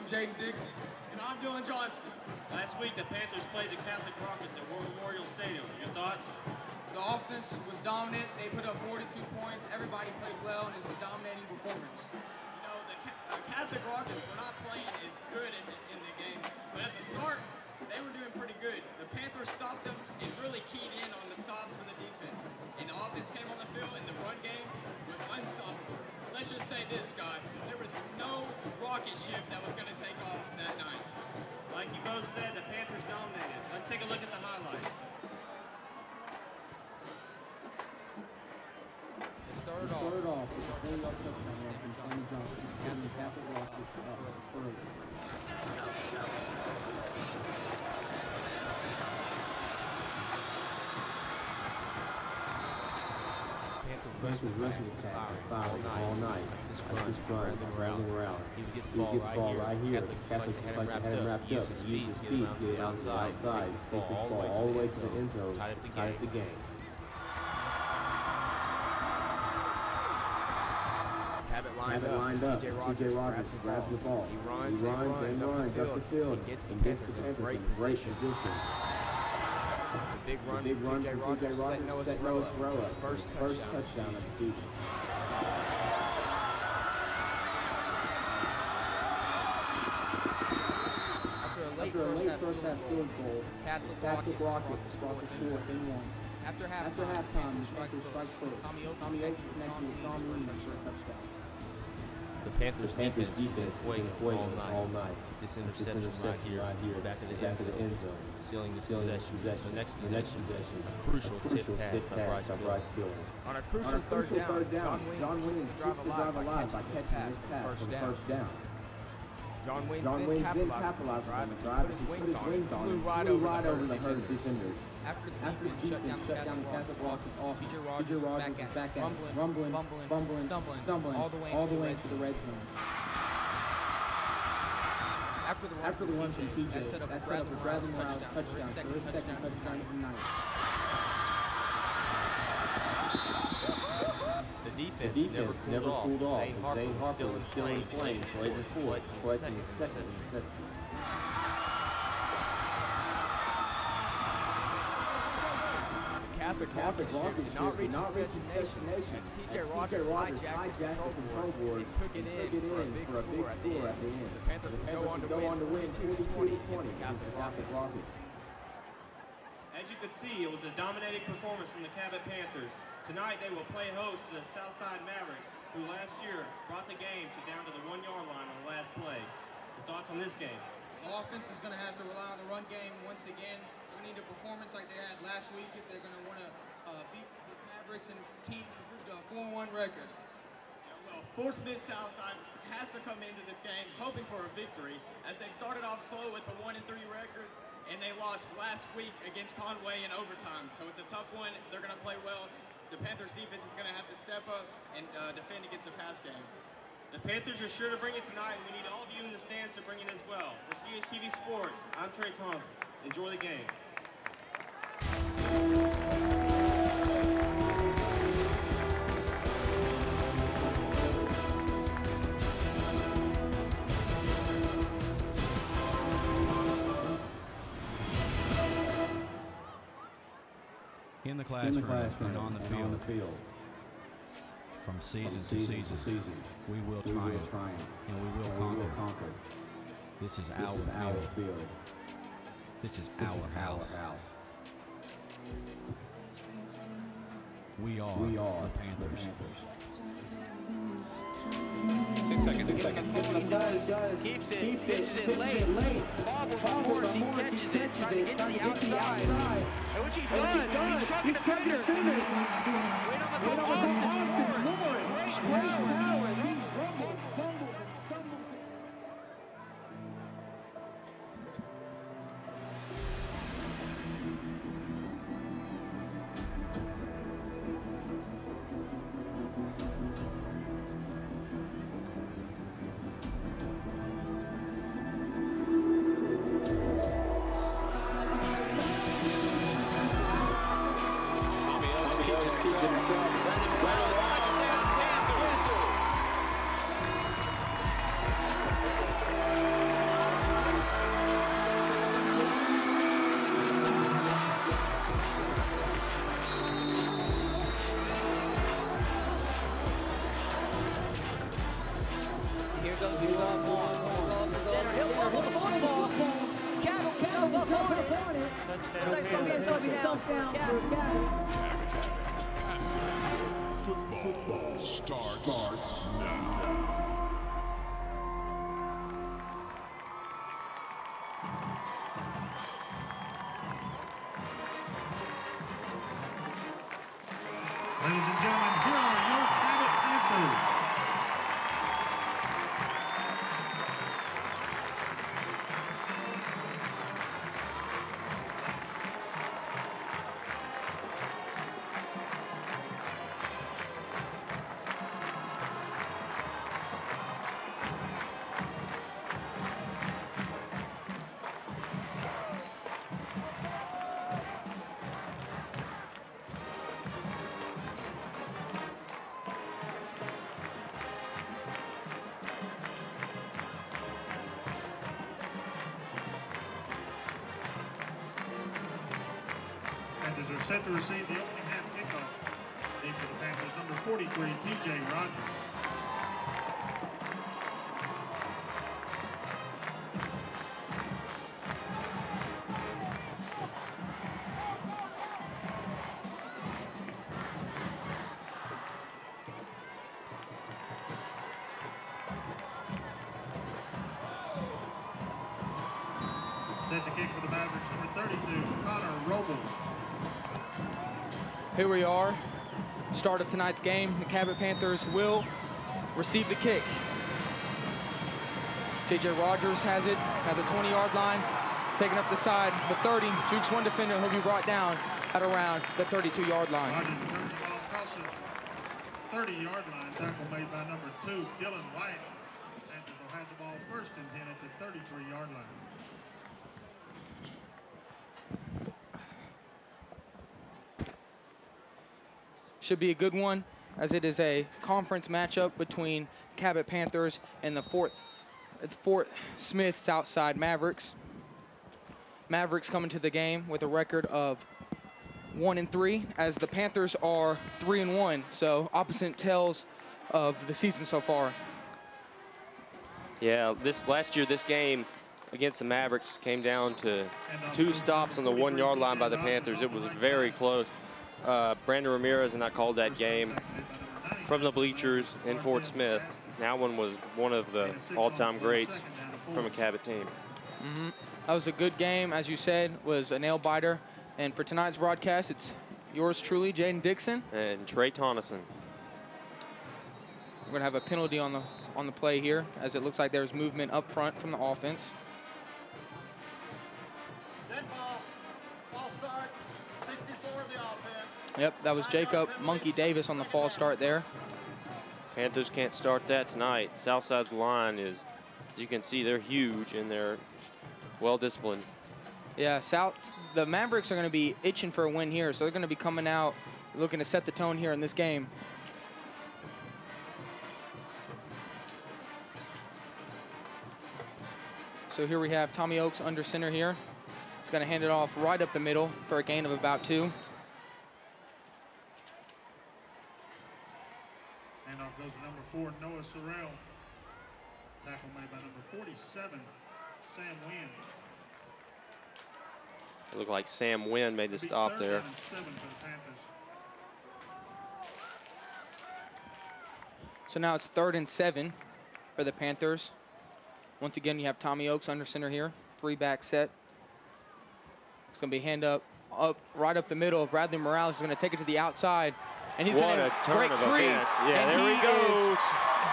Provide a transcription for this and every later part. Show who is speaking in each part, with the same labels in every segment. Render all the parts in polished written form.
Speaker 1: Jaden Dixon.
Speaker 2: And I'm Dylan Johnston.
Speaker 3: Last week, the Panthers played the Catholic Rockets at War Memorial Stadium. Your thoughts?
Speaker 1: The offense was dominant. They put up 42 points. Everybody played well, and it's a dominating performance.
Speaker 2: You know, the Catholic Rockets were not playing as good in the game, but at the start, they were doing pretty good. The Panthers stopped them and really keyed in on the stops for the defense. And the offense came on the field, and the run game was unstoppable. Let's just say this, Scott. There was no rocket ship that was going to take off that night.
Speaker 3: Like you both said, the Panthers dominated. Let's take a look at the highlights.
Speaker 4: It started off with a very low touchdown from Sammy Johnson, and the Catholic Rockets early. Panthers rushing attack, firing all night. This run, running around. He would get the ball right here. Catholic like had him wrapped up. Use his speed, get it outside, take this ball all the way to the end zone, tie up the game. Cabot lined up. TJ Rogers grabs the ball. He runs up the field, and gets the Panthers in great position. The big run from TJ Rogers set Noah Sorella, his first touchdown of the season. After a late first half field goal, Catholic Rockets brought the score within one. After halftime, the Panthers strike first. Tommy Oakes connected with Tom Williams for a touchdown. The Panthers defense was in fuego all night. This interception right here, back of the end zone, sealing this possession. The next possession, a crucial tip pass by Bryce Hill. On a crucial third down, John Williams keeps the drive alive by catching this pass for the first down. John Williams then capitalized on the drive as he put his wings on and flew right over the herd of defenders. After the defense shut down the Catholic Rockets offense, TJ Rogers was back at it, rumbling, stumbling all the way into the red zone. After the run from TJ, that set up a Bradley Morales touchdown for his second touchdown of the night. The defense never cooled off. Zane Harper was still in flames late before collecting his second interception. The Catholic Rockets did not reach its destination as TJ Rogers hijacked the control board and took it in for a big score at the end. The Panthers would go on to win 42-20 against the Catholic Rockets.
Speaker 3: As you could see, it was a dominating performance from the Cabot Panthers. Tonight, they will play host to the Southside Mavericks, who last year brought the game down to the 1-yard line on the last play. Your thoughts on this game?
Speaker 1: The offense is going to have to rely on the run game once again. They need a performance like they had last week if they're going to want to beat the Mavericks and team improved a 4-1 record.
Speaker 2: Well, Fort Smith Southside has to come into this game hoping for a victory, as they started off slow with the 1-3 record, and they lost last week against Conway in overtime. So it's a tough one. They're going to play well. The Panthers defense is going to have to step up and defend against the pass game.
Speaker 3: The Panthers are sure to bring it tonight. We need all of you in the stands to bring it as well. For CHTV Sports, I'm Trey Thompson. Enjoy the game.
Speaker 5: In the classroom and on the field. From season to season, we will triumph and we will conquer. This is our field. This is our house. We are the Panthers.
Speaker 6: 6 seconds. He keeps it, pitches it late. Bobbles on course, he catches it, tries to get to the outside. And what he does, he's trucking the defenders. Wait on the goal, Austin Lord. Great power. Touchdown Panthers!
Speaker 7: yourself down for a Cabot.
Speaker 8: Football starts now.
Speaker 9: Ladies and gentlemen, here are your Cabot Panthers. Panthers are set to receive the opening half kickoff. Deep for the Panthers, number 43, TJ Rogers. Set to kick for the Mavericks, number 32, Connor Robles.
Speaker 4: Here we are, start of tonight's game. The Cabot Panthers will receive the kick. JJ Rogers has it at the 20-yard line, taking up the side, the 30. Jukes one defender, he'll be brought down at around the 32-yard line.
Speaker 9: Rogers returns the ball across the 30-yard line. Tackle made by number 2, Dylan White. Panthers will have the ball first and 10 at the 33-yard line.
Speaker 4: Should be a good one, as it is a conference matchup between Cabot Panthers and the Fort Smith Southside Mavericks. Mavericks coming to the game with a record of 1-3, as the Panthers are 3-1. So opposite tails of the season so far.
Speaker 10: Yeah, last year this game against the Mavericks came down to 2 stops on the 1-yard line by the Panthers. It was very close. Brandon Ramirez and I called that game from the bleachers in Fort Smith. That one was one of the all-time greats from a Cabot team.
Speaker 4: That was a good game, as you said, was a nail-biter. And for tonight's broadcast, it's yours truly, Jaden Dixon.
Speaker 10: And Trey Tonneson.
Speaker 4: We're going to have a penalty on the play here, as it looks like there's movement up front from the offense. Yep, that was Jacob Monkey Davis on the false start there.
Speaker 10: Panthers can't start that tonight. Southside's line is, as you can see, they're huge and they're well-disciplined.
Speaker 4: Yeah, the Mavericks are going to be itching for a win here, so they're going to be coming out looking to set the tone here in this game. So here we have Tommy Oakes under center here. He's going to hand it off right up the middle for a gain of about 2.
Speaker 9: Handoff goes to number 4, Noah Sorrell. Tackle made by number 47, Sam Wynn.
Speaker 10: It looked like Sam Wynn made the stop there.
Speaker 4: So now it's 3rd and 7 for the Panthers. Once again, you have Tommy Oakes under center here. 3-back set. It's going to be hand up right up the middle. Bradley Morales is going to take it to the outside. And he's going to break free.
Speaker 10: Yeah,
Speaker 4: and
Speaker 10: there he goes.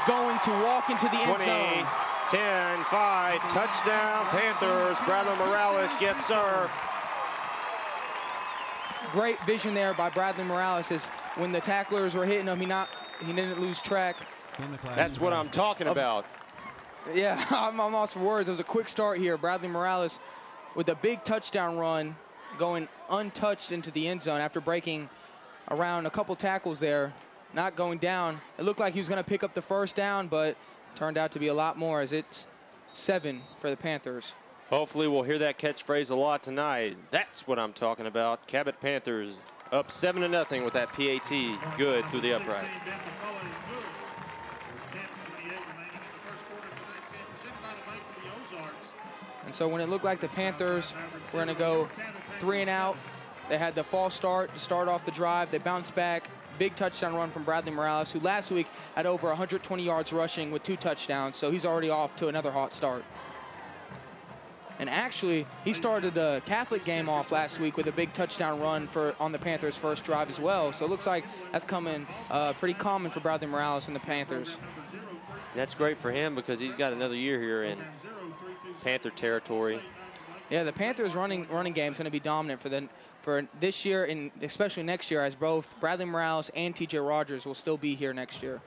Speaker 4: Going to walk into the end zone.
Speaker 10: 10, 5, touchdown Panthers. Bradley Morales, yes sir.
Speaker 4: Great vision there by Bradley Morales, as when the tacklers were hitting him, he didn't lose track.
Speaker 10: That's what I'm talking about.
Speaker 4: Yeah, I'm lost for words. It was a quick start here. Bradley Morales with a big touchdown run, going untouched into the end zone after breaking around a couple tackles there, not going down. It looked like he was going to pick up the first down, but turned out to be a lot more, as it's 7 for the Panthers.
Speaker 10: Hopefully we'll hear that catchphrase a lot tonight. That's what I'm talking about. Cabot Panthers up 7-0 with that PAT good through the upright.
Speaker 9: Ozarks.
Speaker 4: And so when it looked like the Panthers were going to go 3 and out, They had the false start to start off the drive. They bounced back. Big touchdown run from Bradley Morales, who last week had over 120 yards rushing with 2 touchdowns, so he's already off to another hot start. And actually, he started the Catholic game off last week with a big touchdown run on the Panthers' first drive as well. So it looks like that's coming pretty common for Bradley Morales and the Panthers.
Speaker 10: That's great for him because he's got another year here in Panther territory.
Speaker 4: Yeah, the Panthers' running game is going to be dominant for this year and especially next year, as both Bradley Morales and T.J. Rogers will still be here next year.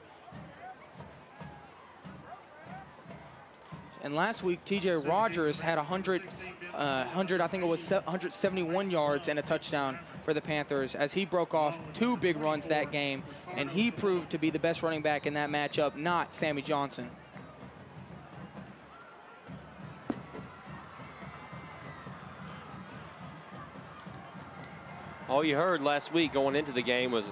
Speaker 4: And last week, T.J. Rogers had 171 yards and a touchdown for the Panthers as he broke off 2 big runs that game, and he proved to be the best running back in that matchup, not Sammy Johnson.
Speaker 10: All you heard last week going into the game was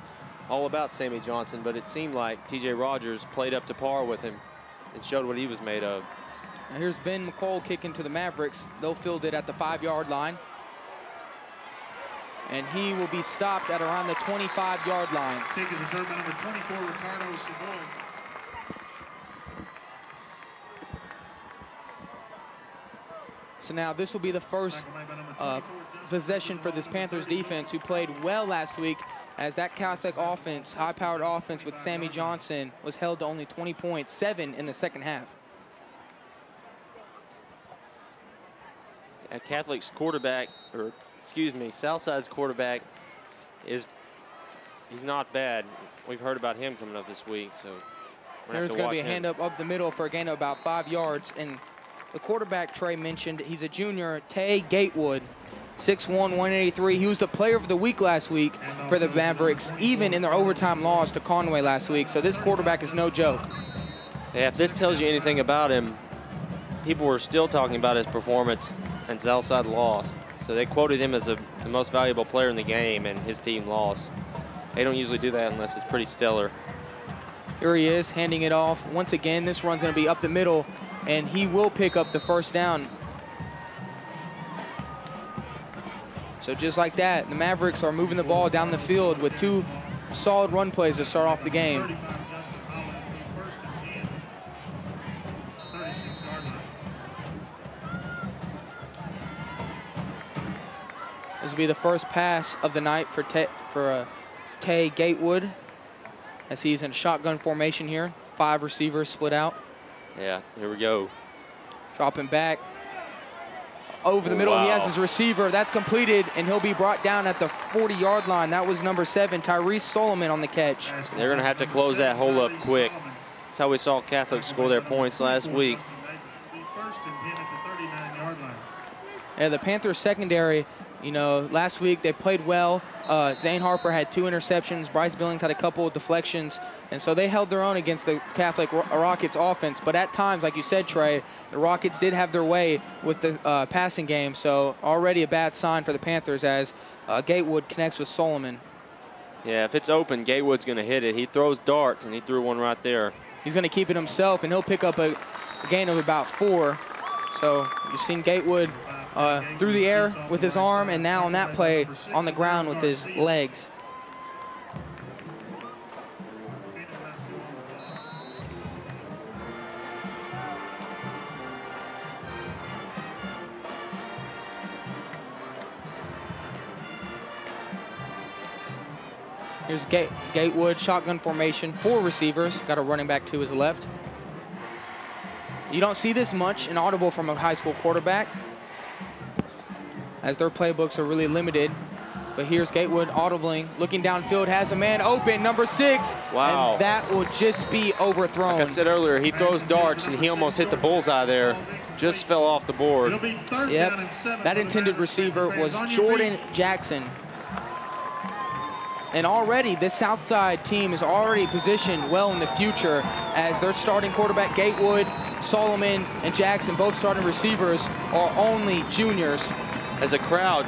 Speaker 10: all about Sammy Johnson, but it seemed like T.J. Rogers played up to par with him and showed what he was made of.
Speaker 4: Now here's Ben McCall kicking to the Mavericks. They'll field it at the 5-yard line. And he will be stopped at around the 25-yard line.
Speaker 9: Kick is returned by number 24, Ricardo Savoy.
Speaker 4: So now this will be the first possession for this Panthers defense, who played well last week, as that Catholic offense, high-powered offense with Sammy Johnson, was held to only 20 points, 7 in the second half.
Speaker 10: Catholic's quarterback, or excuse me, Southside's quarterback he's not bad. We've heard about him coming up this week, so
Speaker 4: there's going to be a hand up the middle for a gain of about 5 yards. And the quarterback Trey mentioned, he's a junior, Tay Gatewood, 6'1", 183. He was the player of the week last week for the Mavericks, even in their overtime loss to Conway last week. So this quarterback is no joke.
Speaker 10: Yeah, if this tells you anything about him, people were still talking about his performance, and Southside lost. So they quoted him as the most valuable player in the game, and his team lost. They don't usually do that unless it's pretty stellar.
Speaker 4: Here he is, handing it off. Once again, this run's going to be up the middle, and he will pick up the first down. So just like that, the Mavericks are moving the ball down the field with 2 solid run plays to start off the game. This will be the first pass of the night for Tay Gatewood, as he's in shotgun formation here. 5 receivers split out.
Speaker 10: Yeah, here we go.
Speaker 4: Dropping back. Over the middle,
Speaker 10: wow.
Speaker 4: He has his receiver. That's completed, and he'll be brought down at the 40-yard line. That was number 7, Tyrese Solomon, on the catch.
Speaker 10: They're going to have to close that hole up quick. That's how we saw Catholic score their points last week.
Speaker 4: Yeah, the Panthers secondary, you know, last week they played well. Zane Harper had 2 interceptions. Bryce Billings had a couple of deflections. And so they held their own against the Catholic Rockets offense. But at times, like you said, Trey, the Rockets did have their way with the passing game. So already a bad sign for the Panthers as Gatewood connects with Solomon.
Speaker 10: Yeah, if it's open, Gatewood's going to hit it. He throws darts, and he threw one right there.
Speaker 4: He's going to keep it himself, and he'll pick up a gain of about 4. So you've seen Gatewood through the air with his arm, and now on that play on the ground with his legs. Here's Gatewood, shotgun formation, 4 receivers. Got a running back to his left. You don't see this much in audible from a high school quarterback, as their playbooks are really limited. But here's Gatewood audibling, looking downfield, has a man open, number 6.
Speaker 10: Wow.
Speaker 4: And that will just be overthrown.
Speaker 10: Like I said earlier, he throws darts, and he almost hit the bullseye there. Just fell off the board.
Speaker 4: Yep, that intended receiver was Jordan Jackson. And already, this Southside team is already positioned well in the future, as their starting quarterback, Gatewood, Solomon, and Jackson, both starting receivers, are only juniors.
Speaker 10: As a crowd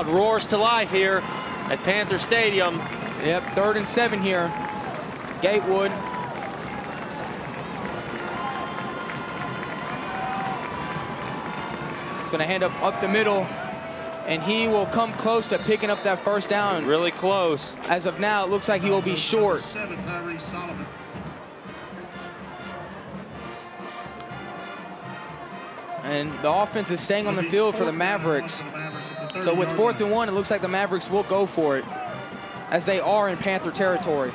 Speaker 10: roars to life here at Panther Stadium.
Speaker 4: Yep, 3rd and 7 here. Gatewood. He's going to hand up the middle. and he will come close to picking up that first down.
Speaker 10: Really close.
Speaker 4: As of now, it looks like he will be short. And the offense is staying on the field for the Mavericks. So with 4th and 1, it looks like the Mavericks will go for it, as they are in Panther territory.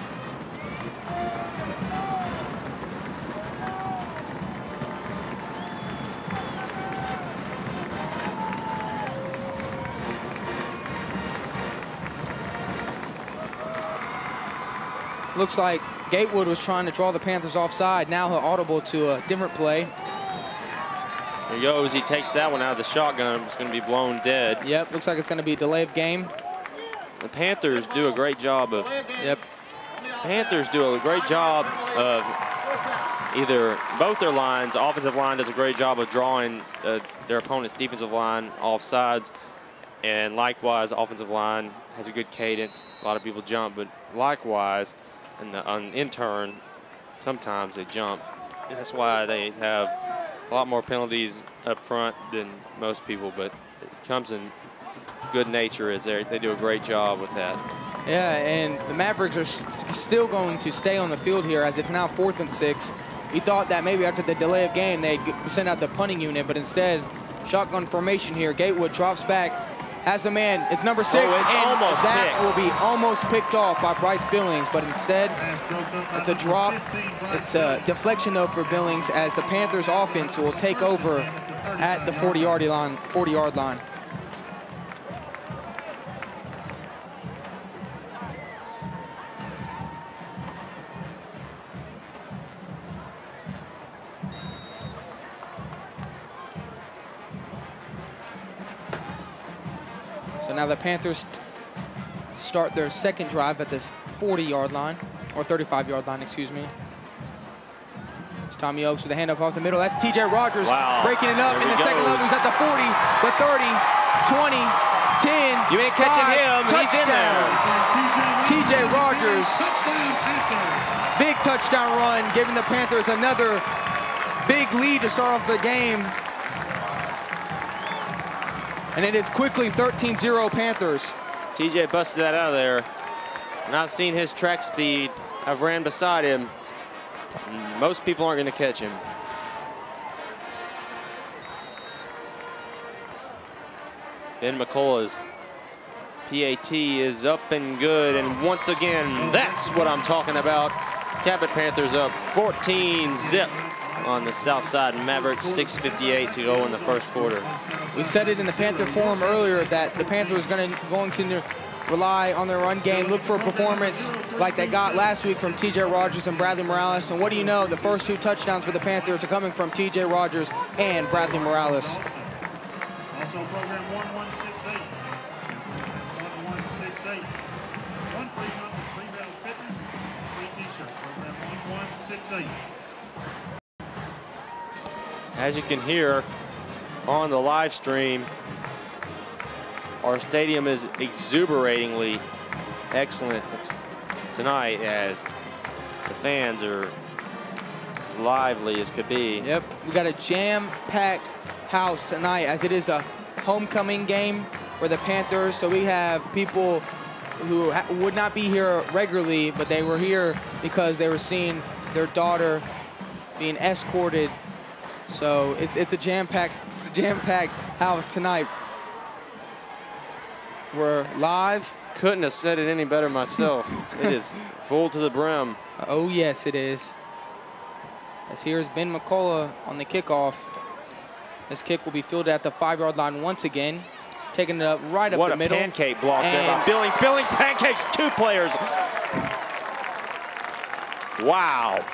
Speaker 4: Looks like Gatewood was trying to draw the Panthers offside. Now he'll audible to a different play.
Speaker 10: There he goes. He takes that one out of the shotgun. It's going to be blown dead.
Speaker 4: Yep, looks like it's going to be a delay of game.
Speaker 10: The Panthers do a great job of.
Speaker 4: Yep.
Speaker 10: Panthers do a great job of either both their lines. Offensive line does a great job of drawing their opponent's defensive line offsides, and likewise, offensive line has a good cadence. A lot of people jump, but likewise, in turn, sometimes they jump. And that's why they have a lot more penalties up front than most people, but it comes in good nature as they do a great job with that.
Speaker 4: Yeah, and the Mavericks are still going to stay on the field here as it's now 4th and 6. We thought that maybe after the delay of game they'd send out the punting unit, but instead, shotgun formation here. Gatewood drops back, has a man. It's number 6,
Speaker 10: and
Speaker 4: that will be almost picked off by Bryce Billings, but instead, it's a drop. It's a deflection though for Billings as the Panthers offense will take over at the 40-yard line. So now the Panthers start their second drive at this 40-yard line, or 35-yard line, excuse me. It's Tommy Oakes with a handoff off the middle. That's TJ Rogers breaking it up in the second level. He's at the 40, the 30, 20, 10.
Speaker 10: You ain't catching him.
Speaker 4: Touchdown.
Speaker 10: He's in there.
Speaker 4: TJ Rogers, big touchdown run, giving the Panthers another big lead to start off the game. And it is quickly 13-0 Panthers.
Speaker 10: TJ busted that out of there. And I've seen his track speed. I've ran beside him. Most people aren't going to catch him. Ben McCullough's PAT is up and good. And once again, that's what I'm talking about. Cabot Panthers up 14-0 on the Southside Mavericks, 6:58 to go in the first quarter.
Speaker 4: We said it in the Panther forum earlier that the Panthers are going to rely on their run game, look for a performance like they got last week from TJ Rogers and Bradley Morales. And what do you know? The first 2 touchdowns for the Panthers are coming from TJ Rogers and Bradley Morales.
Speaker 9: Also program 1168. 1168. 1 free month of Freebell Fitness, free t-shirt. Program 1168.
Speaker 10: As you can hear on the live stream, our stadium is exuberatingly excellent tonight as the fans are lively as could be.
Speaker 4: Yep, we got a jam-packed house tonight as it is a homecoming game for the Panthers. So we have people who would not be here regularly, but they were here because they were seeing their daughter being escorted. So it's a jam-packed house tonight. We're live.
Speaker 10: Couldn't have said it any better myself. It is full to the brim.
Speaker 4: Oh yes, it is. As here's Ben McCullough on the kickoff. This kick will be fielded at the 5-yard line once again, taking it up right up the middle.
Speaker 10: What a pancake block there by Billings. Billings pancakes 2 players. Wow.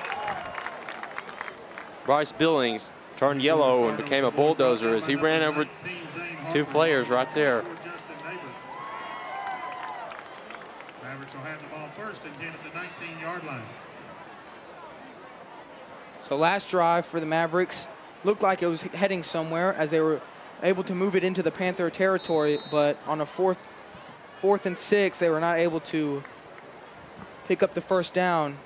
Speaker 10: Bryce Billings turned yellow and became a bulldozer as he ran over 2 players right there.
Speaker 9: Mavericks will have the ball first and 10 at the 19-yard line.
Speaker 4: So last drive for the Mavericks looked like it was heading somewhere as they were able to move it into the Panther territory, but on a fourth and 6, they were not able to pick up the first down,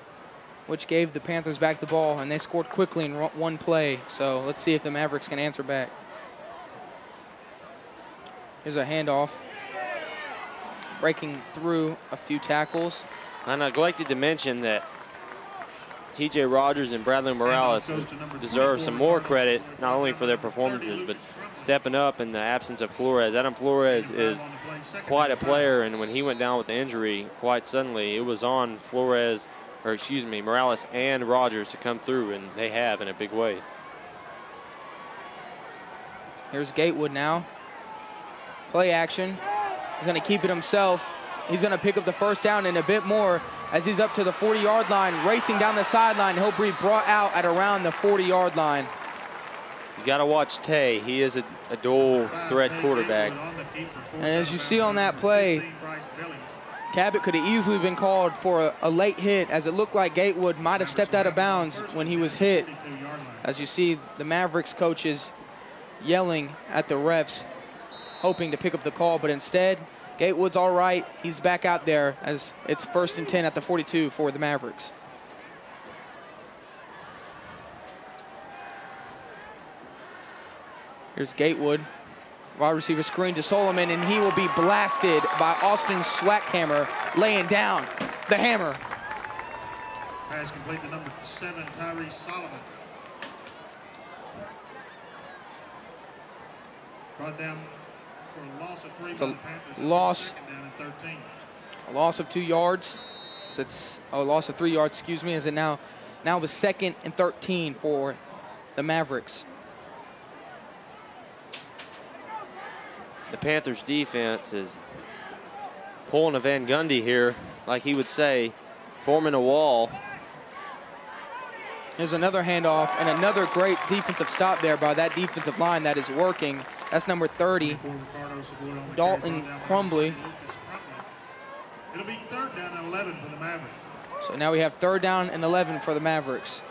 Speaker 4: which gave the Panthers back the ball, and they scored quickly in 1 play. So let's see if the Mavericks can answer back. Here's a handoff. Breaking through a few tackles.
Speaker 10: I neglected to mention that TJ Rogers and Bradley Morales deserve some more credit, not only for their performances, but stepping up in the absence of Flores. Adam Flores is quite a player, and when he went down with the injury quite suddenly, it was on Flores, or excuse me, Morales and Rogers to come through, and they have in a big way.
Speaker 4: Here's Gatewood now. Play action. He's going to keep it himself. He's going to pick up the first down and a bit more as he's up to the 40-yard line, racing down the sideline. He'll be brought out at around the 40-yard line.
Speaker 10: You got to watch Tay. He is a dual threat quarterback.
Speaker 4: And as you see on that play, Cabot could have easily been called for a late hit, as it looked like Gatewood might have stepped out of bounds when he was hit. As you see the Mavericks coaches yelling at the refs, hoping to pick up the call, but instead, Gatewood's all right. He's back out there as it's 1st and 10 at the 42 for the Mavericks. Here's Gatewood. Wide receiver screen to Solomon, and he will be blasted by Austin Swackhammer, laying down the hammer.
Speaker 9: Pass complete to number 7, Tyree Solomon. Brought down for a loss of 3
Speaker 4: It's
Speaker 9: by
Speaker 4: a
Speaker 9: the Panthers.
Speaker 4: loss.
Speaker 9: Second down and 13.
Speaker 4: A loss of 2 yards. So it's a loss of 3 yards, excuse me, as it now was 2nd and 13 for the Mavericks.
Speaker 10: The Panthers defense is pulling a Van Gundy here, like he would say, forming a wall.
Speaker 4: Here's another handoff and another great defensive stop there by that defensive line that is working. That's number 30, Dalton Crumbly.
Speaker 9: It'll be 3rd down and 11 for the Mavericks.
Speaker 4: So now we have 3rd down and 11 for the Mavericks.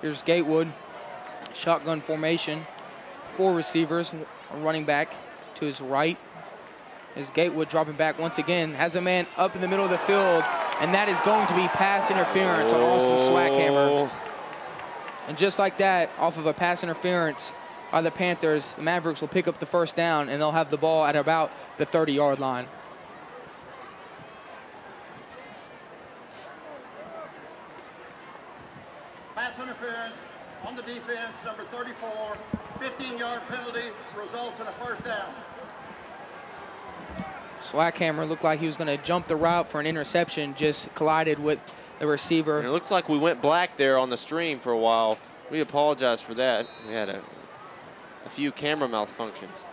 Speaker 4: Here's Gatewood, shotgun formation, 4 receivers, a running back to his right. Here's Gatewood dropping back once again, has a man up in the middle of the field, and that is going to be pass interference on Austin Swackhammer. And just like that, off of a pass interference by the Panthers, the Mavericks will pick up the first down, and they'll have the ball at about the 30-yard line.
Speaker 11: Pass interference on the defense, number 34, 15-yard penalty, results in a first down.
Speaker 4: Swackhammer looked like he was going to jump the route for an interception, just collided with the receiver.
Speaker 10: And it looks like we went black there on the stream for a while. We apologize for that. We had a few camera malfunctions.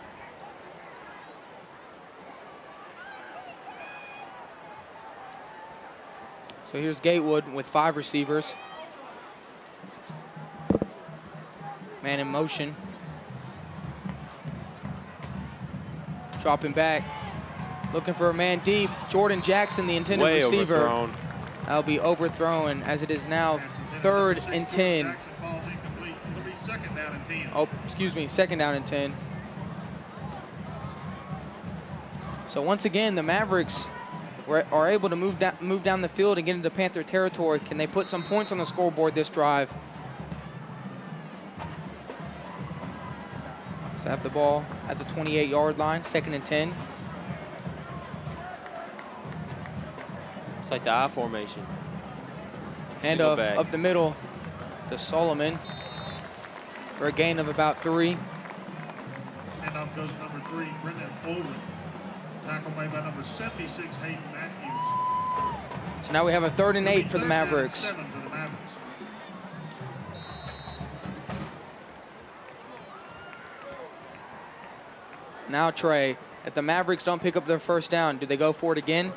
Speaker 4: So here's Gatewood with 5 receivers. Man in motion. Dropping back. Looking for a man deep. Jordan Jackson, the intended receiver.
Speaker 10: Overthrown.
Speaker 4: That'll be overthrown as it is now 3rd and 10. Oh, excuse me, 2nd down and 10. So once again, the Mavericks are able to move down the field and get into Panther territory. Can they put some points on the scoreboard this drive? So have the ball at the 28-yard line, 2nd and 10.
Speaker 10: It's like the I formation.
Speaker 4: And up the middle to Solomon for a gain of about 3.
Speaker 9: And off goes number 3, Brendan Olin. Tackle made by number 76, Hayden Matthews.
Speaker 4: So now we have a 3rd and 8 for the Mavericks.
Speaker 9: 7 for the Mavericks.
Speaker 4: Now Trey, if the Mavericks don't pick up their first down, do they go for it again?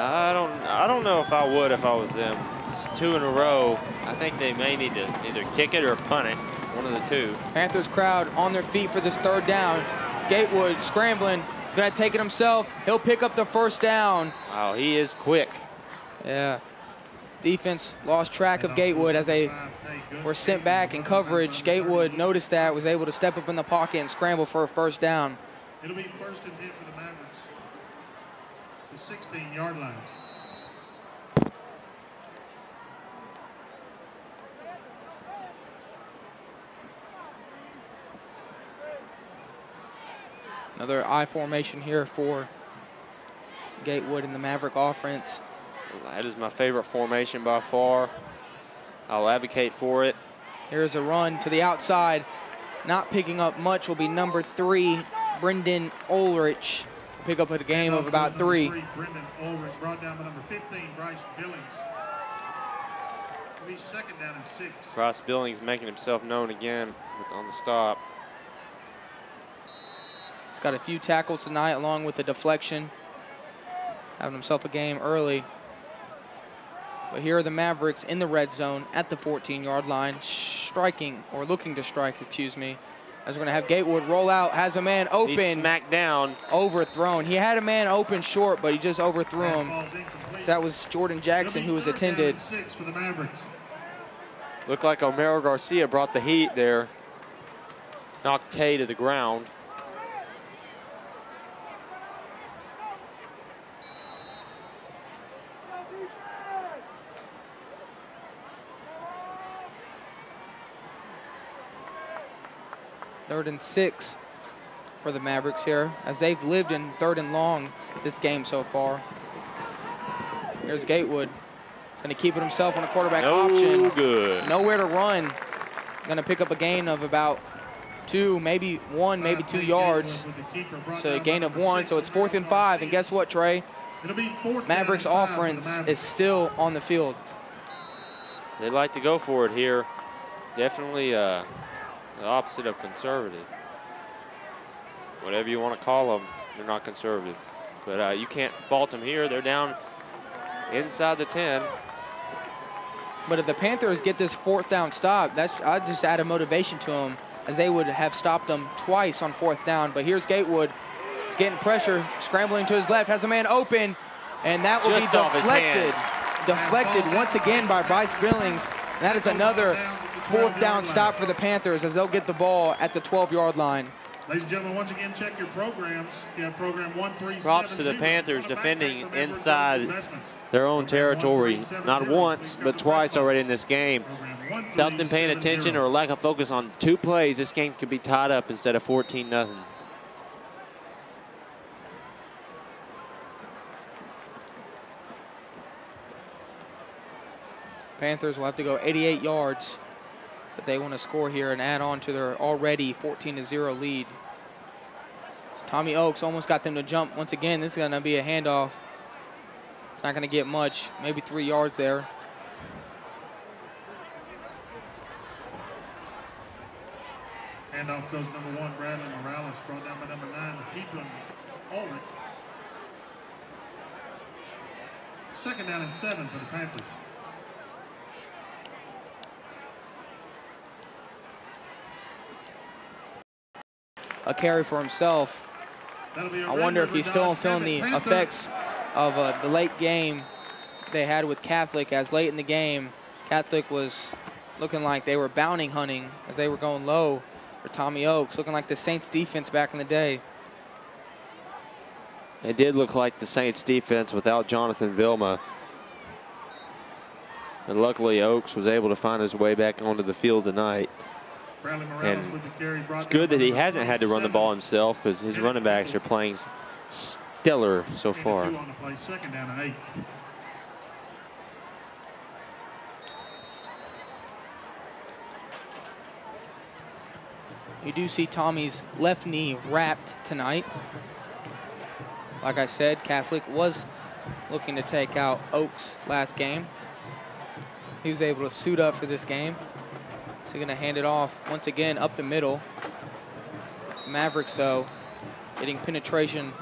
Speaker 10: I don't know if I would if I was them. It's 2 in a row. I think they may need to either kick it or punt it, one of the 2.
Speaker 4: Panthers crowd on their feet for this 3rd down. Gatewood scrambling, gonna take it himself. He'll pick up the first down.
Speaker 10: Wow, he is quick.
Speaker 4: Yeah. Defense lost track of Gatewood as they were sent back in coverage. Gatewood noticed that, was able to step up in the pocket and scramble for a first down.
Speaker 9: It'll be 1st and 10 for the Mavericks. The 16-yard line.
Speaker 4: Another I formation here for Gatewood in the Maverick offense.
Speaker 10: That is my favorite formation by far. I'll advocate for it.
Speaker 4: Here's a run to the outside. Not picking up much will be number 3, Brendan Ulrich. Pick up a game of about 3.
Speaker 9: Brendan Ulrich brought down by number 15, Bryce Billings. It'll be 2nd down and 6.
Speaker 10: Bryce Billings making himself known again on the stop.
Speaker 4: He's got a few tackles tonight along with a deflection. Having himself a game early. But here are the Mavericks in the red zone at the 14-yard line, striking, or looking to strike, excuse me. As we're going to have Gatewood roll out, has a man open.
Speaker 10: He's smacked down.
Speaker 4: Overthrown. He had a man open short, but he just overthrew him. So that was Jordan Jackson who was attended.
Speaker 9: For the Mavericks.
Speaker 10: Looked like Omero Garcia brought the heat there. Knocked Tay to the ground.
Speaker 4: Third and 6 for the Mavericks here, as they've lived in 3rd and long this game so far. Here's Gatewood. He's going to keep it himself on a quarterback option.
Speaker 10: Good.
Speaker 4: Nowhere to run. Going to pick up a gain of about 2, maybe 1, maybe 2 yards. So a gain of 1, so it's 4th and 5. And guess what, Trey? Mavericks offense is still on the field.
Speaker 10: They like to go for it here. Definitely the opposite of conservative. Whatever you want to call them, they're not conservative. But you can't fault them here. They're down inside the 10.
Speaker 4: But if the Panthers get this 4th down stop, I'd just add a motivation to them, as they would have stopped them twice on 4th down. But here's Gatewood. He's getting pressure, scrambling to his left, has a man open, and that will be deflected. Deflected once again by Bryce Billings. And that is another 4th down stop for the Panthers, as they'll get the ball at the 12-yard line.
Speaker 9: Ladies and gentlemen, once again, check your programs. You have program 137.
Speaker 10: Props to the Panthers defending inside their own territory, not once, but twice already in this game. Without them paying attention or lack of focus on 2 plays, this game could be tied up instead of 14-0.
Speaker 4: Panthers will have to go 88 yards, but they want to score here and add on to their already 14-0 lead. So Tommy Oakes almost got them to jump. Once again, this is going to be a handoff. It's not going to get much, maybe 3 yards there.
Speaker 9: Handoff goes number 1, Bradley Morales, brought down by number 9, Hebron Ulrich. 2nd down and 7 for the Panthers.
Speaker 4: A carry for himself. I wonder if he's still feeling the effects of the late game they had with Catholic, as late in the game, Catholic was looking like they were bounty hunting as they were going low for Tommy Oakes, looking like the Saints defense back in the day.
Speaker 10: It did look like the Saints defense without Jonathan Vilma. And luckily Oakes was able to find his way back onto the field tonight. And it's good that he hasn't had to run the ball himself, because his running backs are playing stellar so far.
Speaker 4: You do see Tommy's left knee wrapped tonight. Like I said, Catholic was looking to take out Oakes last game. He was able to suit up for this game. So going to hand it off once again up the middle. Mavericks, though, getting penetration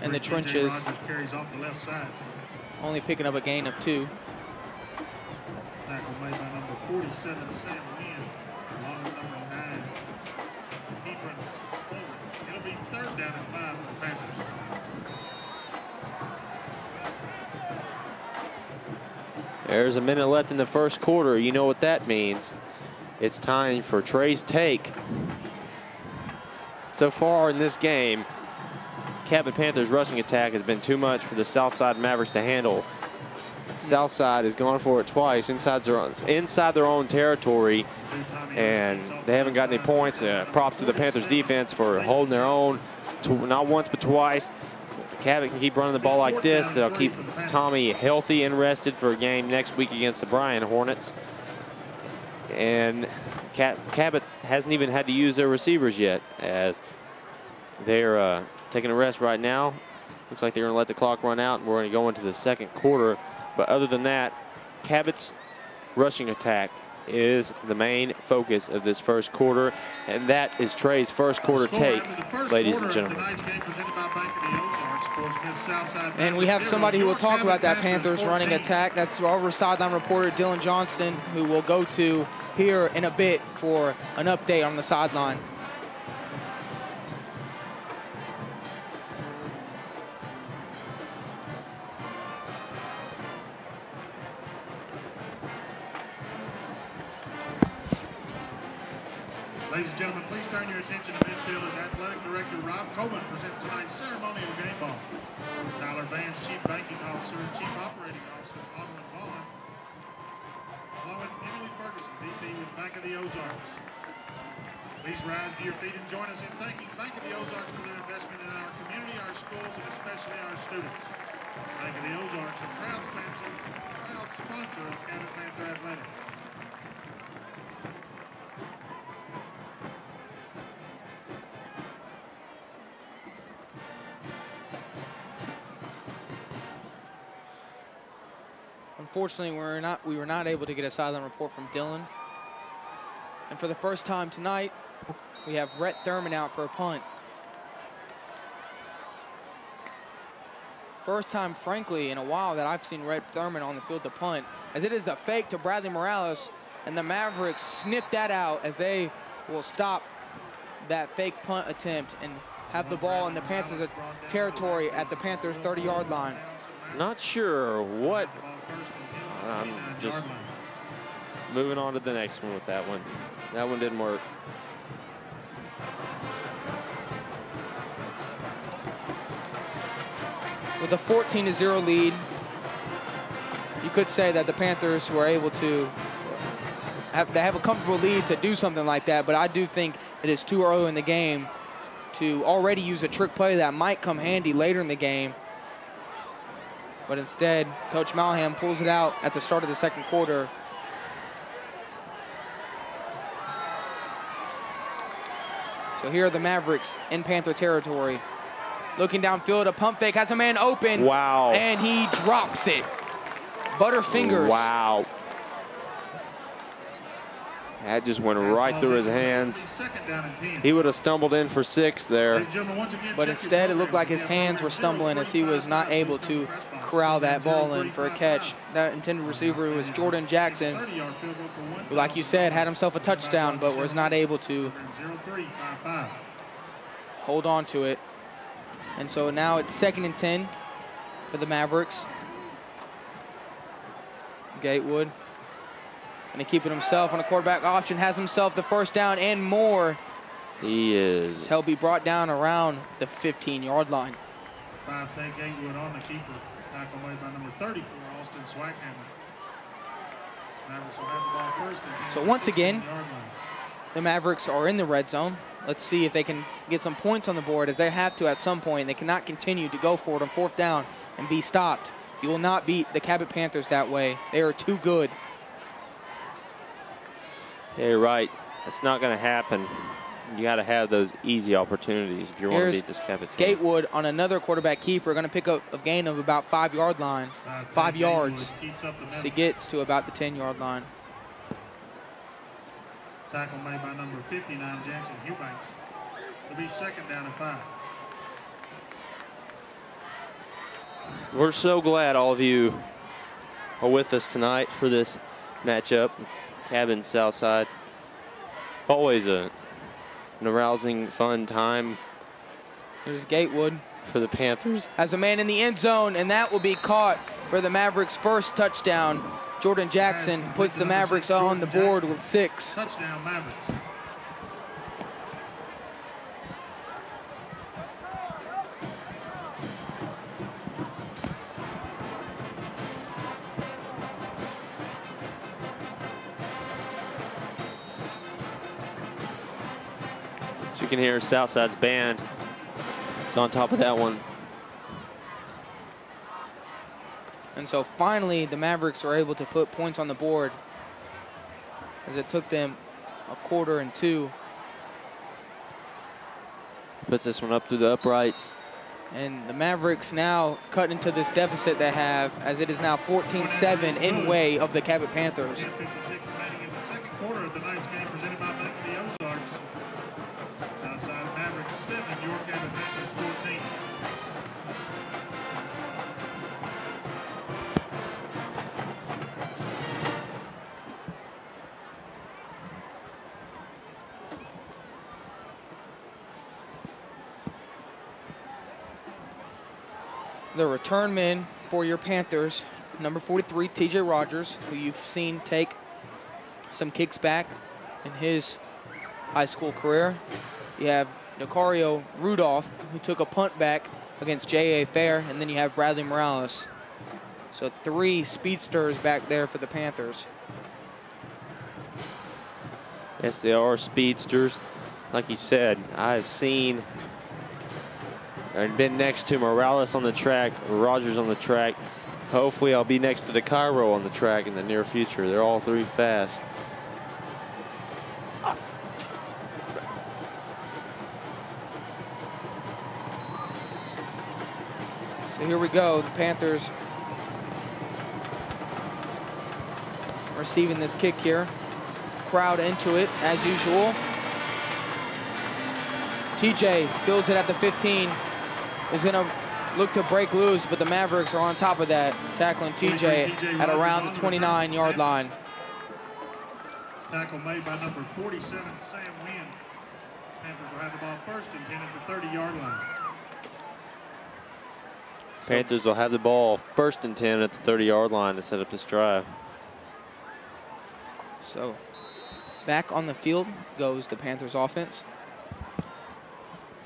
Speaker 4: in the trenches.
Speaker 9: Carries off the left side.
Speaker 4: Only picking up a gain of 2.
Speaker 9: Tackle made by number 47, Sam Lynn, along with number 9, Hebron Ulrich. It'll be 3rd down and 5 for the Panthers.
Speaker 10: There's a minute left in the first quarter. You know what that means. It's time for Trey's take. So far in this game, Cabot Panthers' rushing attack has been too much for the Southside Mavericks to handle. Southside has gone for it twice inside their own territory, and they haven't got any points. Props to the Panthers defense for holding their own, not once but twice. Cabot can keep running the ball like this. They'll keep Tommy healthy and rested for a game next week against the Bryan Hornets. And Cabot hasn't even had to use their receivers yet, as they're taking a rest right now. Looks like they're going to let the clock run out, and we're going to go into the second quarter. But other than that, Cabot's rushing attack is the main focus of this first quarter, and that is Trey's first quarter take, ladies and gentlemen.
Speaker 4: And we have somebody who will talk about that Panthers running attack. That's our sideline reporter, Dylan Johnston, who will go to here in a bit for an update on the sideline.
Speaker 9: Ladies and gentlemen, please turn your attention to midfield as Athletic Director Rob Coleman presents tonight's ceremonial game ball. Tyler Vance, Chief Banking Officer and Chief Operating Officer, Autumn Vaughn, along with Emily Ferguson, VP with Bank of the Ozarks. Please rise to your feet and join us in thanking Bank of the Ozarks for their investment in our community, our schools, and especially our students. Bank of the Ozarks, a proud sponsor of Cabot Panther Athletics.
Speaker 4: Unfortunately, we were not able to get a sideline report from Dylan. And for the first time tonight, we have Rhett Thurman out for a punt. First time, frankly, in a while that I've seen Rhett Thurman on the field to punt, as it is a fake to Bradley Morales, and the Mavericks sniff that out as they will stop that fake punt attempt and have the ball in the Panthers' territory at the Panthers' 30-yard line.
Speaker 10: Not sure what. I'm just moving on to the next one with that one. That one didn't work.
Speaker 4: With a 14-0 lead, you could say that the Panthers were able to have a comfortable lead to do something like that, but I do think it is too early in the game to already use a trick play that might come handy later in the game. But instead, Coach Malham pulls it out at the start of the second quarter. So here are the Mavericks in Panther territory. Looking downfield, a pump fake, has a man open.
Speaker 10: Wow.
Speaker 4: And he drops it. Butterfingers.
Speaker 10: Wow. That just went right through his hands. He would have stumbled in for 6 there.
Speaker 4: But instead, it looked like his hands were stumbling as he was not able to corral that ball in for a catch. That intended receiver was Jordan Jackson, who, like you said, had himself a touchdown, but was not able to hold on to it. And so now it's 2nd and 10 for the Mavericks. Gatewood. And to keep it himself on a quarterback option, has himself the first down and more.
Speaker 10: He is.
Speaker 4: He'll be brought down around the 15-yard line.
Speaker 9: 5-take Gatewood on the keeper. Tackle made by number 34, Austin Swackhammer. Mavericks will have the ball first.
Speaker 4: So once again, the Mavericks are in the red zone. Let's see if they can get some points on the board, as they have to at some point. They cannot continue to go for it on 4th down and be stopped. You will not beat the Cabot Panthers that way. They are too good.
Speaker 10: Yeah, you're right. That's not going to happen. You got to have those easy opportunities if you want to beat this Cabot team.
Speaker 4: Gatewood on another quarterback keeper, going to pick up a gain of about 5-yard line, 5 yards, as he gets to about the 10-yard line.
Speaker 9: Tackle made by number 59, Jansen Eubanks. It'll be 2nd down and 5.
Speaker 10: We're so glad all of you are with us tonight for this matchup. Cabot Southside. It's always an arousing, fun time.
Speaker 4: Here's Gatewood
Speaker 10: for the Panthers.
Speaker 4: Has a man in the end zone, and that will be caught for the Mavericks' first touchdown. Jordan Jackson puts the Mavericks on the board with 6.
Speaker 9: Touchdown, Mavericks.
Speaker 10: You can hear Southside's band. It's on top of that one.
Speaker 4: And so finally, the Mavericks are able to put points on the board, as it took them a quarter and 2.
Speaker 10: Puts this one up through the uprights.
Speaker 4: And the Mavericks now cut into this deficit they have, as it is now 14-7 in way of the Cabot Panthers.
Speaker 9: 56 remaining in the second quarter of tonight's game, presented by Bank of the Ozarks. Southside Mavericks 7, York Cabot Panthers 14.
Speaker 4: The return man for your Panthers, number 43, TJ Rogers, who you've seen take some kicks back in his high school career. You have Nicario Rudolph, who took a punt back against J.A. Fair, and then you have Bradley Morales. So 3 speedsters back there for the Panthers.
Speaker 10: Yes, they are speedsters. Like you said, I've seen and been next to Morales on the track, Rogers on the track. Hopefully I'll be next to the Cairo on the track in the near future. They're all 3 fast.
Speaker 4: So here we go, the Panthers receiving this kick here. Crowd into it as usual. TJ fills it at the 15. Is going to look to break loose, but the Mavericks are on top of that, tackling TJ at around the 29-yard line.
Speaker 9: Tackle made by number 47, Sam Wynn. Panthers will have the ball first and 10 at the 30-yard line.
Speaker 10: Panthers will have the ball first and 10 at the 30-yard line to set up this drive.
Speaker 4: So back on the field goes the Panthers offense.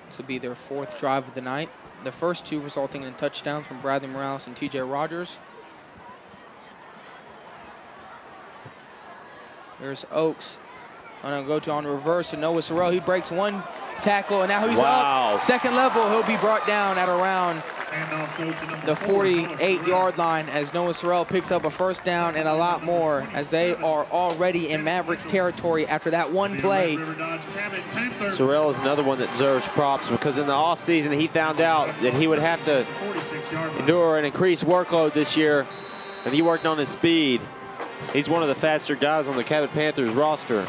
Speaker 4: This will be their 4th drive of the night. The first 2 resulting in touchdowns from Bradley Morales and TJ Rogers. Here's Oaks. Gonna go to on reverse to Noah Sorrell. He breaks 1 tackle, and now he's up. Second level, he'll be brought down at around the 48-yard line as Noah Sorrell picks up a first down and a lot more, as they are already in Mavericks territory after that 1 play.
Speaker 10: Sorrell is another one that deserves props, because in the offseason he found out that he would have to endure an increased workload this year, and he worked on his speed. He's one of the faster guys on the Cabot Panthers roster.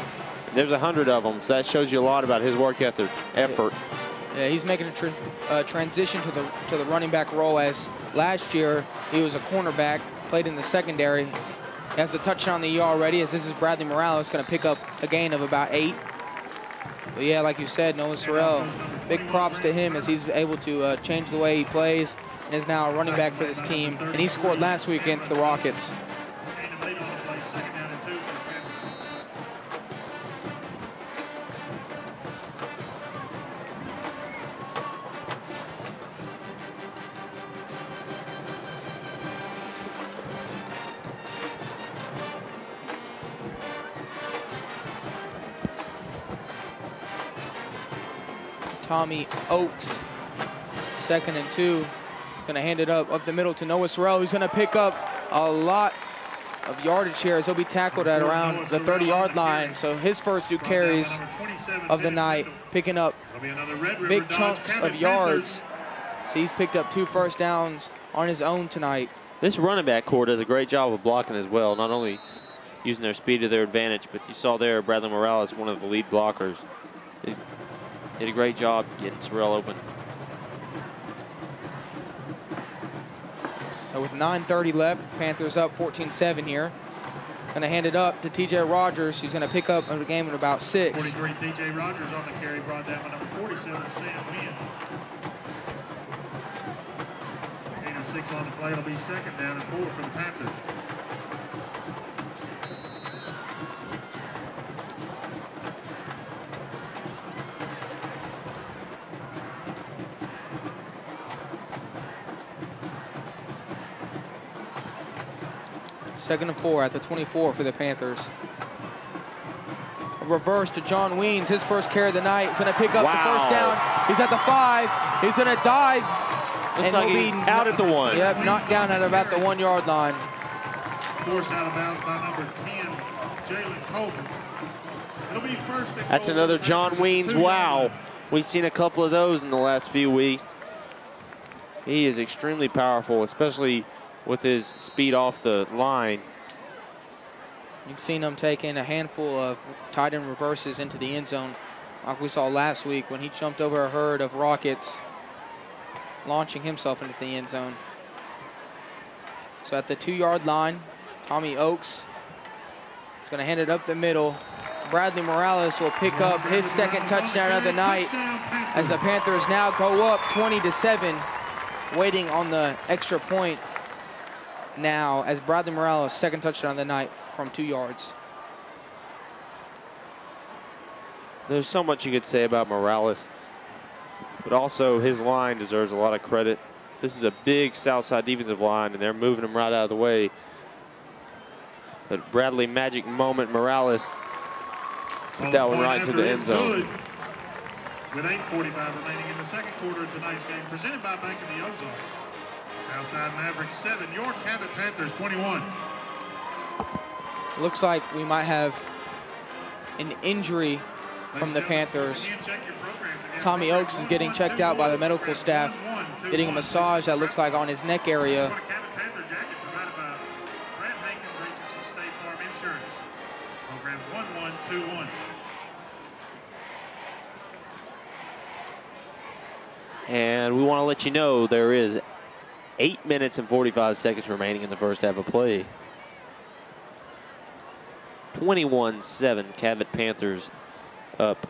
Speaker 10: There's 100 of them, so that shows you a lot about his work effort.
Speaker 4: Yeah, he's making a transition to the running back role, as last year he was a cornerback, played in the secondary. He has a touchdown on the year already, as this is Bradley Morales going to pick up a gain of about 8. But yeah, like you said, Noah Sorrell, big props to him, as he's able to change the way he plays and is now a running back for this team. And he scored last week against the Rockets. Tommy Oaks, 2nd and 2. He's going to hand it up the middle to Noah Sorrell, who's going to pick up a lot of yardage here, as he'll be tackled at around the 30-yard line. So his first 2 carries of the night, picking up big chunks of yards. So he's picked up 2 first downs on his own tonight.
Speaker 10: This running back core does a great job of blocking as well, not only using their speed to their advantage, but you saw there Bradley Morales, one of the lead blockers. He did a great job getting Sorrell open.
Speaker 4: So with 9:30 left, Panthers up 14-7 here. Gonna hand it up to TJ Rogers, who's gonna pick up a game in about 6.
Speaker 9: 43 TJ Rogers on the carry, brought down by number 47, Sam Wynn. 8 of 6 on the play. It'll be 2nd down and 4 for the Panthers.
Speaker 4: Second and 4 at the 24 for the Panthers. A reverse to John Weens, his first carry of the night. He's going to pick up the first down. He's at the 5. He's going to dive.
Speaker 10: Looks like he's out at the 1.
Speaker 4: Yep, knocked down at about the 1 yard line.
Speaker 9: Forced out of bounds by number 10, Jalen Colvin. It'll be first and
Speaker 10: That's
Speaker 9: goal
Speaker 10: another
Speaker 9: at
Speaker 10: John
Speaker 9: the
Speaker 10: Weens.
Speaker 9: 2-yard
Speaker 10: Wow.
Speaker 9: line.
Speaker 10: We've seen a couple of those in the last few weeks. He is extremely powerful, especially with his speed off the line.
Speaker 4: You've seen him taking a handful of tight end reverses into the end zone, like we saw last week when he jumped over a herd of Rockets, launching himself into the end zone. So at the 2-yard line, Tommy Oaks is going to hand it up the middle. Bradley Morales will pick up his second touchdown of the night as the Panthers now go up 20-7, waiting on the extra point now as Bradley Morales' second touchdown of the night from 2 yards.
Speaker 10: There's so much you could say about Morales, but also his line deserves a lot of credit. This is a big Southside defensive line, and they're moving him right out of the way. But Bradley magic moment Morales put that one right to the end zone.
Speaker 9: With 8:45 remaining in the second quarter of tonight's game, presented by Bank of the Ozarks. Southside Mavericks 7, your Cabot Panthers 21.
Speaker 4: Looks like we might have an injury from the Panthers. Tommy Oaks is getting checked out by the medical staff, getting a massage that looks like on his neck area.
Speaker 9: Program 1121.
Speaker 10: And we want to let you know there is 8 minutes and 45 seconds remaining in the first half of play. 21-7, Cabot Panthers up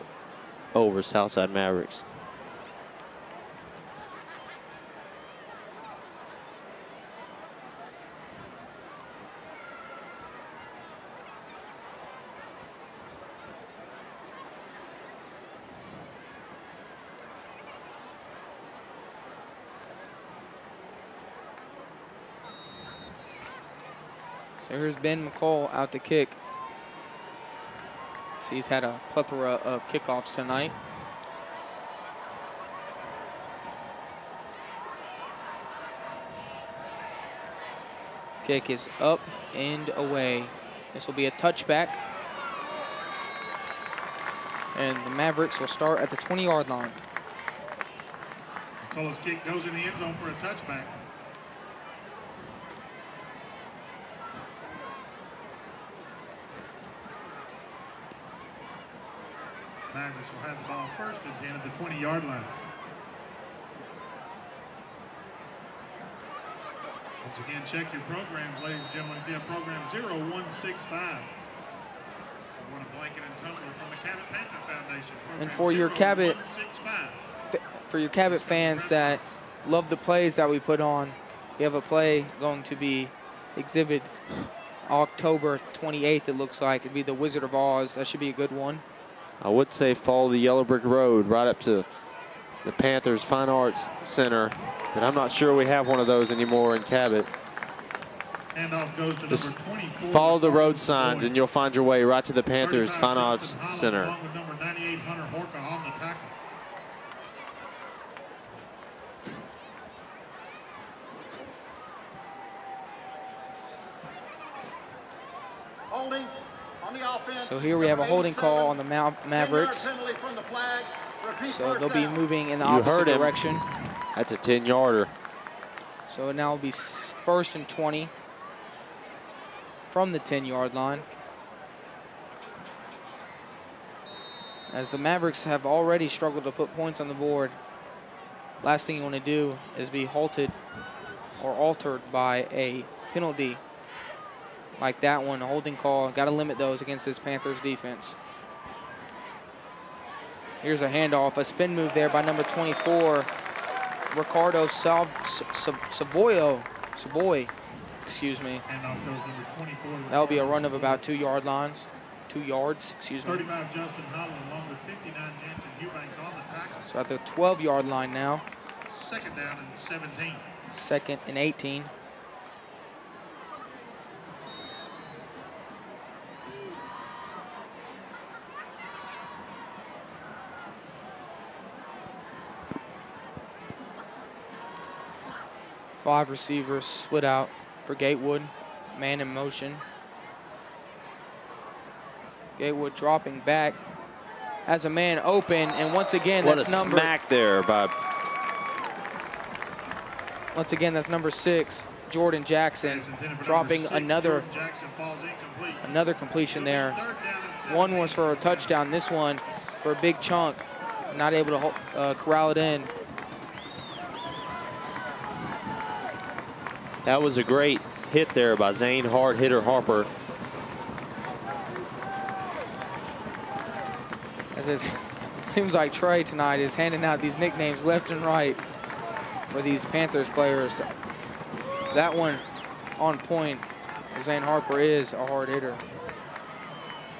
Speaker 10: over Southside Mavericks.
Speaker 4: So here's Ben McCall out to kick. So he's had a plethora of kickoffs tonight. Kick is up and away. This will be a touchback. And the Mavericks will start at the 20-yard line.
Speaker 9: McCullough's kick goes in the end zone for a touchback. Mavericks will have the ball first and 10 at the 20-yard line. Once again, check your programs, ladies and gentlemen, via program 0165. We want a blanket and tumbler from the Cabot Panther Foundation.
Speaker 4: And for your Cabot, fans that love the plays that we put on, we have a play going to be exhibited October 28th, it looks like. It'd be the Wizard of Oz. That should be a good one.
Speaker 10: I would say follow the yellow brick road right up to the Panthers Fine Arts Center, but I'm not sure we have one of those anymore in Cabot.
Speaker 9: Handoff goes to
Speaker 10: Just
Speaker 9: number 24.
Speaker 10: follow the road signs and you'll find your way right to the Panthers Fine Arts Center.
Speaker 9: Along with number 98, Hunter Horka on the tackle.
Speaker 11: Holding on the offense.
Speaker 4: So here we have a holding call on the Mavericks. So they'll be moving in the opposite direction.
Speaker 10: That's a 10-yarder.
Speaker 4: So now will be first and 20 from the 10-yard line. As the Mavericks have already struggled to put points on the board, last thing you want to do is be halted or altered by a penalty like that one, a holding call. Got to limit those against this Panthers defense. Here's a handoff, a spin move there by number 24, Ricardo Savoy, excuse me. That'll be a run of about 2 yards, excuse me.
Speaker 9: 35 Justin Holland along with 59 Jansen Eubanks on the tackle.
Speaker 4: So at the 12-yard line now.
Speaker 9: Second down and 17.
Speaker 4: Second and 18. 5 receivers split out for Gatewood. Man in motion. Gatewood dropping back. Has a man open, and once again,
Speaker 10: what
Speaker 4: that's
Speaker 10: a smack there by.
Speaker 4: Once again, that's number 6, Jordan Jackson, dropping another completion there. One was for a touchdown. This one for a big chunk. Not able to corral it in.
Speaker 10: That was a great hit there by Zane Hard Hitter Harper.
Speaker 4: As it seems like Trey tonight is handing out these nicknames left and right for these Panthers players. That one on point. Zane Harper is a hard hitter.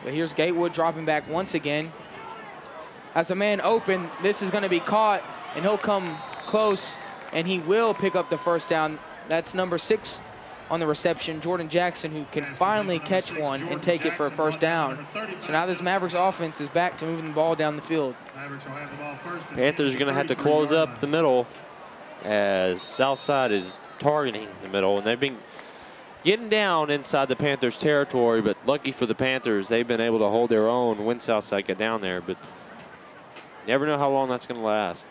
Speaker 4: But here's Gatewood dropping back once again. As a man open, this is going to be caught, and he'll come close, and he will pick up the first down. That's number 6 on the reception, Jordan Jackson, who can finally catch one and take it for a first down. So now this Mavericks offense is back to moving the ball down the field.
Speaker 10: Panthers are going to have to close up the middle as Southside is targeting the middle, and they've been getting down inside the Panthers territory, but lucky for the Panthers, they've been able to hold their own when Southside got down there, but you never know how long that's going to last.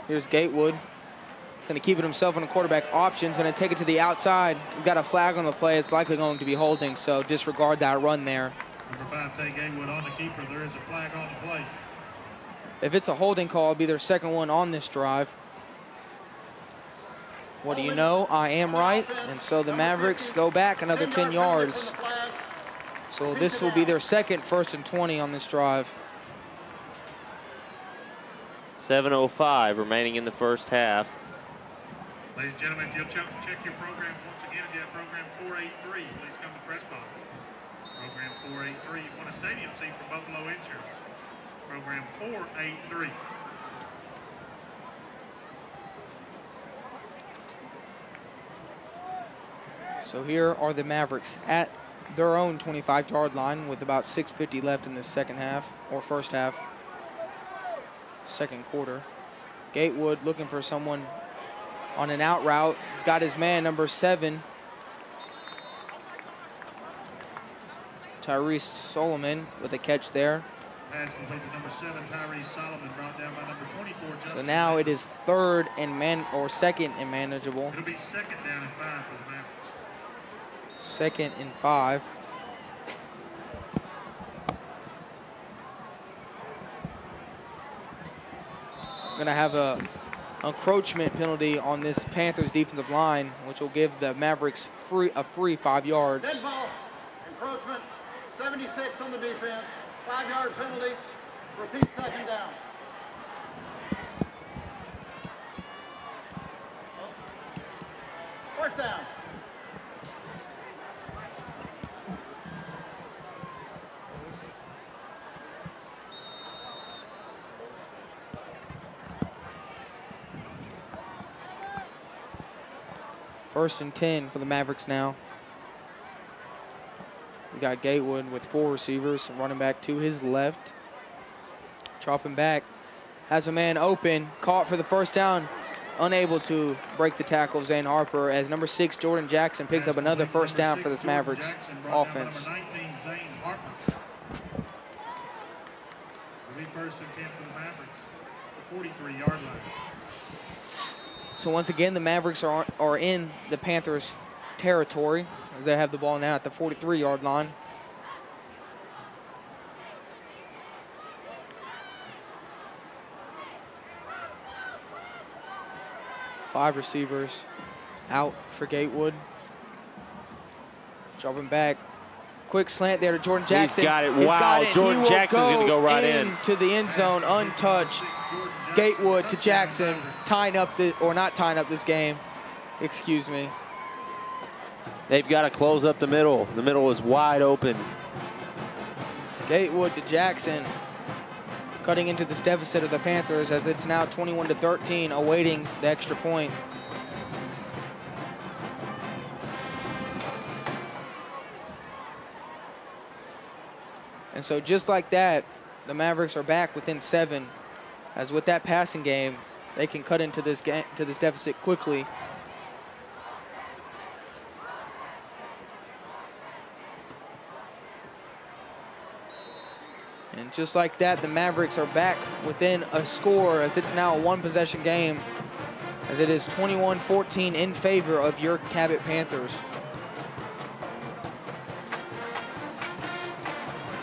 Speaker 4: Here's Gatewood. Going to keep it himself on the quarterback option. Going to take it to the outside. We've got a flag on the play. It's likely going to be holding, so disregard that run there.
Speaker 9: Number 5, Tay Gatewood on the keeper. There is a flag on the play.
Speaker 4: If it's a holding call, it'll be their second one on this drive. What do you know? I am right. And so the Mavericks go back another 10 yards. So this will be their second 1st and 20 on this drive.
Speaker 10: 7:05 remaining in the first half.
Speaker 9: Ladies and gentlemen, if you'll check your programs once again, if you have program 483, please come to press box. Program 483, you want a stadium seat for Buffalo Insurance. Program 483.
Speaker 4: So here are the Mavericks at their own 25-yard line with about 6:50 left in the second half, or first half, second quarter. Gatewood looking for someone on an out route. He's got his man, number 7, Tyrese Solomon, with a catch there.
Speaker 9: Pass complete to number 7, Tyrese Solomon, brought down by number 24, Justin.
Speaker 4: So now it is second and manageable.
Speaker 9: It'll be 2nd down and 5 for the Mavericks.
Speaker 4: 2nd and 5. Going to have a encroachment penalty on this Panthers defensive line, which will give the Mavericks a free 5 yards.
Speaker 11: Dead ball, encroachment, 76 on the defense, 5-yard penalty, repeat 2nd down. First down.
Speaker 4: First and 10 for the Mavericks now. We got Gatewood with 4 receivers, running back to his left. Dropping back, has a man open, caught for the first down, unable to break the tackle of Zane Harper as number 6, Jordan Jackson, picks up another first down for this Mavericks offense.
Speaker 9: Number 19, Zane Harper. It'll be 1st and 10 for the Mavericks, the 43-yard line.
Speaker 4: So once again, the Mavericks are in the Panthers' territory as they have the ball now at the 43-yard line. Five receivers out for Gatewood. Dropping back. Quick slant there to Jordan Jackson.
Speaker 10: He's got it. Wow, Jordan Jackson's going to go right in.
Speaker 4: To the end zone, untouched. Gatewood to Jackson, tying up not tying up this game. Excuse me.
Speaker 10: They've got to close up the middle. The middle is wide open.
Speaker 4: Gatewood to Jackson, cutting into this deficit of the Panthers as it's now 21-13, awaiting the extra point. And so just like that, the Mavericks are back within 7. As with that passing game, they can cut into this deficit quickly. And just like that, the Mavericks are back within a score, as it's now a 1-possession game, as it is 21-14 in favor of your Cabot Panthers.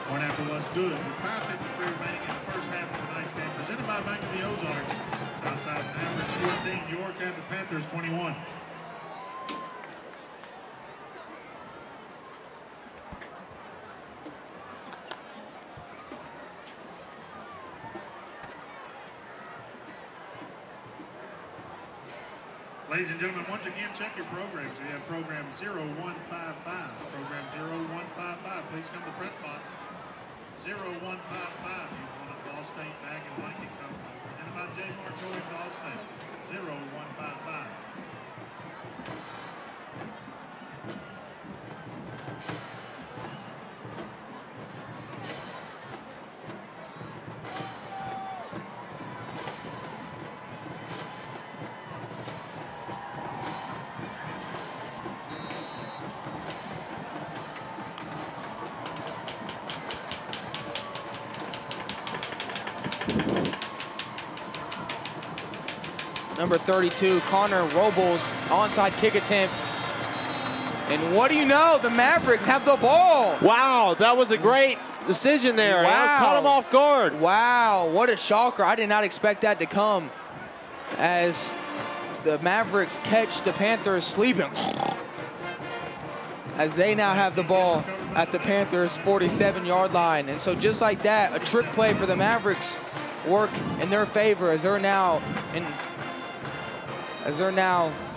Speaker 9: One after was good. With 5:53 remaining in the first half of tonight's game, presented by Bank of the Ozarks. Southside Mavericks 14, your Cabot Panthers 21. Ladies and gentlemen, once again, check your programs. We have program 0155. Program 0155. Please come to the press box. 0155. You want a Ball State bag and blanket company. Presented by J. Mark Joey Ball State. 0155.
Speaker 4: Number 32, Connor Robles, onside kick attempt. And what do you know? The Mavericks have the ball.
Speaker 10: Wow, that was a great decision there.
Speaker 4: Wow.
Speaker 10: Caught him off guard.
Speaker 4: Wow, what a shocker. I did not expect that to come, as the Mavericks catch the Panthers sleeping, as they now have the ball at the Panthers' 47-yard line. And so just like that, a trick play for the Mavericks work in their favor, as they're now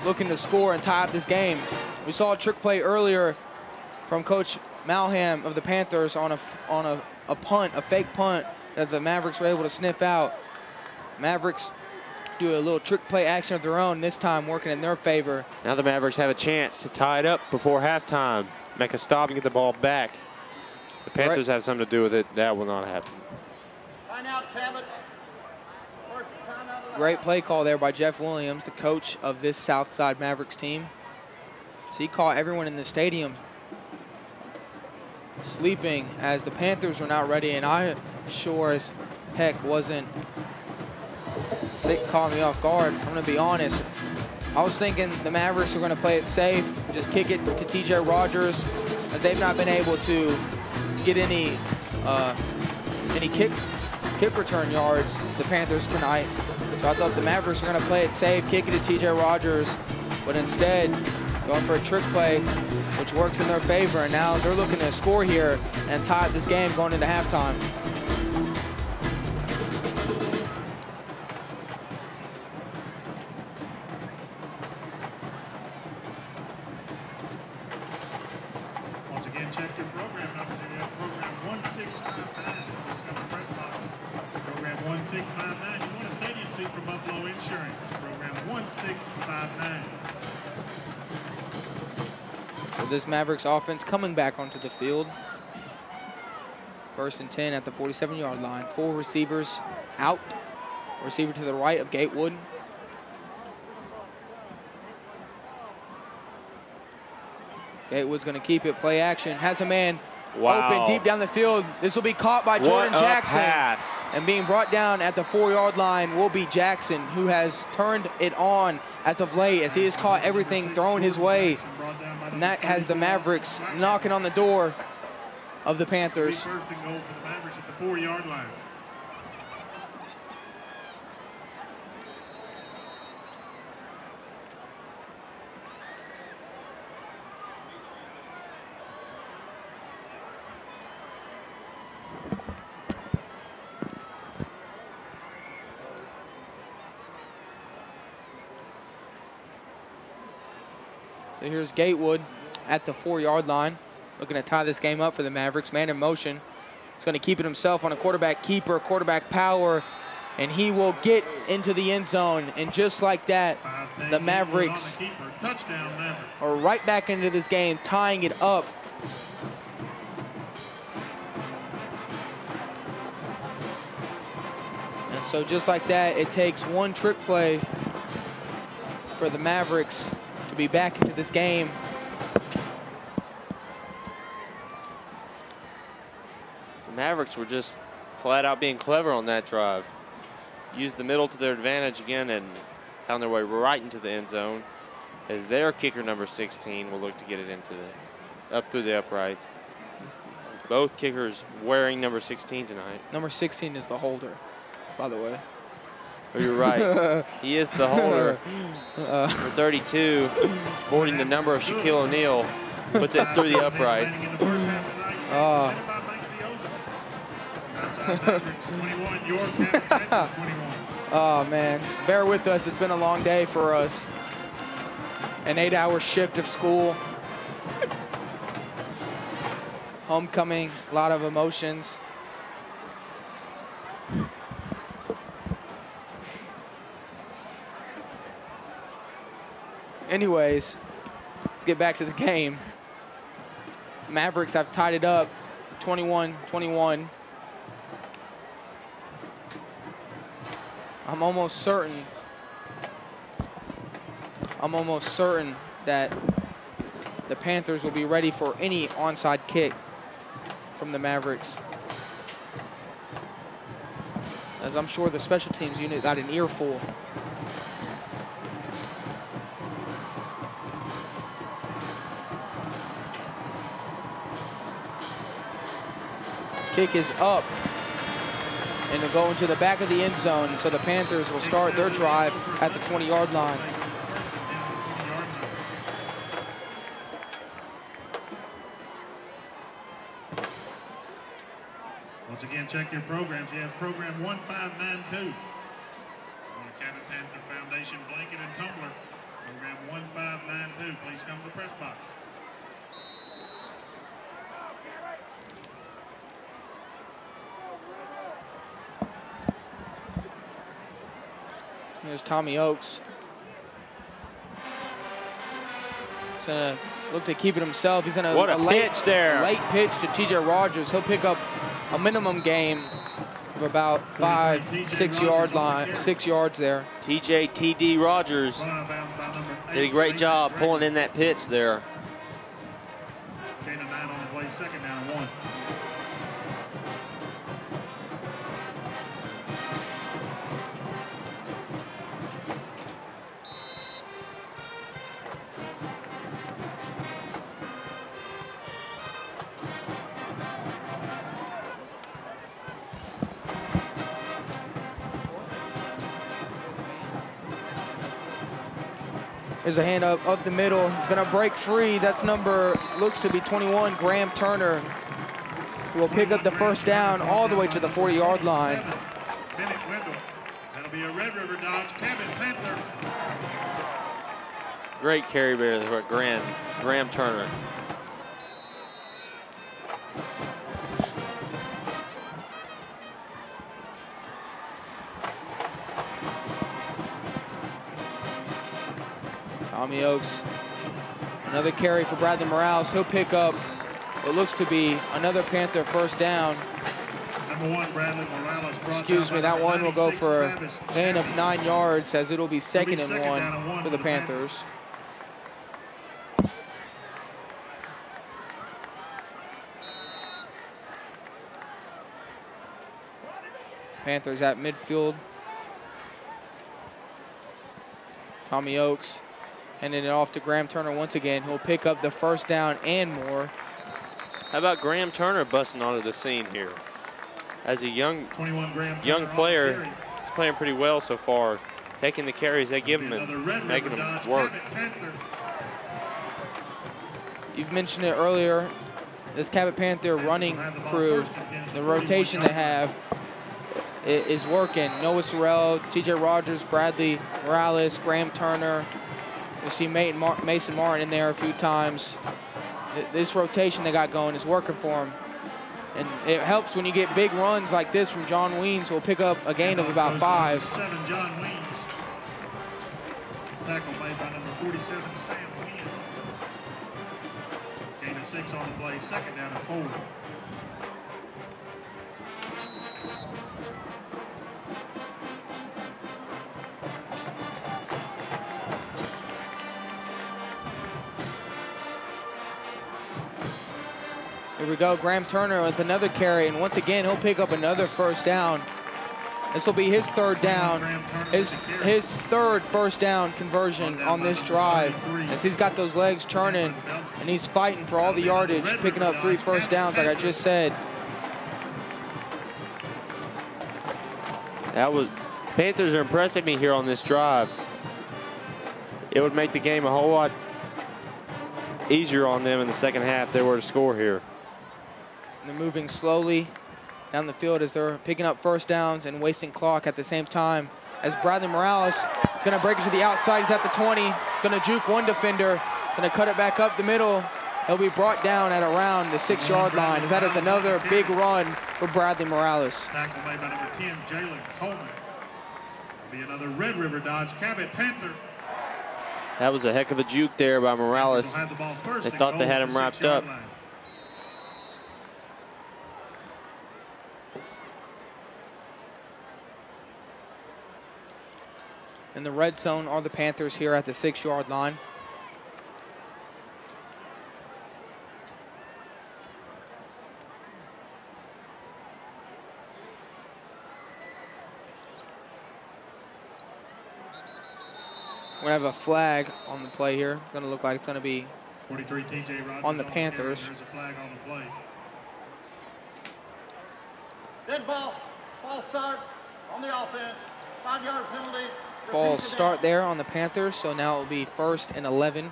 Speaker 4: looking to score and tie up this game. We saw a trick play earlier from Coach Malham of the Panthers on a punt, a fake punt that the Mavericks were able to sniff out. Mavericks do a little trick play action of their own, this time working in their favor.
Speaker 10: Now the Mavericks have a chance to tie it up before halftime, make a stop and get the ball back. The Panthers have something to do with it. That will not happen.
Speaker 11: Timeout, Cabot.
Speaker 4: Great play call there by Jeff Williams, the coach of this Southside Mavericks team. So he caught everyone in the stadium sleeping, as the Panthers were not ready, and I sure as heck wasn't. It caught me off guard. I'm going to be honest. I was thinking the Mavericks are going to play it safe, just kick it to TJ Rogers, as they've not been able to get any kick return yards, the Panthers, tonight. So I thought the Mavericks were going to play it safe, kick it to TJ Rogers, but instead going for a trick play, which works in their favor. And now they're looking to score here and tie up this game going into halftime.
Speaker 9: Once again, check your program numbers. You have program 1659. Please come to the press box. Program 1659. You want a stadium seat for Buffalo Insurance. Program 1659.
Speaker 4: So this Mavericks offense coming back onto the field. 1st and 10 at the 47-yard line. 4 receivers out. Receiver to the right of Gatewood. Gatewood's going to keep it. Play action. Has a man open deep down the field. This will be caught by Jordan Jackson.
Speaker 10: Pass.
Speaker 4: And being brought down at the 4-yard line will be Jackson, who has turned it on as of late, as he has caught everything thrown his way. And that has the Mavericks knocking on the door of the Panthers.
Speaker 9: 1st and goal for the Mavericks at the 4-yard line.
Speaker 4: So here's Gatewood at the 4-yard line, looking to tie this game up for the Mavericks. Man in motion. He's going to keep it himself on a quarterback keeper, quarterback power, and he will get into the end zone. And just like that, the Mavericks are right back into this game, tying it up. So just like that, it takes one trick play for the Mavericks to be back into this game.
Speaker 10: The Mavericks were just flat out being clever on that drive. Used the middle to their advantage again and found their way right into the end zone as their kicker number 16 will look to get it into the up through the uprights. Both kickers wearing number 16 tonight.
Speaker 4: Number 16 is the holder, by the way.
Speaker 10: Oh, you're right. He is the holder. For 32, sporting the number of Shaquille O'Neal, puts it through the uprights.
Speaker 4: Oh, man. Bear with us. It's been a long day for us. An 8-hour shift of school. Homecoming, a lot of emotions. Anyways, let's get back to the game. Mavericks have tied it up 21-21. I'm almost certain that the Panthers will be ready for any onside kick from the Mavericks, as I'm sure the special teams unit got an earful. Kick is up, and it'll go into the back of the end zone, so the Panthers will start their drive at the 20-yard line.
Speaker 9: Once again, check your programs. You have program 1592 on the Cabot Panther Foundation blanket and tumbler. Program 1592. Please come to the press box.
Speaker 4: Here's Tommy Oakes. He's gonna look to keep it himself. He's gonna
Speaker 10: what a pitch there.
Speaker 4: Late pitch to TJ Rogers. He'll pick up a minimum gain of about 6 yards there.
Speaker 10: TJ TD Rogers did a great job pulling in that pitch there.
Speaker 9: Gain of 9 on the play, second down and 1.
Speaker 4: There's a hand up the middle. He's gonna break free. That's looks to be 21, Graham Turner, who will pick up the first down all the way to the 40-yard line.
Speaker 9: That'll be a Red River Dodge Cabot Panther.
Speaker 10: Great carry there for Graham Turner.
Speaker 4: Tommy Oakes, another carry for Bradley Morales. He'll pick up what looks to be another Panther first down.
Speaker 9: Number 1, Bradley Morales.
Speaker 4: Excuse me, that one will go for a gain of 9 yards, as it'll be second and one for the Panthers. Panthers at midfield. Tommy Oakes handing it off to Graham Turner once again. He'll pick up the first down and more.
Speaker 10: How about Graham Turner busting onto the scene here? As a young player, he's playing pretty well so far. Taking the carries they give him and making them work.
Speaker 4: You've mentioned it earlier, this Cabot Panther running crew, the rotation they have, is working. Noah Sorrell, TJ Rogers, Bradley Morales, Graham Turner. You see Mason Martin in there a few times. This rotation they got going is working for him. And it helps when you get big runs like this from John Weens, who will pick up a gain of about 5.
Speaker 9: 7, John Weens. Tackle made by number 47, Sam Weens. Gain of 6 on the play, second down and 4.
Speaker 4: we go. Graham Turner with another carry, and once again, he'll pick up another first down. This will be his third down, his third first down conversion on this drive, as he's got those legs churning, and he's fighting for all the yardage, picking up 3 first downs, like I just said.
Speaker 10: Panthers are impressing me here on this drive. It would make the game a whole lot easier on them in the second half if they were to score here.
Speaker 4: They're moving slowly down the field as they're picking up first downs and wasting clock at the same time. As Bradley Morales is going to break it to the outside. He's at the 20. He's going to juke one defender. He's going to cut it back up the middle. He'll be brought down at around the 6-yard line, as that is another big run for Bradley Morales.
Speaker 9: Tackled by number 10, Jalen Coleman. It'll be another Red River Dodge Cabot Panther.
Speaker 10: That was a heck of a juke there by Morales. They thought they had him wrapped up.
Speaker 4: In the red zone are the Panthers here at the 6-yard line. We're going to have a flag on the play here. It's going to look like it's going to be
Speaker 9: 43 TJ Rogers
Speaker 4: on the Panthers.
Speaker 9: There's a flag on the play.
Speaker 11: Dead ball. Ball start on the offense. 5-yard penalty.
Speaker 4: Falls start there on the Panthers, so now it will be 1st and 11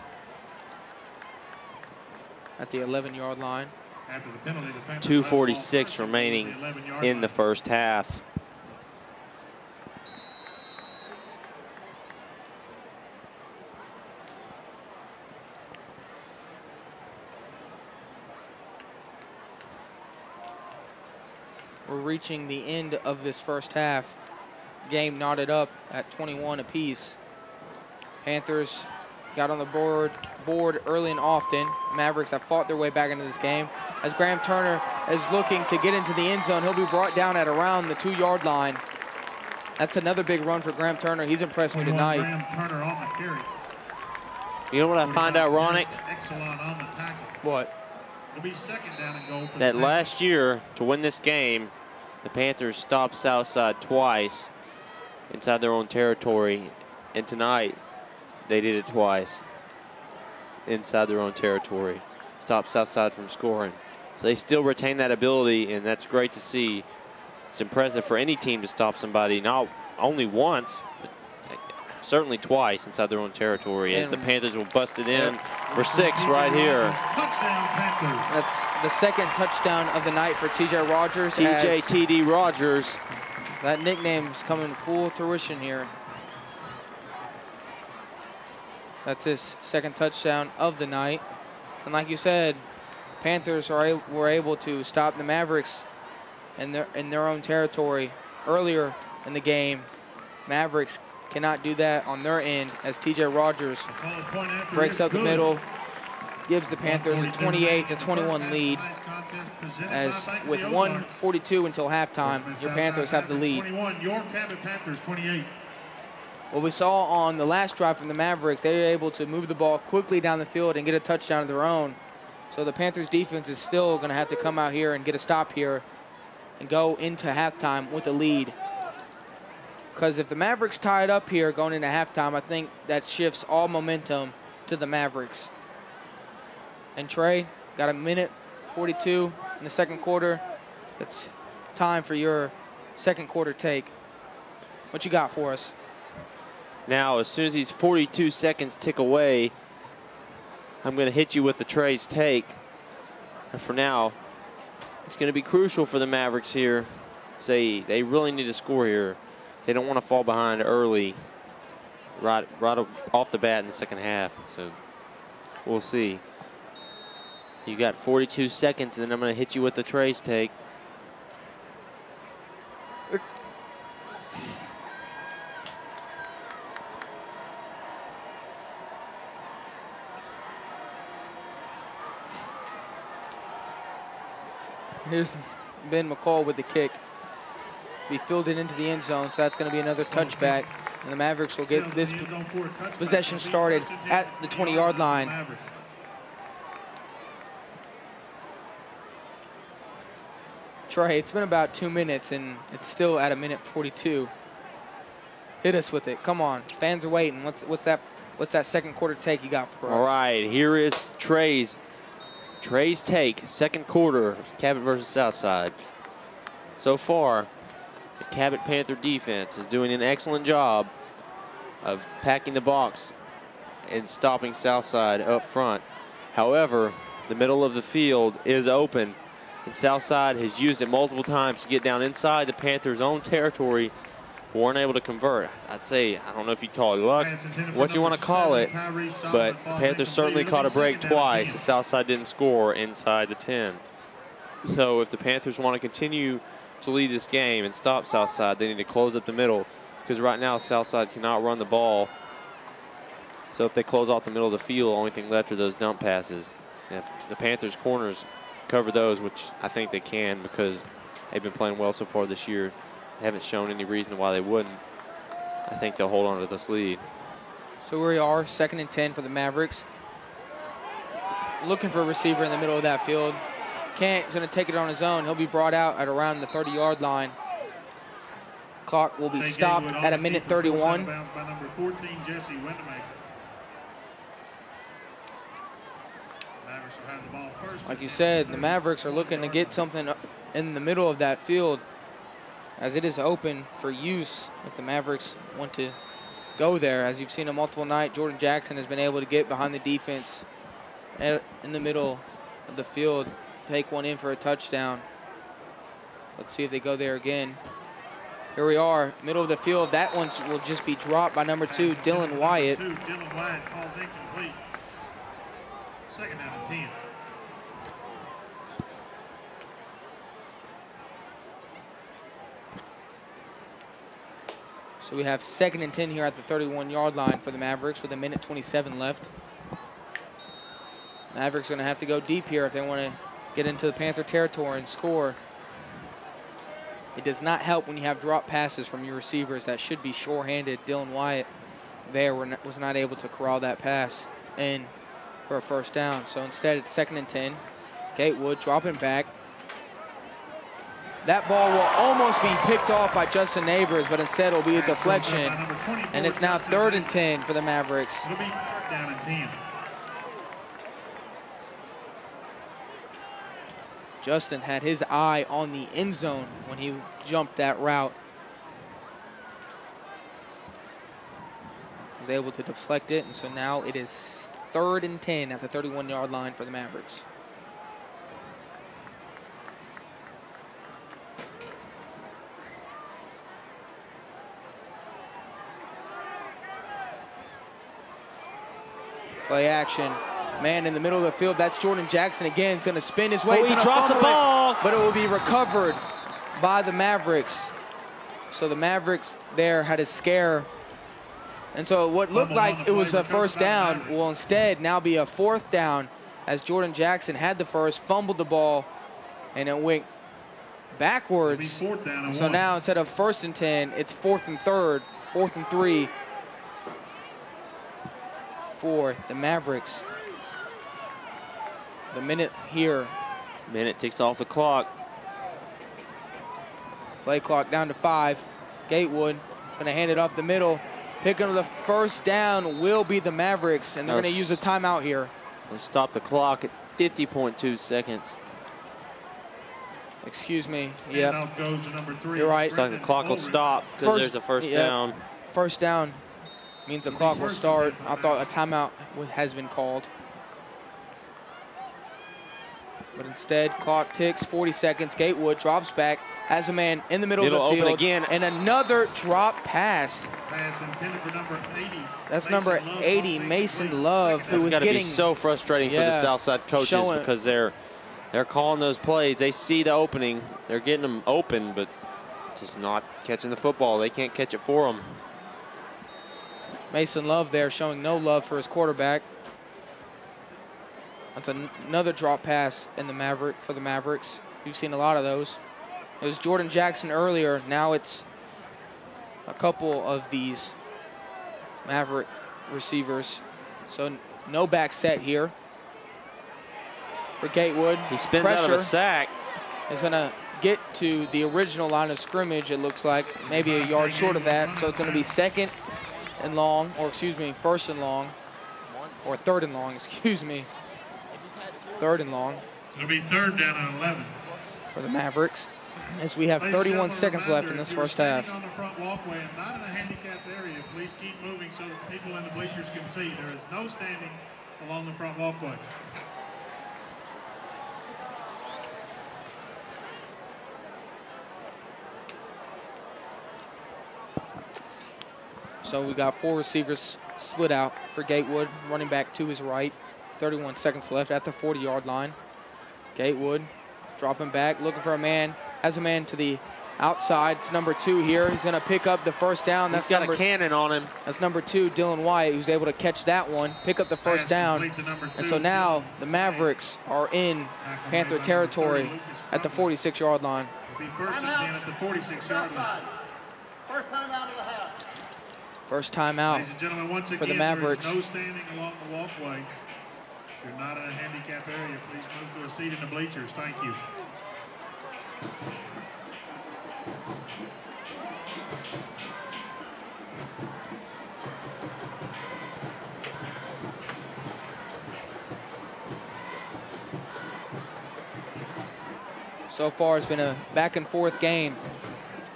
Speaker 4: at the 11-yard line.
Speaker 9: After the penalty, the Panthers
Speaker 10: 2:46 remaining in the first half.
Speaker 4: We're reaching the end of this first half. Game knotted up at 21 apiece. Panthers got on the board early and often. Mavericks have fought their way back into this game. As Graham Turner is looking to get into the end zone, he'll be brought down at around the 2-yard line. That's another big run for Graham Turner. He's impressed me tonight.
Speaker 9: Graham Turner on the carry.
Speaker 10: You know what I find ironic?
Speaker 9: Excellent on the tackle.
Speaker 10: What?
Speaker 9: It'll be 2nd down and goal for
Speaker 10: That
Speaker 9: the
Speaker 10: last year, to win this game, the Panthers stopped Southside twice inside their own territory, and tonight they did it twice inside their own territory. Stopped Southside from scoring. So they still retain that ability, and that's great to see. It's impressive for any team to stop somebody, not only once, but certainly twice inside their own territory, as the Panthers will bust it in for 6 right here.
Speaker 9: Touchdown, Panthers.
Speaker 4: That's the 2nd touchdown of the night for TJ Rogers.
Speaker 10: TD Rogers.
Speaker 4: That nickname's coming full fruition here. That's his 2nd touchdown of the night. And like you said, Panthers were able to stop the Mavericks in their own territory earlier in the game. Mavericks cannot do that on their end, as TJ Rogers breaks up the middle, gives the Panthers a 28-21 lead. As with 1:42 until halftime, your Panthers have the lead.
Speaker 9: 21, your Cabot Panthers 28.
Speaker 4: What we saw on the last drive from the Mavericks, they were able to move the ball quickly down the field and get a touchdown of their own. So the Panthers defense is still going to have to come out here and get a stop here and go into halftime with a lead. Because if the Mavericks tie it up here going into halftime, I think that shifts all momentum to the Mavericks. And Trey, got 1:42 in the 2nd quarter. It's time for your 2nd quarter take. What you got for us?
Speaker 10: Now, as soon as these 42 seconds tick away, I'm going to hit you with the Trey's take. And for now, it's going to be crucial for the Mavericks here. They really need to score here. They don't want to fall behind early, right off the bat in the second half. So we'll see. You got 42 seconds, and then I'm going to hit you with the Trey's take.
Speaker 4: Here's Ben McCall with the kick. Be fielded into the end zone, so that's going to be another touchback. And the Mavericks will get this possession started at the 20-yard line. Trey, it's been about 2 minutes, and it's still at a minute 42. Hit us with it. Come on. Fans are waiting. What's that second quarter take you got for us?
Speaker 10: All right, here is Trey's take, second quarter of Cabot versus Southside. So far, the Cabot Panther defense is doing an excellent job of packing the box and stopping Southside up front. However, the middle of the field is open, and Southside has used it multiple times to get down inside the Panthers' own territory. Weren't able to convert. I'd say, I don't know if you call it luck, what you want to call it, but the Panthers certainly caught a break twice. The Southside didn't score inside the 10. So if the Panthers want to continue to lead this game and stop Southside, they need to close up the middle, because right now Southside cannot run the ball. So if they close off the middle of the field, the only thing left are those dump passes. And if the Panthers corners cover those, which I think they can because they've been playing well so far this year, they haven't shown any reason why they wouldn't, I think they'll hold on to this lead.
Speaker 4: So here we are, 2nd and 10 for the Mavericks. Looking for a receiver in the middle of that field. Kent's going to take it on his own. He'll be brought out at around the 30-yard line. Clock will be stopped at a minute 31.
Speaker 9: By number 14, Jesse Windemaker. Mavericks will have the ball first.
Speaker 4: Like you said, the Mavericks are looking to get something in the middle of that field, as it is open for use if the Mavericks want to go there. As you've seen a multiple night, Jordan Jackson has been able to get behind the defense in the middle of the field, take one in for a touchdown. Let's see if they go there again. Here we are, middle of the field. That one will just be dropped by number 2, Dylan Wyatt.
Speaker 9: Dylan Wyatt calls incomplete. 2nd down and 10.
Speaker 4: So we have 2nd and 10 here at the 31-yard line for the Mavericks with a minute 27 left. Mavericks going to have to go deep here if they want to get into the Panther territory and score. It does not help when you have drop passes from your receivers that should be sure-handed. Dylan Wyatt there was not able to corral that pass in for a first down. So instead it's 2nd and 10. Gatewood dropping back. That ball will almost be picked off by Justin Neighbors, but instead it'll be a deflection. And it's now 3rd and 10 for the Mavericks.
Speaker 9: It'll be 3rd down and 10.
Speaker 4: Justin had his eye on the end zone when he jumped that route. Was able to deflect it, and so now it is 3rd and 10 at the 31-yard line for the Mavericks. Play action. Man in the middle of the field, that's Jordan Jackson again. He's going to spin his way.
Speaker 10: Oh, he drops the ball.
Speaker 4: But it will be recovered by the Mavericks. So the Mavericks there had a scare. And so what looked like it was a first down will instead now be a 4th down, as Jordan Jackson had the first, fumbled the ball, and it went backwards. So now instead of 1st and 10, it's 4th and 3rd, 4th and 3 for the Mavericks. The minute here.
Speaker 10: Minute ticks off the clock.
Speaker 4: Play clock down to 5. Gatewood gonna hand it off the middle. Picking up the first down will be the Mavericks, and they're gonna use a timeout here.
Speaker 10: Let's stop the clock at 50.2 seconds.
Speaker 4: Excuse me, yep.
Speaker 9: Goes to number 3.
Speaker 4: You're right.
Speaker 10: Looks like the clock will stop because there's a first down.
Speaker 4: First down means the clock will start. I thought a timeout has been called. But instead, clock ticks, 40 seconds. Gatewood drops back, has a man in the middle of the field.
Speaker 10: Open again.
Speaker 4: And another drop pass.
Speaker 9: Pass intended for number 80.
Speaker 4: That's number 80, Mason Love, who was getting...
Speaker 10: That's got to be so frustrating for the Southside coaches because they're calling those plays. They see the opening. They're getting them open, but just not catching the football. They can't catch it for them.
Speaker 4: Mason Love there showing no love for his quarterback. That's another drop pass in the for the Mavericks. You've seen a lot of those. It was Jordan Jackson earlier. Now it's a couple of these Maverick receivers. So no back set here for Gatewood.
Speaker 10: He spins out of a sack.
Speaker 4: Is going to get to the original line of scrimmage, it looks like. Maybe a yard short of that. So it's going to be second and long, or excuse me, first and long, or third and long, excuse me. Third and long.
Speaker 9: It'll be third down and 11.
Speaker 4: For the Mavericks, as we have 31 seconds left in this first half.
Speaker 9: On the front walkway and not in a handicapped area, please keep moving so that people in the bleachers can see. There is no standing along the front walkway.
Speaker 4: So we got 4 receivers split out for Gatewood, running back to his right. 31 seconds left at the 40-yard line. Gatewood dropping back, looking for a man. Has a man to the outside. It's number 2 here. He's going to pick up the first down.
Speaker 10: He's got a cannon on him.
Speaker 4: That's number 2, Dylan White, who's able to catch that one, pick up the first down. And so now the Mavericks are in Panther territory at the 46-yard line.
Speaker 9: Be first and 10 at the 46-yard line.
Speaker 11: First time out of the half.
Speaker 4: First time out
Speaker 9: Ladies and gentlemen, once
Speaker 4: for the
Speaker 9: again,
Speaker 4: Mavericks.
Speaker 9: there is no standing along the walkway. If you're not in a handicapped area, please move to a seat in the bleachers. Thank you.
Speaker 4: So far, it's been a back and forth game.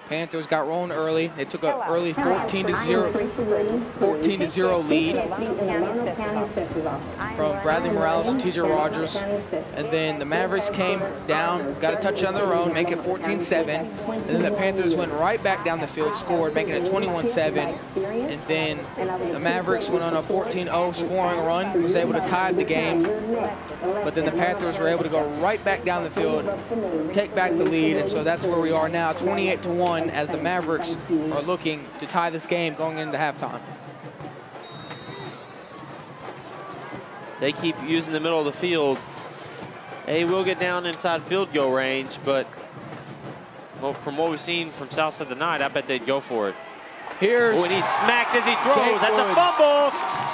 Speaker 4: Panthers got rolling early. They took an early 14-0 lead from Bradley Morales and TJ Rogers. And then the Mavericks came down, got a touchdown of their own, make it 14-7. And then the Panthers went right back down the field, scored, making it 21-7. And then the Mavericks went on a 14-0 scoring run, was able to tie up the game. But then the Panthers were able to go right back down the field, take back the lead. And so that's where we are now, 28-1. As the Mavericks are looking to tie this game going into halftime.
Speaker 10: They keep using the middle of the field. They will get down inside field goal range, but well, from what we've seen from Southside tonight, I bet they'd go for it.
Speaker 4: Here's
Speaker 10: and he's smacked as he throws. That's a fumble.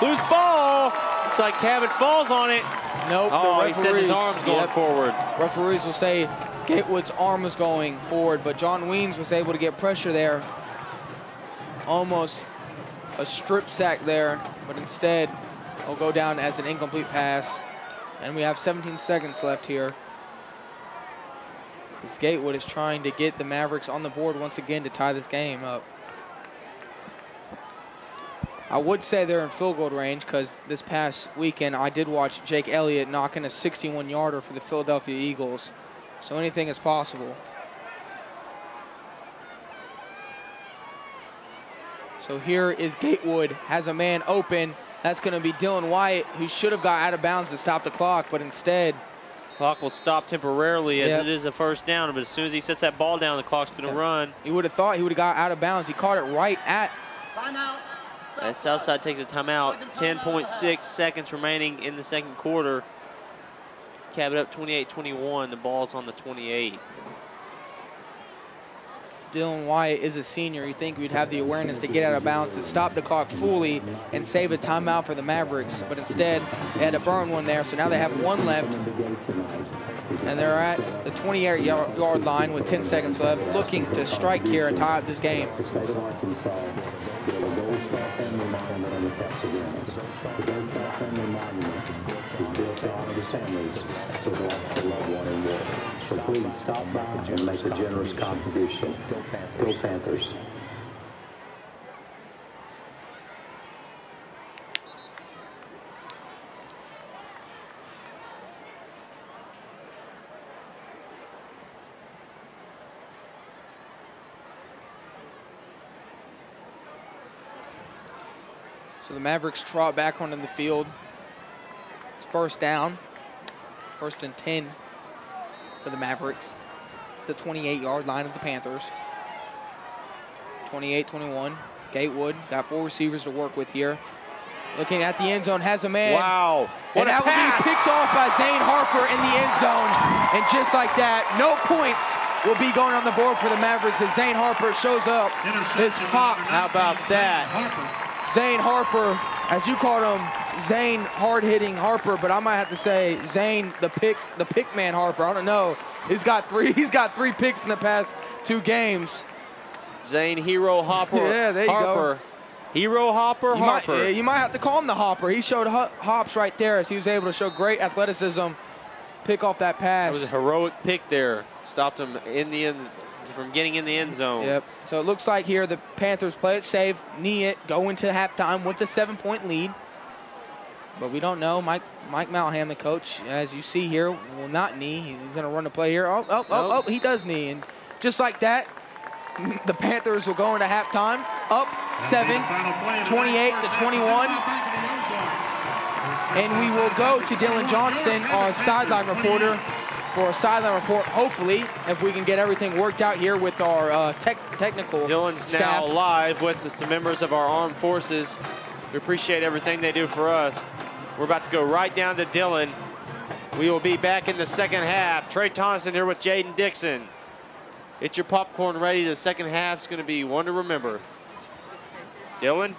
Speaker 10: Loose ball. Looks like Cabot falls on it.
Speaker 4: Nope.
Speaker 10: Oh, he says his arm's going forward.
Speaker 4: Referees will say Gatewood's arm was going forward, but John Weens was able to get pressure there. Almost a strip sack there, but instead will go down as an incomplete pass. And we have 17 seconds left here. As Gatewood is trying to get the Mavericks on the board once again to tie this game up. I would say they're in field goal range because this past weekend I did watch Jake Elliott knocking a 61-yarder for the Philadelphia Eagles. So anything is possible. So here is Gatewood, has a man open. That's going to be Dylan White, who should have got out of bounds to stop the clock, but instead.
Speaker 10: Clock will stop temporarily as it is a first down, but as soon as he sets that ball down, the clock's going to run.
Speaker 4: You would have thought he would have got out of bounds. He caught it right at.
Speaker 11: Timeout.
Speaker 10: As Southside takes a timeout, 10.6 seconds remaining in the second quarter. Cabot up 28-21. The ball's on the 28.
Speaker 4: Dylan White is a senior. You think we'd have the awareness to get out of bounds to stop the clock fully and save a timeout for the Mavericks. But instead, they had to burn one there. So now they have one left. And they're at the 28-yard line with 10 seconds left, looking to strike here and tie up this game.
Speaker 12: So please stop by and make a generous contribution. Go Panthers.
Speaker 4: So the Mavericks trot back onto the field. It's first down, 1st and 10 for the Mavericks. The 28-yard line of the Panthers. 28-21. Gatewood got 4 receivers to work with here. Looking at the end zone, has a man.
Speaker 10: Wow.
Speaker 4: And that will be picked off by Zane Harper in the end zone. And just like that, no points will be going on the board for the Mavericks as Zane Harper shows up. This pops.
Speaker 10: How about that?
Speaker 4: Zane Harper, as you called him, Zane hard-hitting Harper, but I might have to say Zane the pick man Harper. I don't know. He's got three picks in the past 2 games.
Speaker 10: Zane Hero Hopper.
Speaker 4: Yeah, there you go.
Speaker 10: Hero Hopper.
Speaker 4: You might have to call him the Hopper. He showed hops right there as he was able to show great athleticism, pick off that pass.
Speaker 10: That was a heroic pick there. Stopped him from getting in the end zone.
Speaker 4: Yep. So it looks like here the Panthers play it safe, knee it, go into halftime with a 7-point lead. But we don't know. Mike Malham, the coach, as you see here, will not knee. He's going to run the play here. Oh, he does knee. And just like that, the Panthers will go into halftime up 7, 28-21. And we will go to Dylan Johnston, our sideline reporter, for a sideline report, hopefully, if we can get everything worked out here with our technical
Speaker 10: Dylan's
Speaker 4: staff.
Speaker 10: now live with some members of our armed forces. We appreciate everything they do for us. We're about to go right down to Dylan. We will be back in the second half. Trey Tonneson here with Jaden Dixon. Get your popcorn ready. The second half is going to be one to remember. Dylan?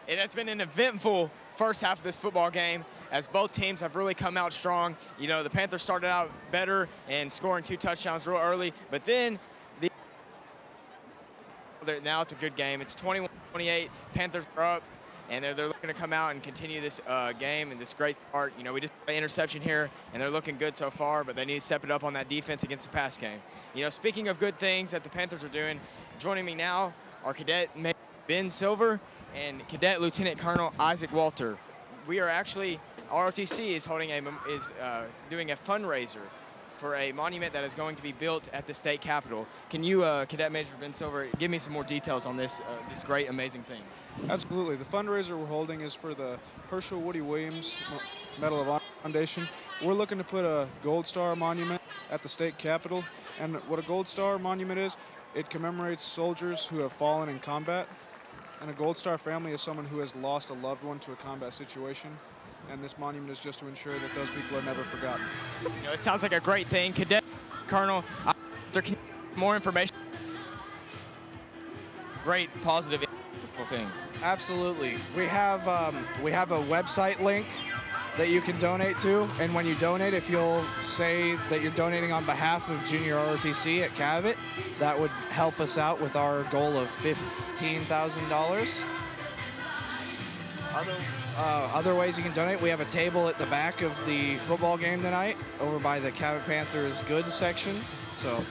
Speaker 2: It has been an eventful first half of this football game, as both teams have really come out strong. You know, the Panthers started out better and scoring 2 touchdowns real early, but then now it's a good game. It's 21-28. Panthers are up, and they're looking to come out and continue this game and this great start. You know, we just got an interception here, and they're looking good so far, but they need to step it up on that defense against the pass game. You know, speaking of good things that the Panthers are doing, joining me now are Cadet Ben Silver and Cadet Lieutenant Colonel Isaac Walter. We are actually, ROTC is doing a fundraiser for a monument that is going to be built at the state capitol. Can you, Cadet Major Ben Silver, give me some more details on this this great, amazing thing?
Speaker 13: Absolutely. The fundraiser we're holding is for the Herschel Woody Williams Medal of Honor Foundation. We're looking to put a Gold Star monument at the state capitol. And what a Gold Star monument is, it commemorates soldiers who have fallen in combat. And a Gold Star family is someone who has lost a loved one to a combat situation. And this monument is just to ensure that those people are never forgotten.
Speaker 2: You know, it sounds like a great thing. Cadet Colonel, more information. Great, positive thing.
Speaker 14: Absolutely. We have a website link that you can donate to, and when you donate, if you'll say that you're donating on behalf of Junior ROTC at Cabot, that would help us out with our goal of $15,000. Other ways you can donate, we have a table at the back of the football game tonight over by the Cabot Panthers goods section. So,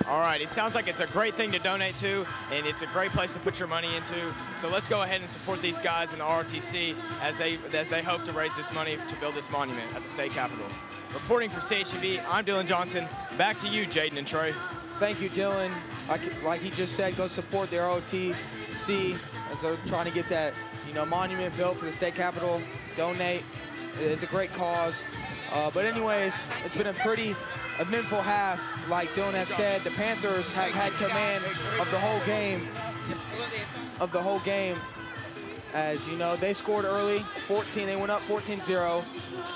Speaker 2: all right, it sounds like it's a great thing to donate to, and it's a great place to put your money into. So let's go ahead and support these guys in the ROTC as they hope to raise this money to build this monument at the state capitol. Reporting for CHTV, I'm Dylan Johnson. Back to you, Jaden and Trey.
Speaker 4: Thank you, Dylan. Like he just said, go support the ROTC as they're trying to get that monument built for the state capitol. Donate. It's a great cause. But anyways, it's been a pretty eventful half. Like Dylan has said, the Panthers have had command of the whole game. As you know, they scored early, 14. They went up 14-0.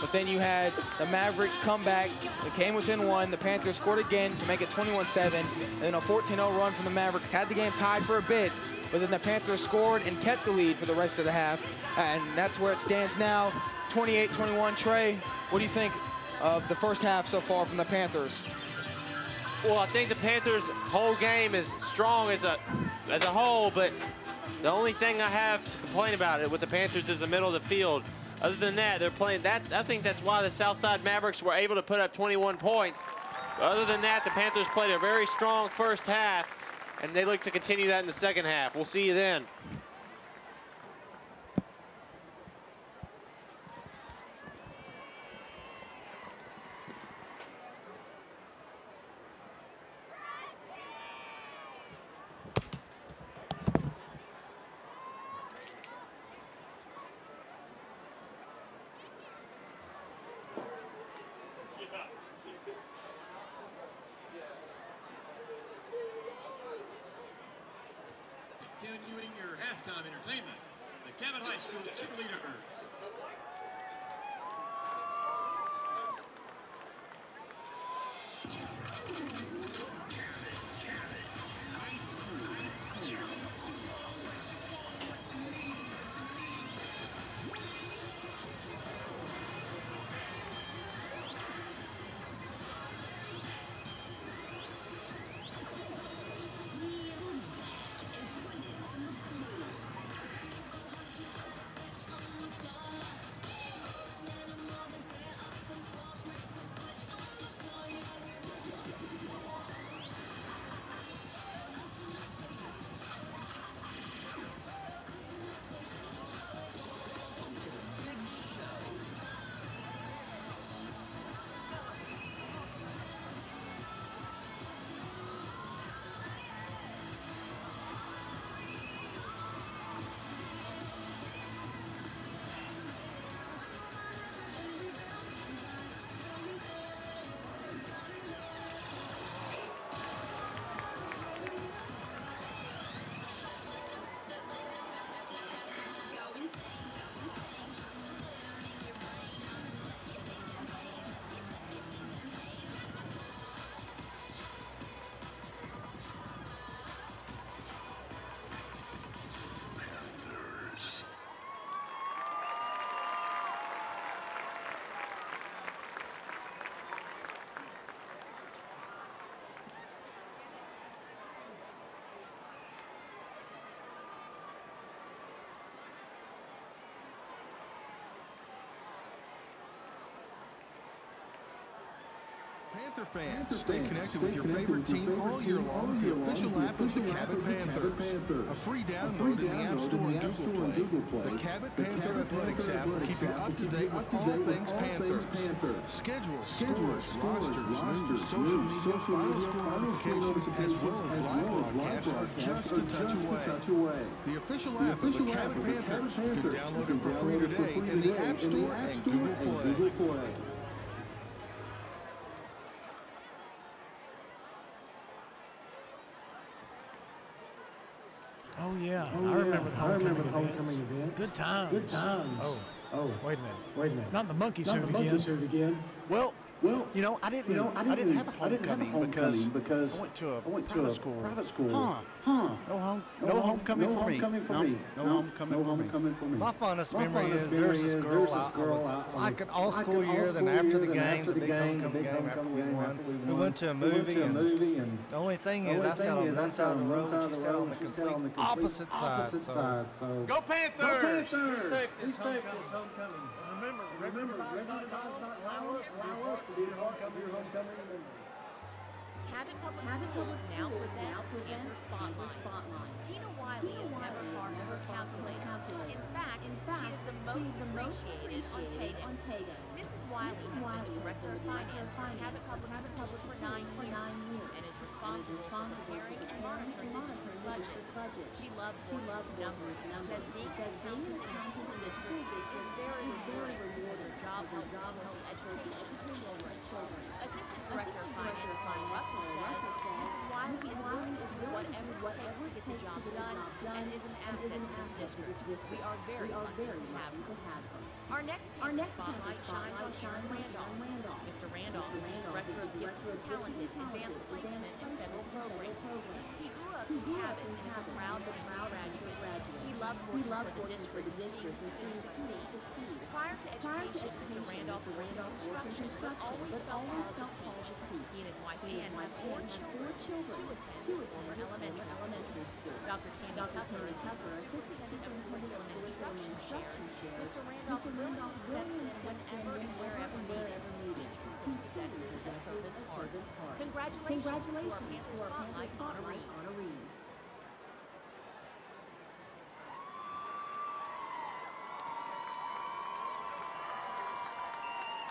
Speaker 4: But then you had the Mavericks come back. They came within 1. The Panthers scored again to make it 21-7. And then a 14-0 run from the Mavericks. Had the game tied for a bit. But then the Panthers scored and kept the lead for the rest of the half. And that's where it stands now, 28-21. Trey, what do you think of the first half so far from the Panthers?
Speaker 10: Well, I think the Panthers' whole game is strong as a whole, but the only thing I have to complain about it with the Panthers is the middle of the field. Other than that, they're playing that. I think that's why the Southside Mavericks were able to put up 21 points. Other than that, the Panthers played a very strong first half, and they look to continue that in the second half. We'll see you then.
Speaker 9: Continuing your halftime entertainment, the Cabot High School cheerleaders.
Speaker 15: Panther fans, stay connected with your favorite team all year long with the official app of the Cabot Panthers. A free download in the App Store and Google Play. The Cabot Panther Athletics app will keep you up to date with all things Panthers. Schedules, scores, rosters, news, social media, final score notifications, as well as live broadcasts are just a touch away. The official app of the Cabot Panthers. You can download it for free today in the App Store and Google Play.
Speaker 16: Oh yeah, I remember the homecoming event. Good times. Oh, wait a minute. Not in the monkey suit again.
Speaker 17: Well, you know, I didn't have a homecoming because I went to a private school. No homecoming for me. No homecoming for me.
Speaker 18: My fondest memory is there's this girl out like an all school year. Then after the game, the big homecoming game after we won, we went to a movie. And the only thing is, I sat on one side of the road, and she sat on the complete opposite side. So
Speaker 15: Go Panthers!
Speaker 16: Be safe this homecoming.
Speaker 15: Remember, redribbonbox.com allow us to be your homecoming.
Speaker 19: Cabot Public Schools now presents Panther Spotlight. Tina Wiley is never far from her calculator. In fact, she is the most appreciated on payday. Mrs. Wiley has been the Director of Finance for Cabot Public Schools for 9 years and is responsible for preparing and monitoring the district budget. She loves working with numbers and says being an accountant in the school district is very rewarding as her job helps promote the education of children. Assistant Director of Finance Brian Russell says Mrs. Wiley is willing to do whatever it takes to get the job done and is an asset to this district. We are very lucky to have her. Our next Panther Spotlight shines on Aaron Randolph. Mr. Randolph is the Director of Gifted and Talented Advanced Placement and Federal Programs. He grew up in Cabot and is a proud Panthers graduate. He loves working for the district and seeing students succeed. Prior to education, Mr. Randolph worked in construction, but always felt called to teach. He and his wife Ann have 4 children, 2 attend his former elementary school. Dr. Tammy Tucker, Assistant Superintendent of Curriculum and Instruction, shared, Mr. Randolph willingly steps in whenever and wherever needed. He truly possesses a servant's heart. Congratulations to our Panther Spotlight honorees.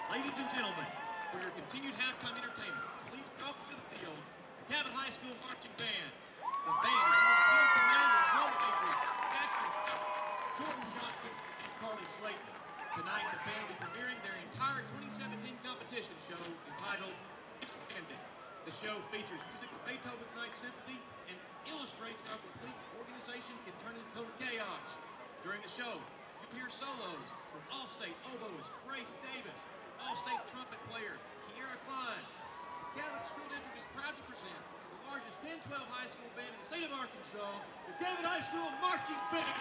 Speaker 20: Ladies and gentlemen, for your continued halftime entertainment, please welcome to the field Cabot High School Marching Band. The band is on the field commanders, drum majors, Jackson Scott, Jordan Johnson, and Carly Slayton. Tonight, the band will be premiering their entire 2017 competition show entitled Expanded. The show features music of Beethoven's Ninth Symphony and illustrates how complete organization can turn into total chaos. During the show, you hear solos from All-State oboist Grace Davis, All-State trumpet player Kiera Klein. The Cabot School District is proud to present the largest 10-12 high school band in the state of Arkansas, the Cabot High School Marching Band.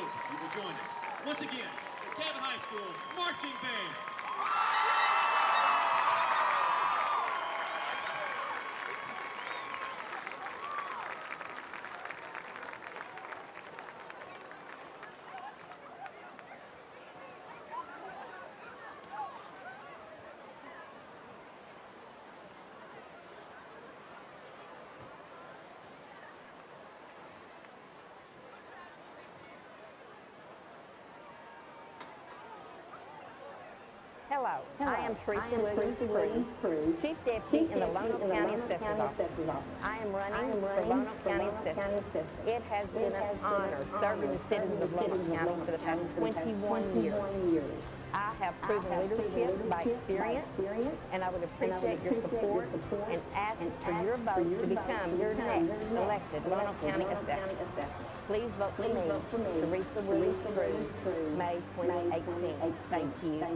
Speaker 20: hope you will join us. Once again, the Cabot High School Marching Band.
Speaker 21: Hello, I am Teresa Williams-Cruz, Chief Deputy in the Lonoke County Assessor's Office. I am running for Lonoke County Assessor. It has been an honor serving the citizens of Lonoke County for the past 21 years. I have proven leadership by experience, and I would appreciate your support and ask for your vote to become your next elected Lonoke County Assessor. Please vote for me, Teresa Williams-Cruz, May 2018. Thank you.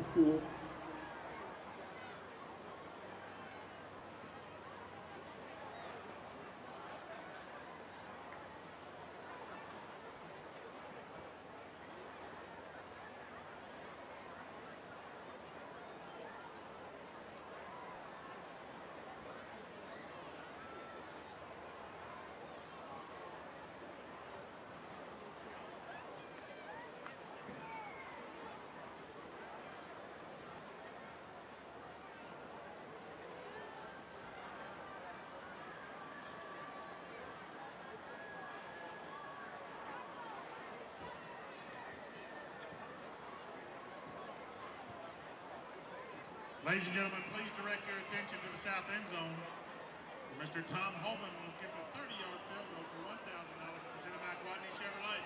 Speaker 9: Ladies and gentlemen, please direct your attention to the south end zone. Mr. Tom Holman will kick a 30-yard field goal for $1,000 presented by Guadney Chevrolet.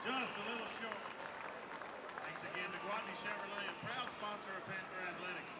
Speaker 9: Just a little short. Thanks again to Guadney Chevrolet, a proud sponsor of Panther Athletics.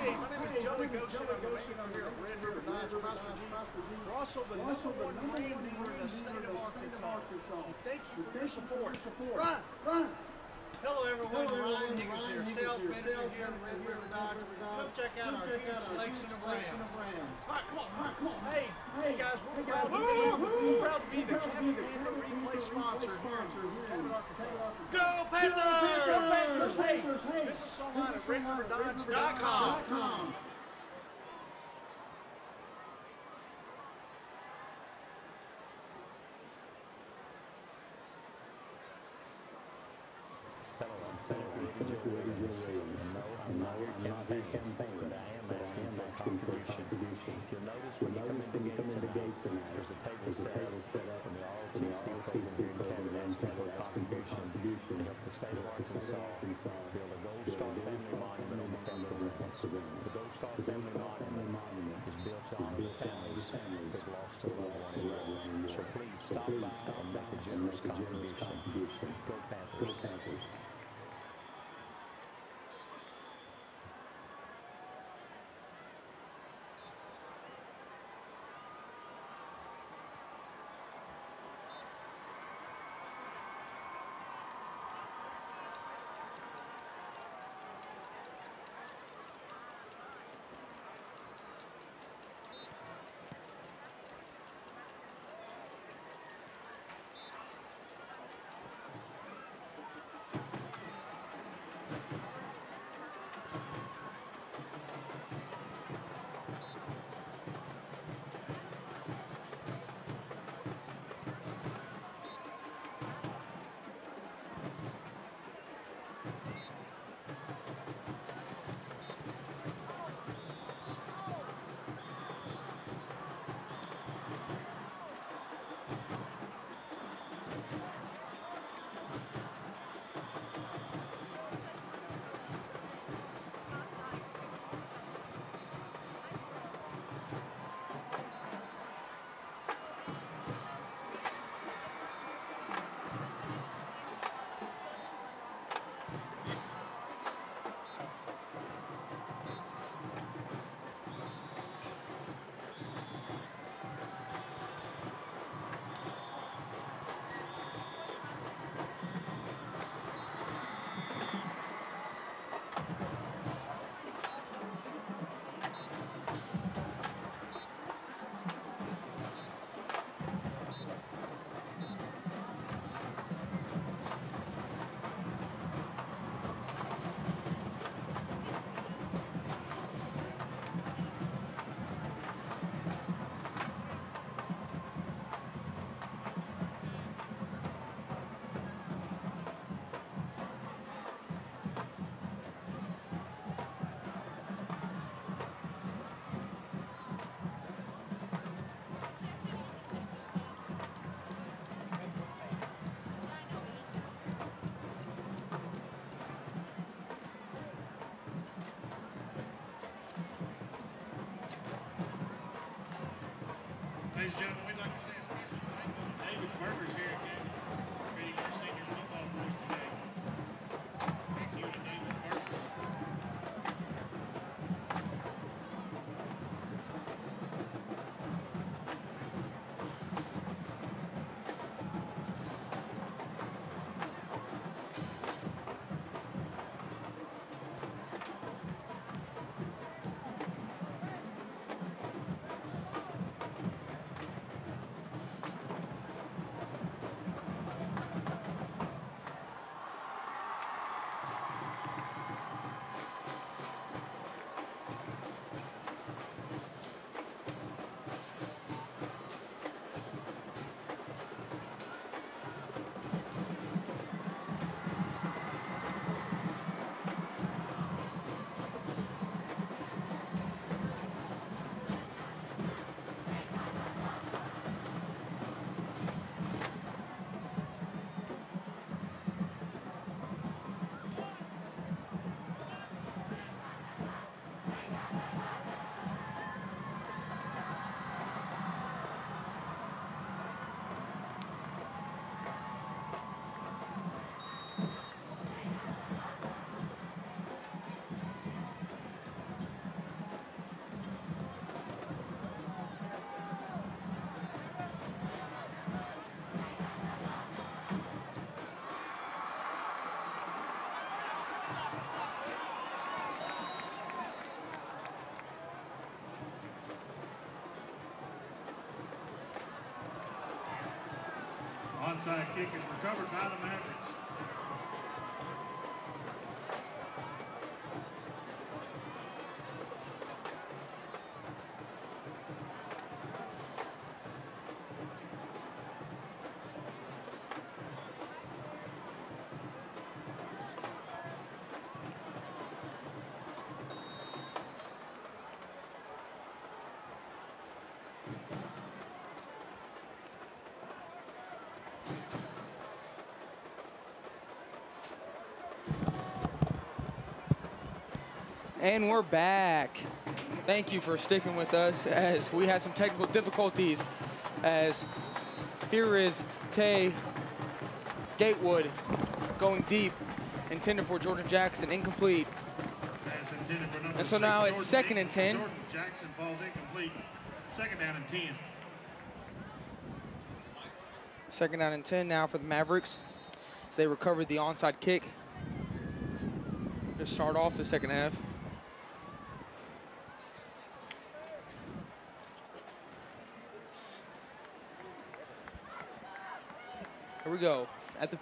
Speaker 17: Hey, my name is Joey Goshen. I'm the manager here at Red River Dodge Chrysler Jeep. We're also the #1 brand dealer in the state of Arkansas. Thank you for your support. Run! Hello everyone, Ryan Higgins here, sales manager here at Red River Dodge. Come check out our huge selection of Rams. All right, come on. Hey guys, we're proud to be the Cabot Panther replay sponsor here in Cabot, Arkansas. Go Panthers! Go Panthers! Hey, this is online at redriverdodge.com.
Speaker 12: Hello, I'm Senator Joe Williams, and no, I'm not your campaign, but I am asking for a contribution. You'll notice when you come in the gate tonight, there's a table set up from the ROTC program here in Cabot asking for a contribution to help the state of Arkansas build a Gold Star Family Monument on the Capitol grounds. The Gold Star Family Monument is built to honor the families who have lost a loved one in war. So please stop by and make a generous contribution. Go Panthers.
Speaker 9: Ladies and gentlemen, we'd like to say a special thank you to David's Burgers here at Cabot for feeding our senior football boys today. Thank you to David's Burgers. Onside kick is recovered by the Mavericks.
Speaker 4: And we're back. Thank you for sticking with us as we had some technical difficulties. As here is Tay Gatewood going deep, intended for Jordan Jackson, incomplete. And so now it's 2nd and 10.
Speaker 9: Jordan Jackson falls incomplete. 2nd down and 10.
Speaker 4: 2nd down and 10 now for the Mavericks as they recovered the onside kick to start off the second half. Here we go at the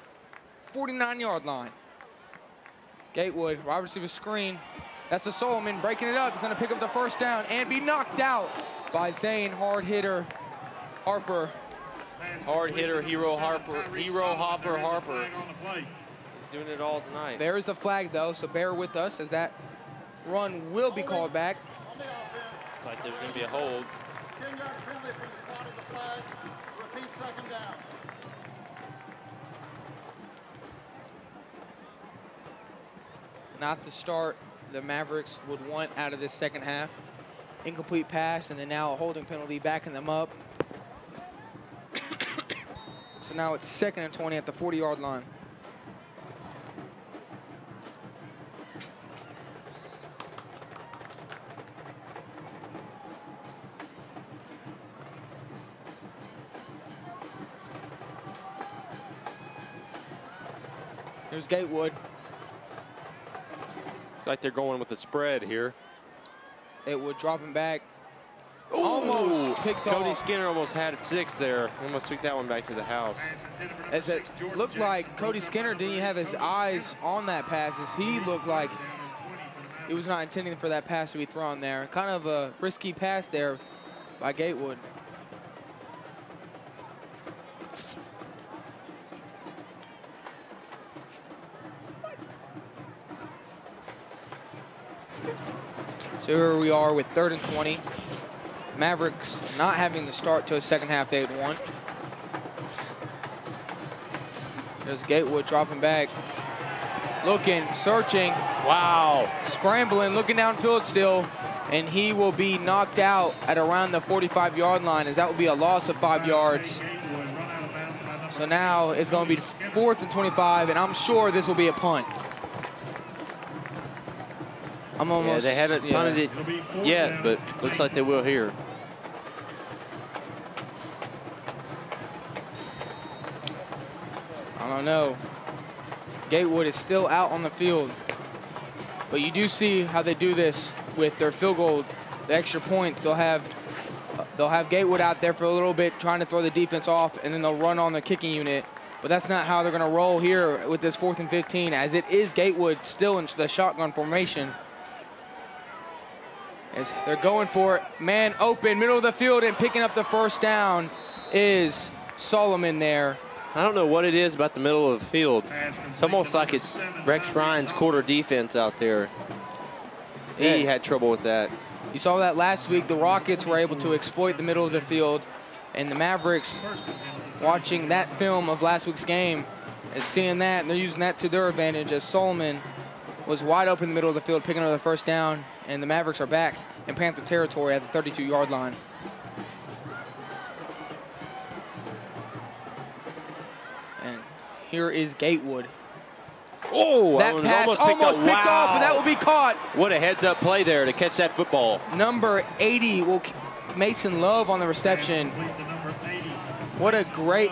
Speaker 4: 49-yard line. Gatewood, wide receiver screen. That's the Solomon breaking it up. He's going to pick up the first down and be knocked out by Zane hard hitter Harper.
Speaker 10: Hard hitter, hero Harper. He's doing it all tonight.
Speaker 4: There is the flag, though, so bear with us as that run will be called back.
Speaker 10: Looks like there's going to be a hold.
Speaker 11: 10-yard penalty from the spot of the flag. Repeat 2nd down.
Speaker 4: Not the start the Mavericks would want out of this second half. Incomplete pass, and then now a holding penalty backing them up. So now it's 2nd and 20 at the 40-yard line. Here's Gatewood.
Speaker 10: It's like they're going with the spread here.
Speaker 4: Gatewood dropping back.
Speaker 10: Ooh,
Speaker 4: almost picked off.
Speaker 10: Cody Skinner almost had 6 there. Almost took that one back to the house.
Speaker 4: As it looked like Cody Skinner didn't have his eyes on that pass, as he looked like he was not intending for that pass to be thrown there. Kind of a risky pass there by Gatewood. So here we are with 3rd and 20. Mavericks not having the start to a second half they had won. There's Gatewood dropping back. Looking, searching.
Speaker 10: Wow.
Speaker 4: Scrambling, looking downfield still. and he will be knocked out at around the 45-yard line, as that will be a loss of 5 yards. So now it's going to be 4th and 25, and I'm sure this will be a punt. I'm almost.
Speaker 10: Yeah, they haven't punted it yet, but looks like they will here.
Speaker 4: I don't know. Gatewood is still out on the field, but you do see how they do this with their field goal, the extra points. They'll have Gatewood out there for a little bit trying to throw the defense off, and then they'll run on the kicking unit. But that's not how they're going to roll here with this 4th and 15, as it is Gatewood still in the shotgun formation. As they're going for it, man open, middle of the field, and picking up the first down is Solomon there.
Speaker 10: I don't know what it is about the middle of the field. It's almost like it's Rex Ryan's quarter defense out there. He had trouble with that.
Speaker 4: You saw that last week. The Rockets were able to exploit the middle of the field, and the Mavericks, watching that film of last week's game, is seeing that, and they're using that to their advantage, as Solomon was wide open in the middle of the field, picking up the first down, and the Mavericks are back in Panther territory at the 32-yard line. And here is Gatewood.
Speaker 10: Oh,
Speaker 4: that
Speaker 10: was
Speaker 4: pass
Speaker 10: almost picked
Speaker 4: off, but that will be caught.
Speaker 10: What a heads-up play there to catch that football.
Speaker 4: Number 80 will Mason Love on the reception. What great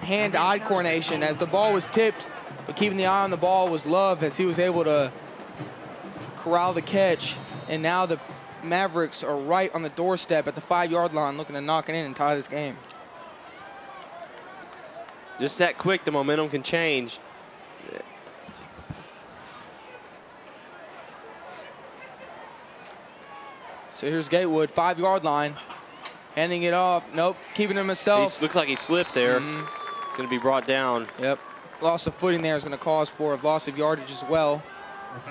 Speaker 4: hand-eye coordination as the ball was tipped, but keeping the eye on the ball was Love, as he was able to corral the catch. And now the Mavericks are right on the doorstep at the 5-yard line, looking to knock it in and tie this game.
Speaker 10: Just that quick, the momentum can change.
Speaker 4: So here's Gatewood, 5-yard line, handing it off. Nope, keeping him himself.
Speaker 10: Looks like he slipped there. It's going to be brought down.
Speaker 4: Yep. Loss of footing there is going to cause for a loss of yardage as well.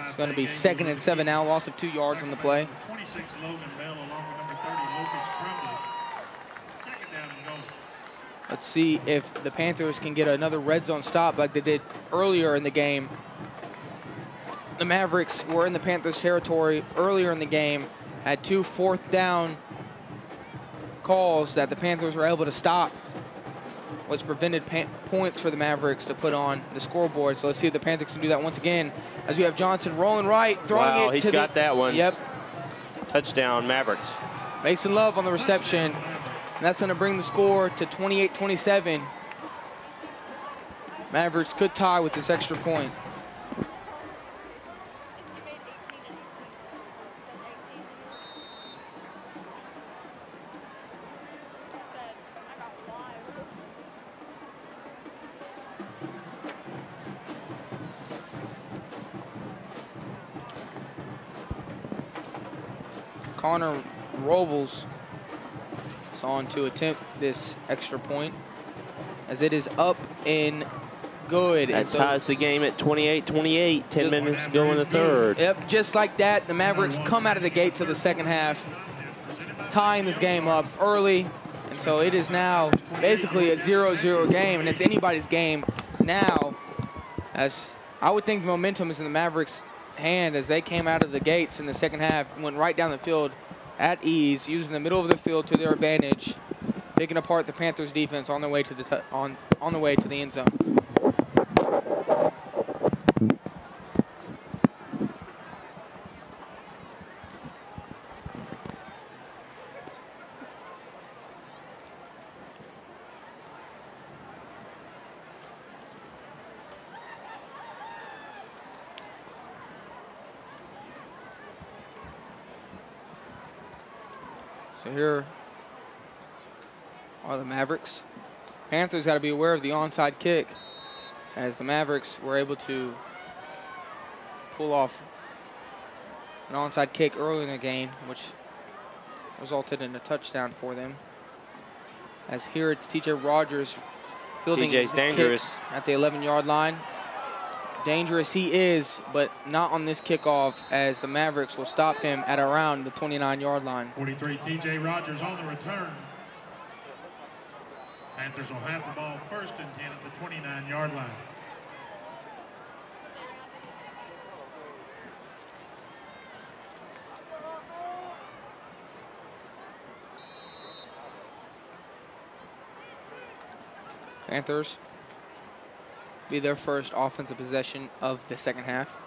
Speaker 4: It's going to be 2nd and 7 now, loss of 2 yards on the play.
Speaker 9: 26 Logan Bell along with number 30 Lucas Crumley. 2nd down and goal.
Speaker 4: Let's see if the Panthers can get another red zone stop like they did earlier in the game. The Mavericks were in the Panthers territory earlier in the game, had 2 4th down calls that the Panthers were able to stop, which prevented points for the Mavericks to put on the scoreboard. So let's see if the Panthers can do that once again, as we have Johnson rolling right, throwing it to
Speaker 10: he's got that one.
Speaker 4: Yep.
Speaker 10: Touchdown, Mavericks.
Speaker 4: Mason Love on the reception, and that's going to bring the score to 28-27. Mavericks could tie with this extra point. Connor Robles is on to attempt this extra point, as it is up and good.
Speaker 10: That ties the game at 28-28, 10 minutes to go in the third.
Speaker 4: Yep, just like that, the Mavericks come out of the gates of the second half, tying this game up early. And so it is now basically a 0-0 game, and it's anybody's game now, as I would think the momentum is in the Mavericks' hand as they came out of the gates in the second half, went right down the field at ease, using the middle of the field to their advantage, picking apart the Panthers defense on their way to the on the way to the end zone. So here are the Mavericks. Panthers got to be aware of the onside kick, as the Mavericks were able to pull off an onside kick early in the game, which resulted in a touchdown for them. As here it's TJ Rogers fielding
Speaker 10: TJ's dangerous
Speaker 9: at
Speaker 4: the 11-yard line. Dangerous he is, but not on this kickoff, as the Mavericks will stop him at around the 29-yard line.
Speaker 9: 43, TJ Rogers on the return. Panthers will have the ball 1st and 10 at the 29-yard line.
Speaker 4: Panthers. Be their first offensive possession of the second half.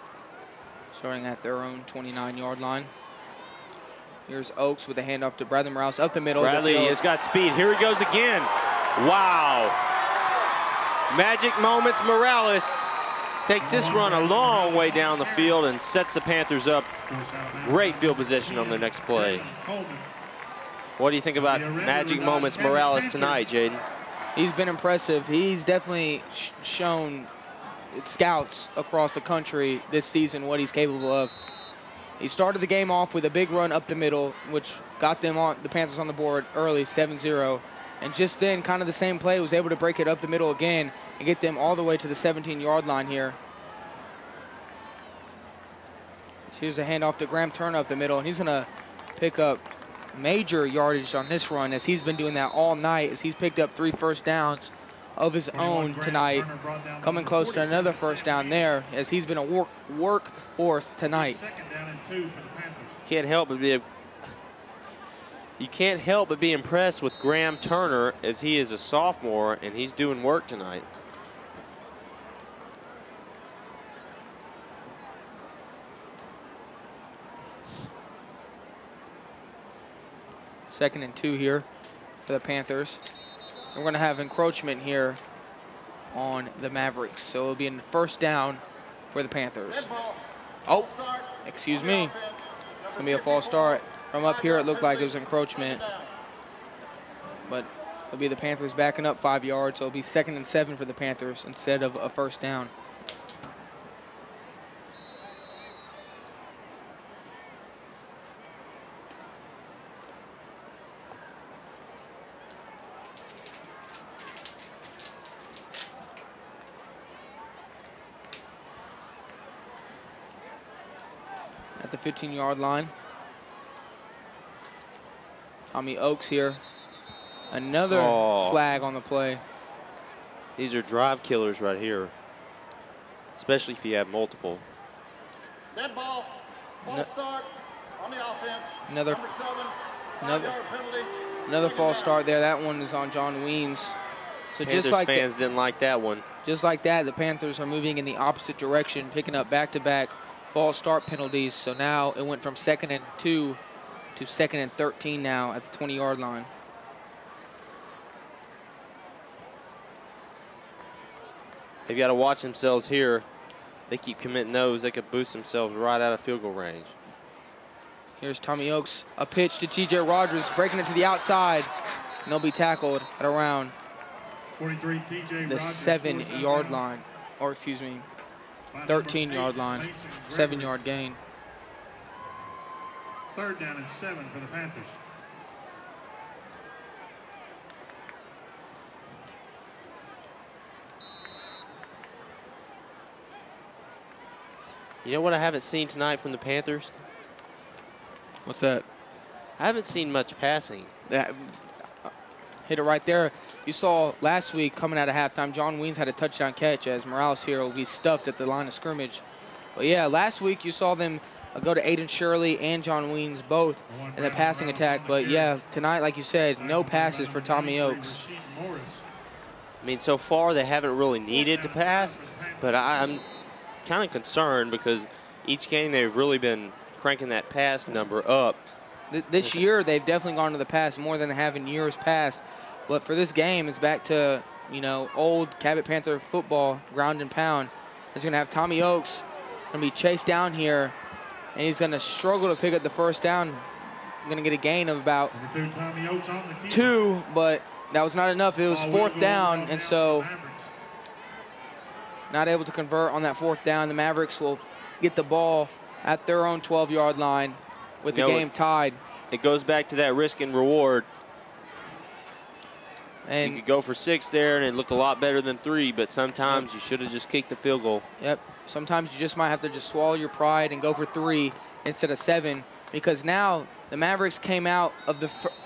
Speaker 4: Starting at their own 29-yard line. Here's Oaks with a handoff to Bradley Morales up the middle.
Speaker 10: Bradley has got speed. Here he goes again. Wow. Magic moments. Morales takes this run a long way down the field and sets the Panthers up. Great field position on their next play. What do you think about magic moments Morales tonight, Jaden?
Speaker 4: He's been impressive. He's definitely shown scouts across the country this season what he's capable of. He started the game off with a big run up the middle, which got them on the Panthers on the board early, 7-0. And just then, kind of the same play, was able to break it up the middle again and get them all the way to the 17-yard line here. So here's a handoff to Graham Turner up the middle, and he's going to pick up major yardage on this run, as he's been doing that all night, as he's picked up 3 first downs of his own tonight, coming close to another first down there, as he's been a workhorse tonight.
Speaker 10: You can't help but be impressed with Graham Turner, as he is a sophomore and he's doing work tonight.
Speaker 4: Second and 2 here for the Panthers. We're going to have encroachment here on the Mavericks, so it'll be in first down for the Panthers. Oh, excuse me. It's going to be a false start. From up here, it looked like it was encroachment, but it'll be the Panthers backing up 5 yards, so it'll be 2nd and 7 for the Panthers instead of a first down. At the 15-yard line. Tommy Oaks here. Another flag on the play.
Speaker 10: These are drive killers right here, especially if you have multiple.
Speaker 11: Dead ball. False start on the offense.
Speaker 4: Another false start there. That one is on John Weens. So
Speaker 10: Panthers
Speaker 4: just like
Speaker 10: fans didn't like that one.
Speaker 4: Just like that, the Panthers are moving in the opposite direction, picking up back-to-back false start penalties. So now it went from 2nd and 2 to 2nd and 13 now at the 20-yard line.
Speaker 10: They've got to watch themselves here. They keep committing those, they could boost themselves right out of field goal range.
Speaker 4: Here's Tommy Oaks, a pitch to T.J. Rogers, breaking it to the outside, and they'll be tackled at around
Speaker 9: 43,
Speaker 4: the 7-yard line, or excuse me, 13-yard line, 7-yard gain.
Speaker 9: 3rd down and 7 for the Panthers.
Speaker 10: You know what I haven't seen tonight from the Panthers?
Speaker 4: What's that?
Speaker 10: I haven't seen much passing.
Speaker 4: That, hit it right there. You saw last week coming out of halftime, John Weens had a touchdown catch, as Morales here will be stuffed at the line of scrimmage. But yeah, last week you saw them go to Aiden Shirley and John Weens both in the passing attack. But yeah, tonight, like you said, no passes for Tommy Oaks.
Speaker 10: I mean, so far they haven't really needed to pass, but I'm kind of concerned because each game they've really been cranking that pass number up.
Speaker 4: This year they've definitely gone to the pass more than they have in years past. But for this game, it's back to, you know, old Cabot Panther football, ground and pound. He's going to have Tommy Oaks going to be chased down here, and he's going to struggle to pick up the first down. Going to get a gain of about 2, but that was not enough. It was 4th down, and so not able to convert on that 4th down. The Mavericks will get the ball at their own 12-yard line with the game tied.
Speaker 10: It goes back to that risk and reward.
Speaker 4: And
Speaker 10: you could go for 6 there, and it looked a lot better than 3, but sometimes you should have just kicked the field goal.
Speaker 4: Yep. Sometimes you just might have to just swallow your pride and go for 3 instead of 7, because now the Mavericks came out of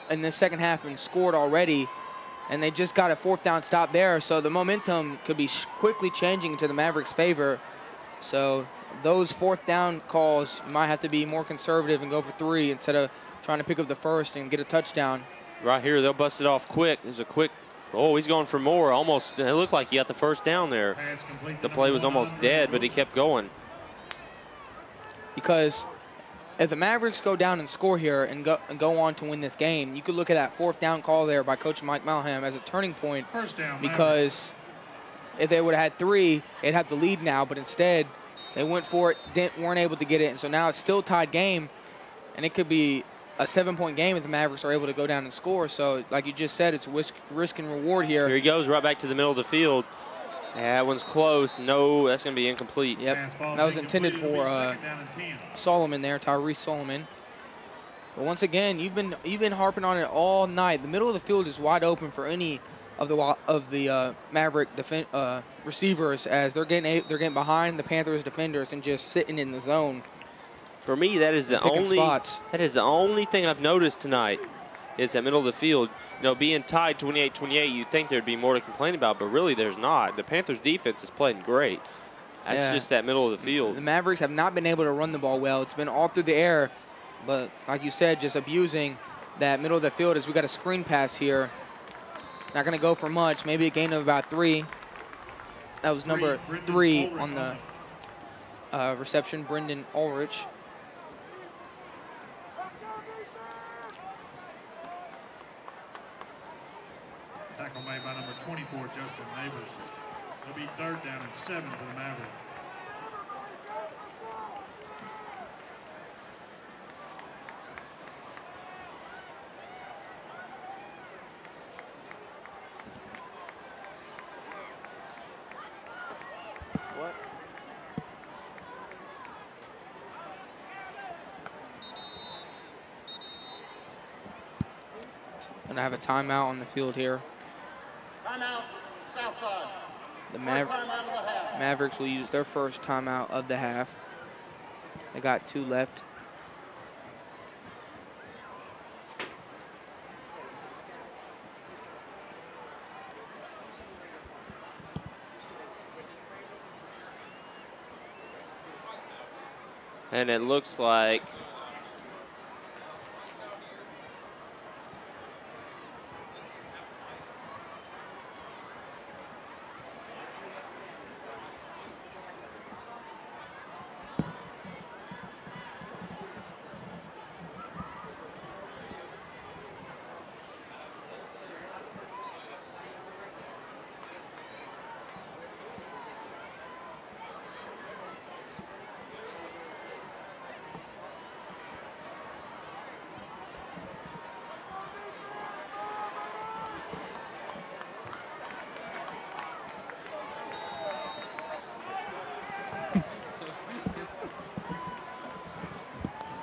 Speaker 4: in the second half and scored already, and they just got a 4th down stop there, so the momentum could be quickly changing to the Mavericks' favor. So those 4th down calls, you might have to be more conservative and go for 3 instead of trying to pick up the first and get a touchdown.
Speaker 10: Right here, they'll bust it off quick. There's a quick Oh, he's going for more. Almost, it looked like he got the first down there. The play was almost dead, but he kept going.
Speaker 4: Because if the Mavericks go down and score here and go on to win this game, you could look at that 4th down call there by Coach Mike Malham as a turning point.
Speaker 9: First down,
Speaker 4: because if they would have had 3, they'd have the lead now. But instead, they went for it, weren't able to get it. And so now it's still tied game, and it could be a 7-point game if the Mavericks are able to go down and score. So, like you just said, it's risk and reward here.
Speaker 10: Here he goes, right back to the middle of the field. Yeah, that one's close. No, that's going to be incomplete.
Speaker 4: Yep, that was intended for Solomon there, Tyrese Solomon. But once again, you've been harping on it all night. The middle of the field is wide open for any of the Maverick receivers, as they're getting behind the Panthers defenders and just sitting in the zone.
Speaker 10: For me, that is the only thing I've noticed tonight is that middle of the field. You know, being tied 28-28, you'd think there'd be more to complain about, but really there's not. The Panthers defense is playing great. That's just that middle of the field.
Speaker 4: The Mavericks have not been able to run the ball well. It's been all through the air, but like you said, just abusing that middle of the field as we got a screen pass here. Not going to go for much, maybe a gain of about 3. That was number 3 on the reception, Brendan Ulrich.
Speaker 9: Tackle made by number 24, Justin Neighbors. It'll be 3rd down and 7 for the Mavericks.
Speaker 10: What?
Speaker 4: Gonna have a timeout on the field here.
Speaker 11: Timeout, Southside.
Speaker 4: The Mavericks will use their first timeout of the half. They got 2 left.
Speaker 10: And it looks like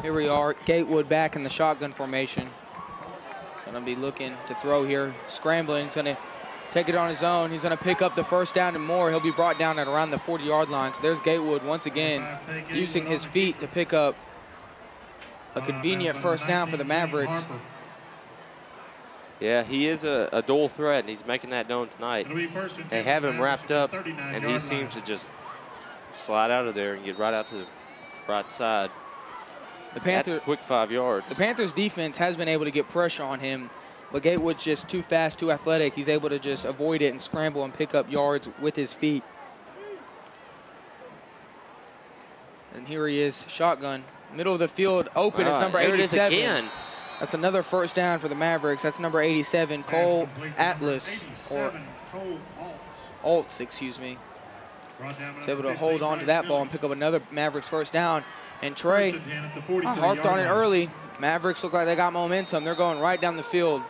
Speaker 4: Here we are, Gatewood back in the shotgun formation. Gonna be looking to throw here, scrambling. He's gonna take it on his own. He's gonna pick up the 1st down and more. He'll be brought down at around the 40-yard line. So there's Gatewood once again using his feet to pick up a convenient 1st down for the Mavericks.
Speaker 10: Yeah, he is a dual threat, and he's making that known tonight. They have him wrapped up, and he seems to just slide out of there and get right out to the right side. That's a quick 5 yards.
Speaker 4: The Panthers defense has been able to get pressure on him, but Gatewood's just too fast, too athletic. He's able to just avoid it and scramble and pick up yards with his feet. And here he is, shotgun. Middle of the field, open. It's number 87.
Speaker 10: Again.
Speaker 4: That's another 1st down for the Mavericks. That's number 87, Cole Atlas, or Altz, excuse me. He's able to hold on to that ball and pick up another Mavericks 1st down. And Trey, I harped on it early. Mavericks look like they got momentum. They're going right down the field,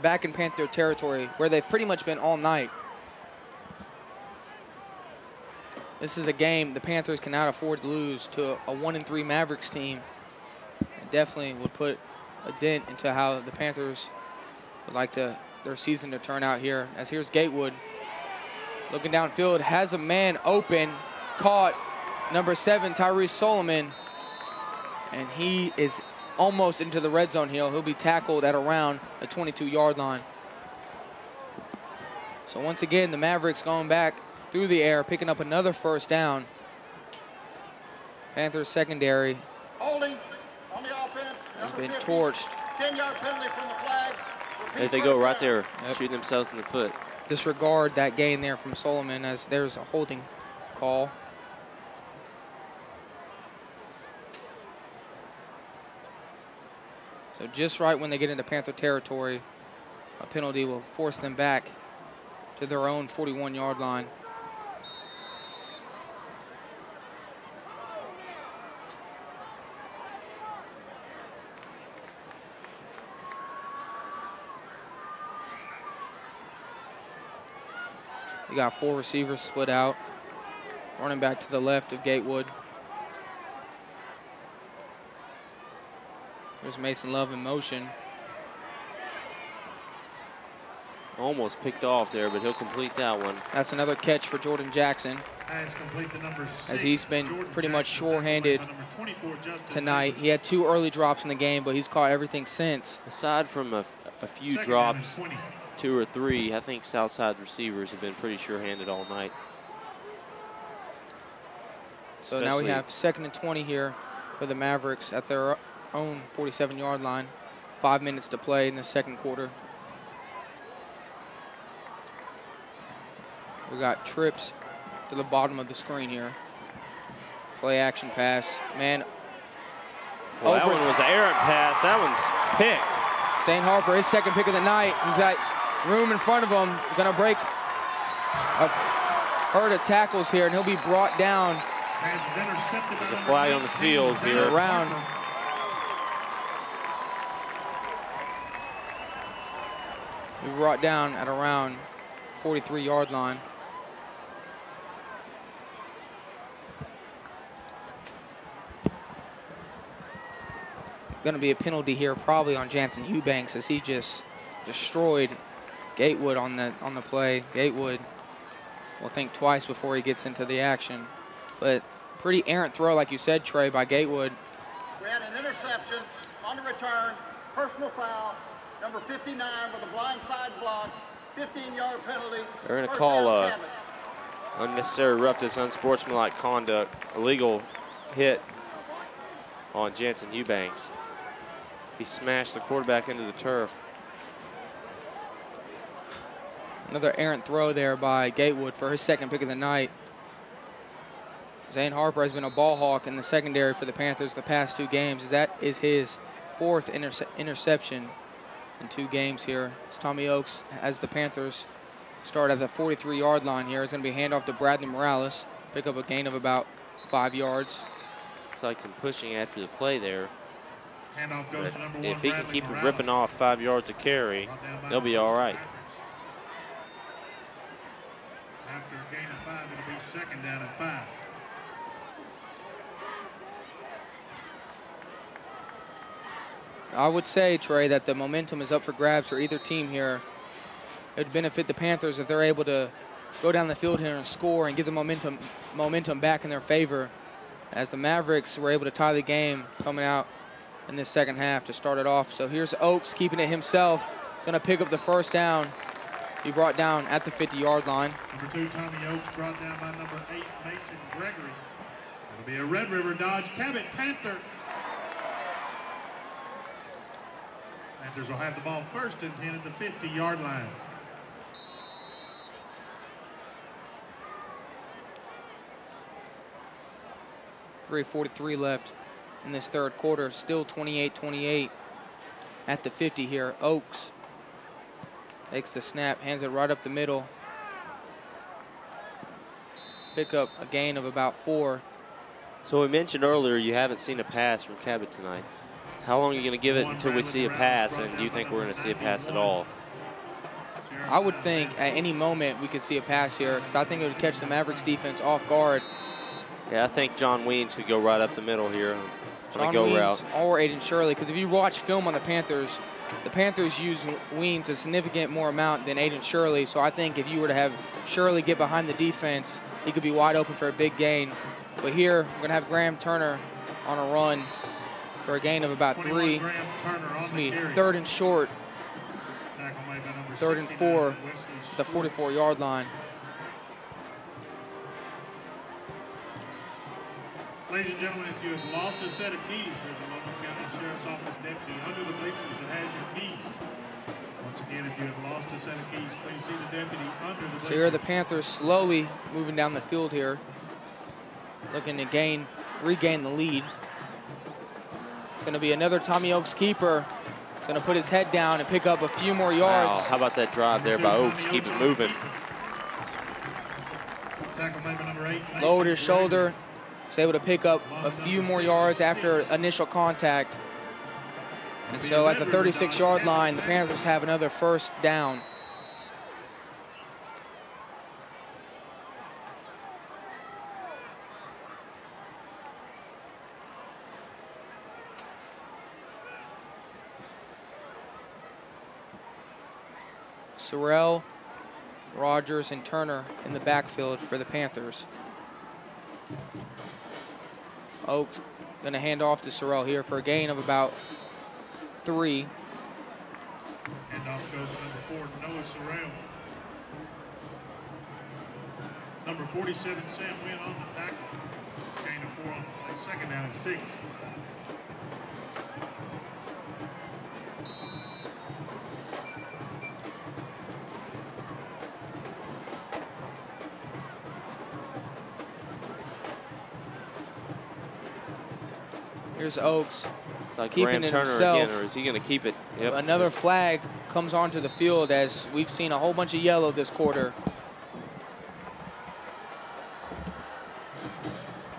Speaker 4: back in Panther territory, where they've pretty much been all night. This is a game the Panthers cannot afford to lose to a 1-3 Mavericks team. It definitely would put a dent into how the Panthers would like their season to turn out here. As here's Gatewood looking downfield, has a man open, caught. Number 7, Tyrese Solomon, and he is almost into the red zone here. He'll be tackled at around the 22-yard line. So once again, the Mavericks going back through the air, picking up another 1st down. Panthers secondary
Speaker 11: Holding on the offense.
Speaker 4: has been torched.
Speaker 11: 10-yard penalty from the flag.
Speaker 10: If they go right there, shooting themselves in the foot.
Speaker 4: Disregard that gain there from Solomon, as there's a holding call. So just right when they get into Panther territory, a penalty will force them back to their own 41-yard line. You got 4 receivers split out. Running back to the left of Gatewood. There's Mason Love in motion.
Speaker 10: Almost picked off there, but he'll complete that one.
Speaker 4: That's another catch for Jordan Jackson, as he's been pretty much sure-handed tonight. He had 2 early drops in the game, but he's caught everything since.
Speaker 10: Aside from a few drops, 2 or 3, I think Southside receivers have been pretty sure-handed all night.
Speaker 4: So now we have 2nd and 20 here for the Mavericks at their own 47-yard line. 5 minutes to play in the second quarter. We got trips to the bottom of the screen here. Play action pass. Man.
Speaker 10: Well, that one was an errant pass. That one's picked.
Speaker 4: Zane Harper, his second pick of the night. He's got room in front of him. Going to break a herd of tackles here, and he'll be brought down.
Speaker 10: There's a flag on the field here.
Speaker 4: Around. He brought down at around 43-yard line. Going to be a penalty here probably on Jansen Eubanks, as he just destroyed Gatewood on the play. Gatewood will think twice before he gets into the action. But pretty errant throw, like you said, Trey, by Gatewood.
Speaker 11: We had an interception on the return, personal foul, number 59 with a blindside block, 15-yard penalty.
Speaker 10: They're going to call unnecessary roughness, unsportsmanlike conduct, illegal hit on Jansen Eubanks. He smashed the quarterback into the turf.
Speaker 4: Another errant throw there by Gatewood for his second pick of the night. Zane Harper has been a ball hawk in the secondary for the Panthers the past 2 games. That is his 4th interception in 2 games here. It's Tommy Oakes, as the Panthers start at the 43-yard line here. It's going to be handoff to Bradley Morales. Pick up a gain of about 5 yards.
Speaker 10: It's like some pushing after the play there.
Speaker 9: Handoff goes to number 1.
Speaker 10: If he can keep ripping off 5 yards a carry, they'll be all right.
Speaker 9: After a gain of 5, it'll be 2nd down and 5.
Speaker 4: I would say, Trey, that the momentum is up for grabs for either team here. It would benefit the Panthers if they're able to go down the field here and score and get the momentum back in their favor, as the Mavericks were able to tie the game coming out in this second half to start it off. So here's Oakes keeping it himself. He's going to pick up the first down. He brought down at the 50-yard line.
Speaker 9: Number 2, Tommy Oakes, brought down by number 8, Mason Gregory. It'll be a Red River Dodge Cabot Panther. Panthers will have the ball 1st and 10 at the 50-yard line.
Speaker 4: .43 left in this third quarter. Still 28-28 at the 50 here. Oakes takes the snap, hands it right up the middle. Pick up a gain of about 4.
Speaker 10: So we mentioned earlier you haven't seen a pass from Cabot tonight. How long are you going to give it until we see a pass, and do you think we're going to see a pass at all?
Speaker 4: I would think at any moment we could see a pass here, because I think it would catch the Mavericks defense off guard.
Speaker 10: Yeah, I think John Weens could go right up the middle here on a go route.
Speaker 4: Or Aiden Shirley, because if you watch film on the Panthers use Weens a significant more amount than Aiden Shirley. So I think if you were to have Shirley get behind the defense, he could be wide open for a big gain. But here, we're going to have Graham Turner on a run for a gain of about 3. It's going to be 3rd and short. 3rd and 4, the 44-yard line.
Speaker 9: Ladies and gentlemen, if you have lost a set of keys, there's a Logan County Sheriff's Office deputy under the bleachers that has your keys. Once again, set of keys. Please see the deputy under the
Speaker 4: So here are the Panthers slowly moving down the field here, looking to regain the lead. It's going to be another Tommy Oaks keeper. He's going to put his head down and pick up a few more yards.
Speaker 10: Wow, how about that drive there by Oaks? Keep it moving.
Speaker 4: Lowered his shoulder. Was able to pick up a few more yards after initial contact. And so at the 36-yard line, the Panthers have another first down. Sorrell, Rogers, and Turner in the backfield for the Panthers. Oaks going to hand off to Sorrell here for a gain of about 3.
Speaker 9: Handoff goes to number 4, Noah Sorrell. Number 47, Sam Wynn on the tackle. Gain of 4 on the play. Second down and 6.
Speaker 4: Here's Oaks.
Speaker 10: It's like
Speaker 4: keeping
Speaker 10: Graham
Speaker 4: it
Speaker 10: Turner
Speaker 4: himself.
Speaker 10: again, or is he going to keep it? Yep.
Speaker 4: Another flag comes onto the field as we've seen a whole bunch of yellow this quarter.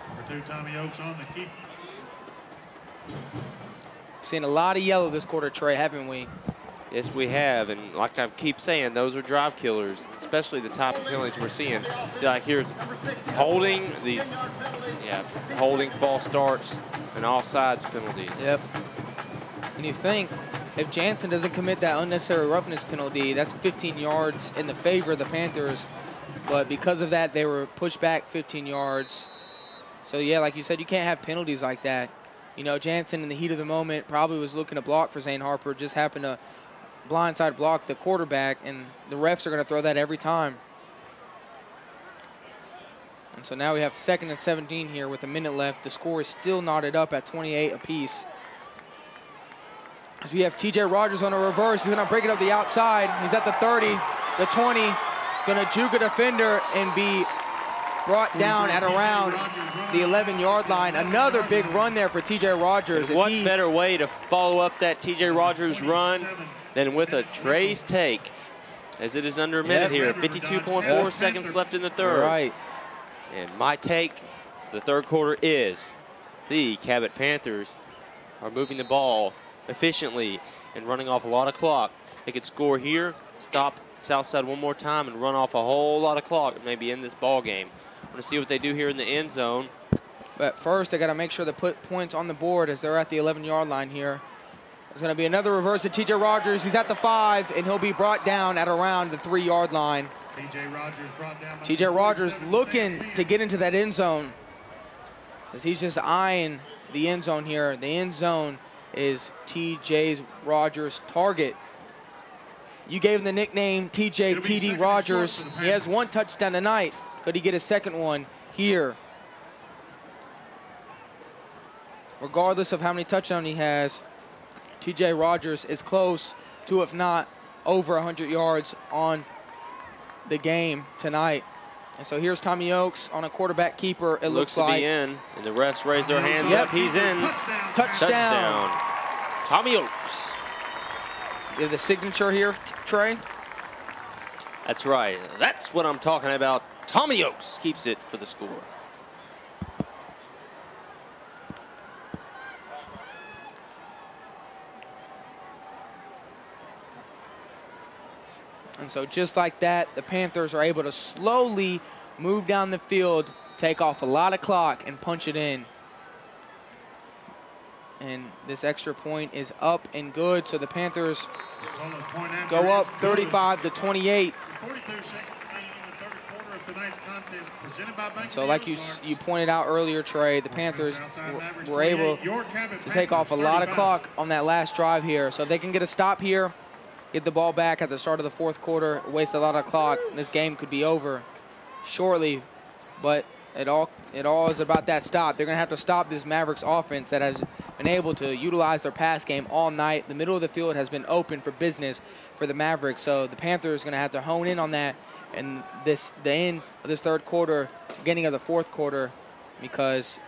Speaker 9: Number 2, Tommy Oaks on the keep.
Speaker 4: Seen a lot of yellow this quarter, Trey, haven't we?
Speaker 10: Yes, we have, and like I keep saying, those are drive killers, especially the type of penalties we're seeing. See, like here's holding, holding, false starts, and offsides penalties.
Speaker 4: Yep. And you think if Jansen doesn't commit that unnecessary roughness penalty, that's 15 yards in the favor of the Panthers. But because of that, they were pushed back 15 yards. So yeah, like you said, you can't have penalties like that. You know, Jansen in the heat of the moment probably was looking to block for Zane Harper, just happened to blindside block the quarterback, and the refs are going to throw that every time. And so now we have 2nd and 17 here with a minute left. The score is still knotted up at 28 apiece. As we have TJ Rogers on a reverse. He's going to break it up the outside. He's at the 30, the 20. Going to juke a defender and be brought down at around the 11-yard line. Another big run there for TJ Rogers.
Speaker 10: And what better way to follow up that TJ Rogers run than with a Trey's take, as it is under a minute here. 52.4 seconds left in the third.
Speaker 4: Right.
Speaker 10: And my take, the third quarter is the Cabot Panthers are moving the ball efficiently and running off a lot of clock. They could score here, stop Southside one more time, and run off a whole lot of clock and maybe end this ball game. I'm going to see what they do here in the end zone.
Speaker 4: But first, they got to make sure they put points on the board as they're at the 11-yard line here. There's going to be another reverse to TJ Rogers. He's at the 5, and he'll be brought down at around the 3-yard line. TJ Rogers looking to get into that end zone, as he's just eyeing the end zone here. The end zone is TJ Rogers' target. You gave him the nickname TJ TD Rogers. He has 1 touchdown tonight. Could he get a second one here? Regardless of how many touchdowns he has, TJ Rogers is close to, if not over 100 yards on the game tonight. And so here's Tommy Oaks on a quarterback keeper, it looks like.
Speaker 10: To be in, and the refs raise their hands up. He's in.
Speaker 4: Touchdown.
Speaker 10: Tommy Oaks.
Speaker 4: You have the signature here, Trey?
Speaker 10: That's right. That's what I'm talking about. Tommy Oaks keeps it for the score.
Speaker 4: And so just like that, the Panthers are able to slowly move down the field, take off a lot of clock, and punch it in. And this extra point is up and good, so the Panthers go up 35-28. So like you pointed out earlier, Trey, the Panthers were able to take off a lot of clock on that last drive here. So if they can get a stop here, get the ball back at the start of the fourth quarter, waste a lot of clock, this game could be over shortly. But it all is about that stop. They're going to have to stop this Mavericks offense that has been able to utilize their pass game all night. The middle of the field has been open for business for the Mavericks, so the Panthers are going to have to hone in on that and the end of this third quarter, beginning of the fourth quarter, because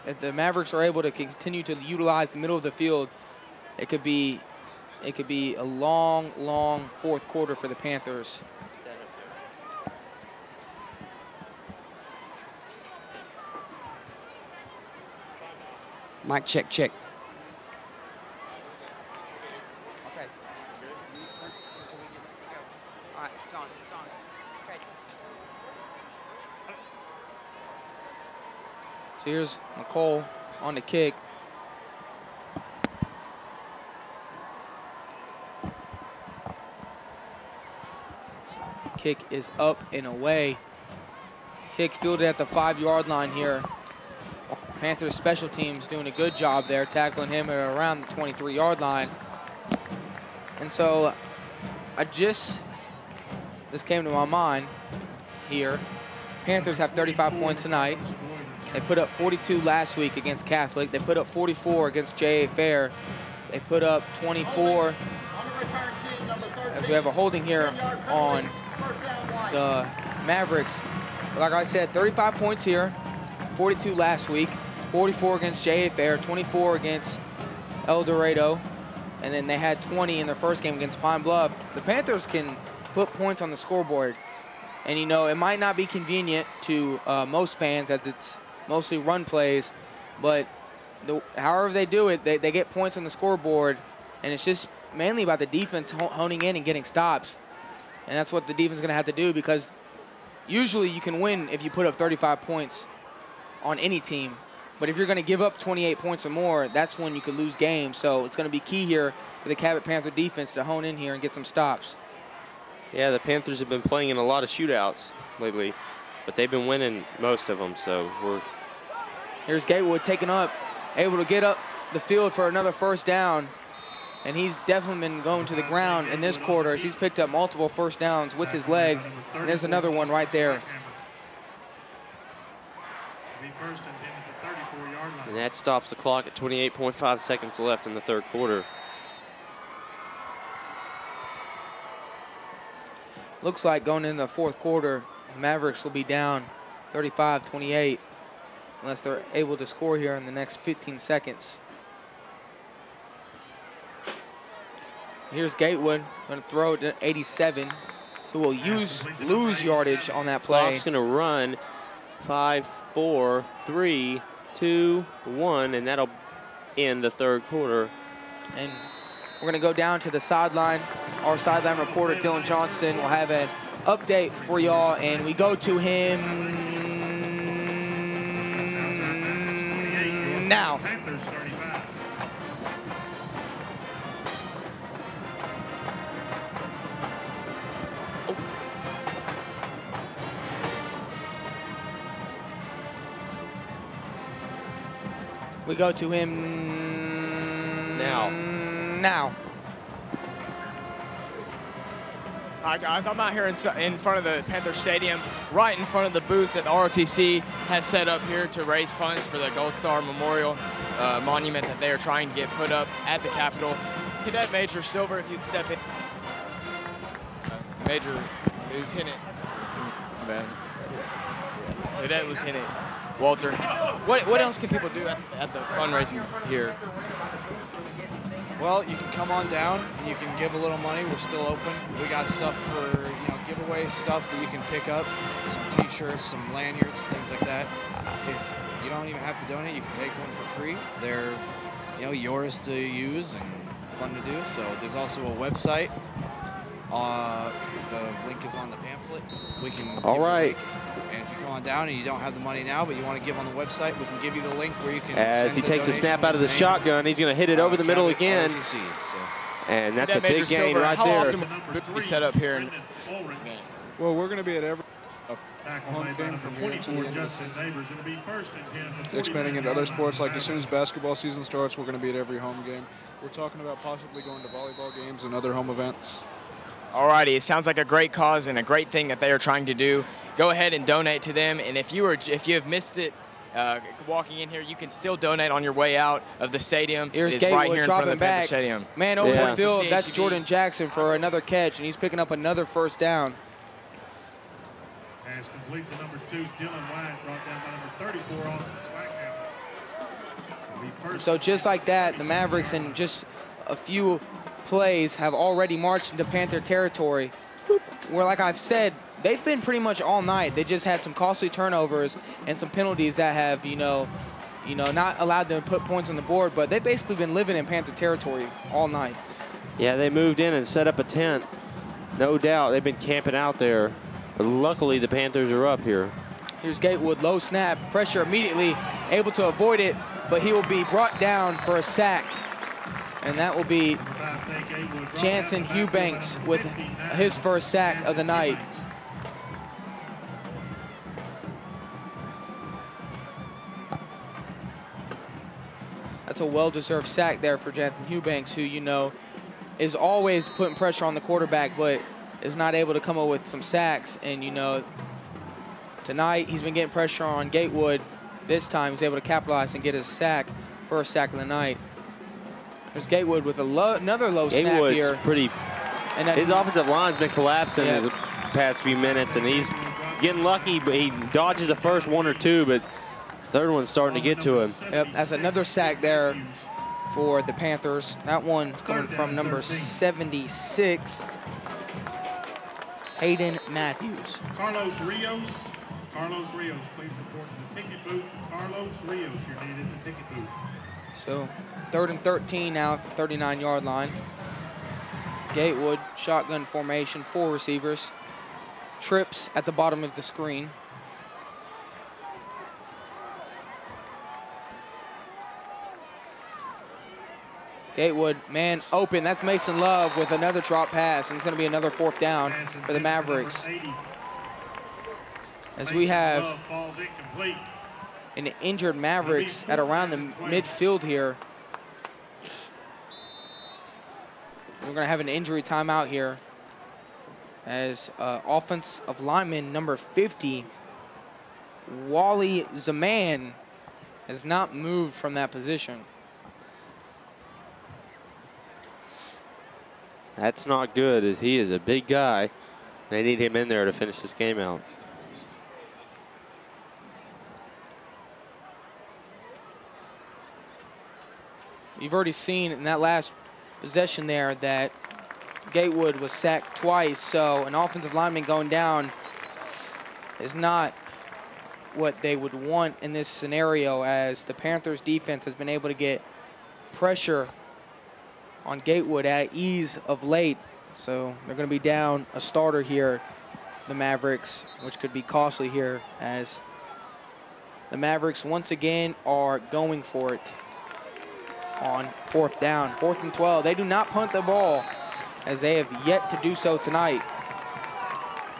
Speaker 4: if the Mavericks are able to continue to utilize the middle of the field, it could be a long, long fourth quarter for the Panthers.
Speaker 1: Mic check, check.
Speaker 4: Okay. All right, it's on, it's on. Okay. So here's McCole on the kick. Kick is up and away. Kick fielded at the 5-yard line here. Panthers special teams doing a good job there, tackling him at around the 23-yard line. And so this came to my mind here. Panthers have 35 points tonight. They put up 42 last week against Catholic. They put up 44 against J.A. Fair. They put up 24. As we have a holding here on the Mavericks. Like I said, 35 points here, 42 last week. 44 against J.A. Fair, 24 against El Dorado, and then they had 20 in their first game against Pine Bluff. The Panthers can put points on the scoreboard, and you know, it might not be convenient to most fans as it's mostly run plays, but however they do it, they get points on the scoreboard, and it's just mainly about the defense honing in and getting stops, and that's what the defense is going to have to do, because usually you can win if you put up 35 points on any team. But if you're going to give up 28 points or more, that's when you could lose games. So it's going to be key here for the Cabot Panther defense to hone in here and get some stops.
Speaker 10: Yeah, the Panthers have been playing in a lot of shootouts lately, but they've been winning most of them. So
Speaker 4: here's Gatewood taking up, able to get up the field for another first down. And he's definitely been going to the ground in this quarter as he's picked up multiple first downs with his legs. And there's another one right there.
Speaker 10: And that stops the clock at 28.5 seconds left in the third quarter.
Speaker 4: Looks like going into the fourth quarter, the Mavericks will be down 35-28 unless they're able to score here in the next 15 seconds. Here's Gatewood, going to throw it to 87, who will lose yardage on that play.
Speaker 10: Clock's going to run 5, 4, 3, 2, 1, and that'll end the third quarter.
Speaker 4: And we're going to go down to the sideline. Our sideline reporter, Dylan Johnson, will have an update for y'all, and we go to him now. We go to him now.
Speaker 22: All right, guys, I'm out here in front of the Panther Stadium, right in front of the booth that ROTC has set up here to raise funds for the Gold Star Memorial monument that they are trying to get put up at the Capitol. Cadet Major Silver, if you'd step in. Major Lieutenant, man. Cadet Lieutenant Walter. What else can people do at the fundraising here?
Speaker 14: Well, you can come on down and you can give a little money. We're still open. We got stuff for, giveaway stuff that you can pick up. Some t-shirts, some lanyards, things like that. You don't even have to donate. You can take one for free. They're, yours to use and fun to do. So there's also a website. The link is on the pamphlet. We can.
Speaker 10: All right.
Speaker 14: And if you come on down and you don't have the money now, but you want to give on the website, we can give you the link where you can.
Speaker 10: As he takes a snap out of the shotgun, he's going to hit it over the middle again. And that's a big gain right there.
Speaker 22: How often would we set up here?
Speaker 13: Well, we're going to be at every home game from here until the end of the season. Expanding into other sports, like as soon as basketball season starts, we're going to be at every home game. We're talking about possibly going to volleyball games and other home events.
Speaker 22: Alrighty, it sounds like a great cause and a great thing that they are trying to do. Go ahead and donate to them. And if you have missed it walking in here, you can still donate on your way out of the stadium.
Speaker 4: Here's
Speaker 22: It's right here in front of the Panther Stadium.
Speaker 4: Man over the field, that's Jordan Jackson for another catch, and he's picking up another first down.
Speaker 9: Pass complete to number 2, Dylan White, brought down by number 34, Austin Swackhammer.
Speaker 4: So just like that, the Mavericks in just a few plays have already marched into Panther territory, where, like I've said, they've been pretty much all night. They just had some costly turnovers and some penalties that have, not allowed them to put points on the board, but they've basically been living in Panther territory all night.
Speaker 10: Yeah, they moved in and set up a tent. No doubt they've been camping out there, but luckily the Panthers are up here.
Speaker 4: Here's Gatewood, low snap, pressure immediately, able to avoid it, but he will be brought down for a sack. And that will be Jansen Eubanks with his first sack of the night. That's a well-deserved sack there for Jansen Eubanks, who, is always putting pressure on the quarterback, but is not able to come up with some sacks. And, tonight he's been getting pressure on Gatewood. This time he's able to capitalize and get his sack, first sack of the night. There's Gatewood with another low snap here.
Speaker 10: Gatewood's pretty. His offensive line's been collapsing in the past few minutes, and he's getting lucky, but he dodges the first one or two, but third one's starting to get to him.
Speaker 4: Yep, that's another sack there for the Panthers. That one's coming from number 76, Hayden Matthews.
Speaker 9: Carlos Rios, please report to the ticket booth. Carlos Rios, you're needed at the ticket booth.
Speaker 4: So 3rd and 13 now at the 39-yard line. Gatewood, shotgun formation, 4 receivers. Trips at the bottom of the screen. Gatewood, man open. That's Mason Love with another drop pass, and it's going to be another 4th down for the Mavericks. As we have an injured Mavericks at around the midfield here. We're going to have an injury timeout here as offensive lineman number 50, Wally Zaman, has not moved from that position.
Speaker 10: That's not good, as he is a big guy. They need him in there to finish this game out.
Speaker 4: You've already seen in that last possession there that Gatewood was sacked twice, so an offensive lineman going down is not what they would want in this scenario, as the Panthers defense has been able to get pressure on Gatewood at ease of late. So they're going to be down a starter here, the Mavericks, which could be costly here, as the Mavericks once again are going for it on 4th down. 4th and 12. They do not punt the ball, as they have yet to do so tonight.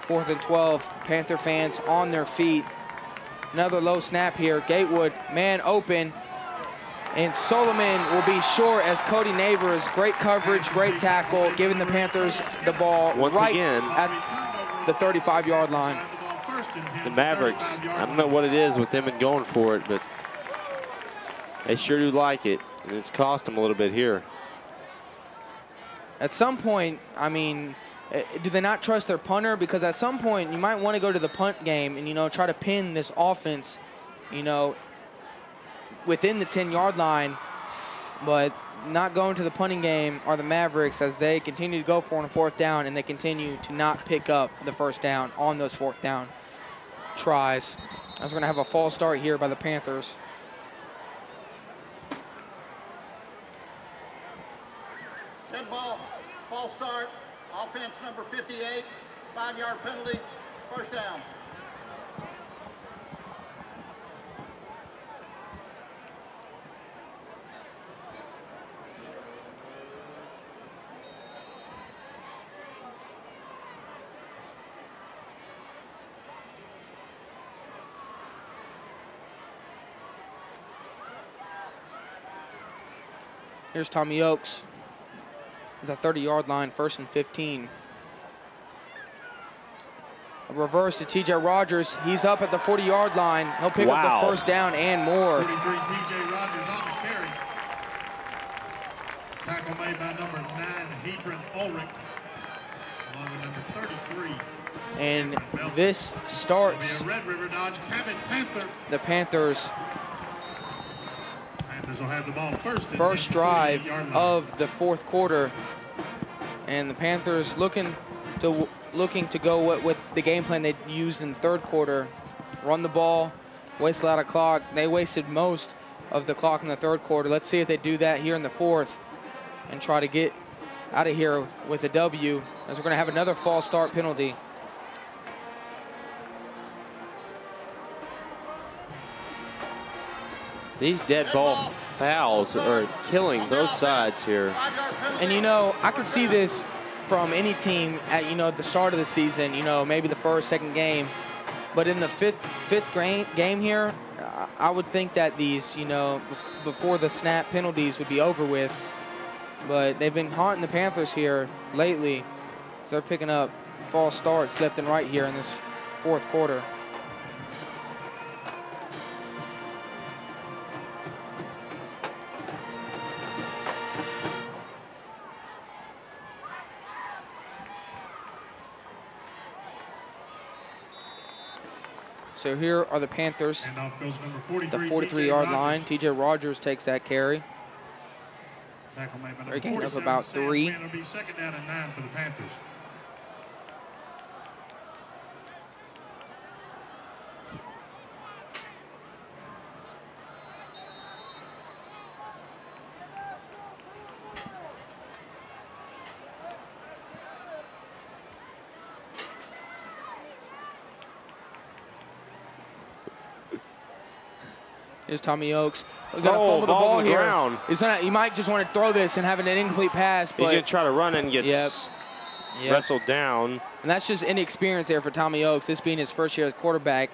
Speaker 4: 4th and 12. Panther fans on their feet. Another low snap here. Gatewood, man open. And Solomon will be short, as Cody Neighbors, great coverage, great tackle, giving the Panthers the ball
Speaker 10: once
Speaker 4: right
Speaker 10: again
Speaker 4: at the 35-yard line.
Speaker 10: The Mavericks, I don't know what it is with them and going for it, but they sure do like it, and it's cost them a little bit here.
Speaker 4: At some point, I mean, do they not trust their punter? Because at some point, you might want to go to the punt game and, try to pin this offense, within the 10-yard line, but not going to the punting game are the Mavericks, as they continue to go for on a 4th down, and they continue to not pick up the first down on those 4th down tries. As we're going to have a false start here by the Panthers.
Speaker 11: Dead ball, false start, offense number 58, 5-yard penalty, first down.
Speaker 4: Here's Tommy Oakes, the 30-yard line, 1st and 15. A reverse to T.J. Rogers. He's up at the 40-yard line. He'll pick up the first down and more.
Speaker 9: 43, T.J. Rogers on the carry. Tackle made by number 9, Hedron Ulrich, along with number 33.
Speaker 4: And this starts
Speaker 9: Red River Dodge Cabot Panther.
Speaker 4: the Panthers'
Speaker 9: Will have the ball
Speaker 4: first drive of the fourth quarter, and the Panthers looking to go with the game plan they used in the third quarter. Run the ball, waste a lot of clock. They wasted most of the clock in the third quarter. Let's see if they do that here in the fourth and try to get out of here with a W, as we're going to have another false start penalty.
Speaker 10: These dead ball fouls are killing both sides here.
Speaker 4: And, you know, I can see this from any team at, you know, the start of the season, you know, maybe the first, second game. But in the fifth game here, I would think that these, you know, before the snap penalties would be over with. But they've been haunting the Panthers here lately, so they're picking up false starts left and right here in this fourth quarter. So here are the Panthers, the 43-yard line. T.J. Rogers takes that carry. A gain of about 3.
Speaker 9: It'll be second down and 9 for the Panthers.
Speaker 4: Here's Tommy Oakes. We're gonna fumble the ball here.
Speaker 10: Ground.
Speaker 4: He might just want to throw this and have an incomplete pass. But
Speaker 10: he's gonna try to run and get wrestled down.
Speaker 4: And that's just inexperience there for Tommy Oakes. This being his first year as quarterback.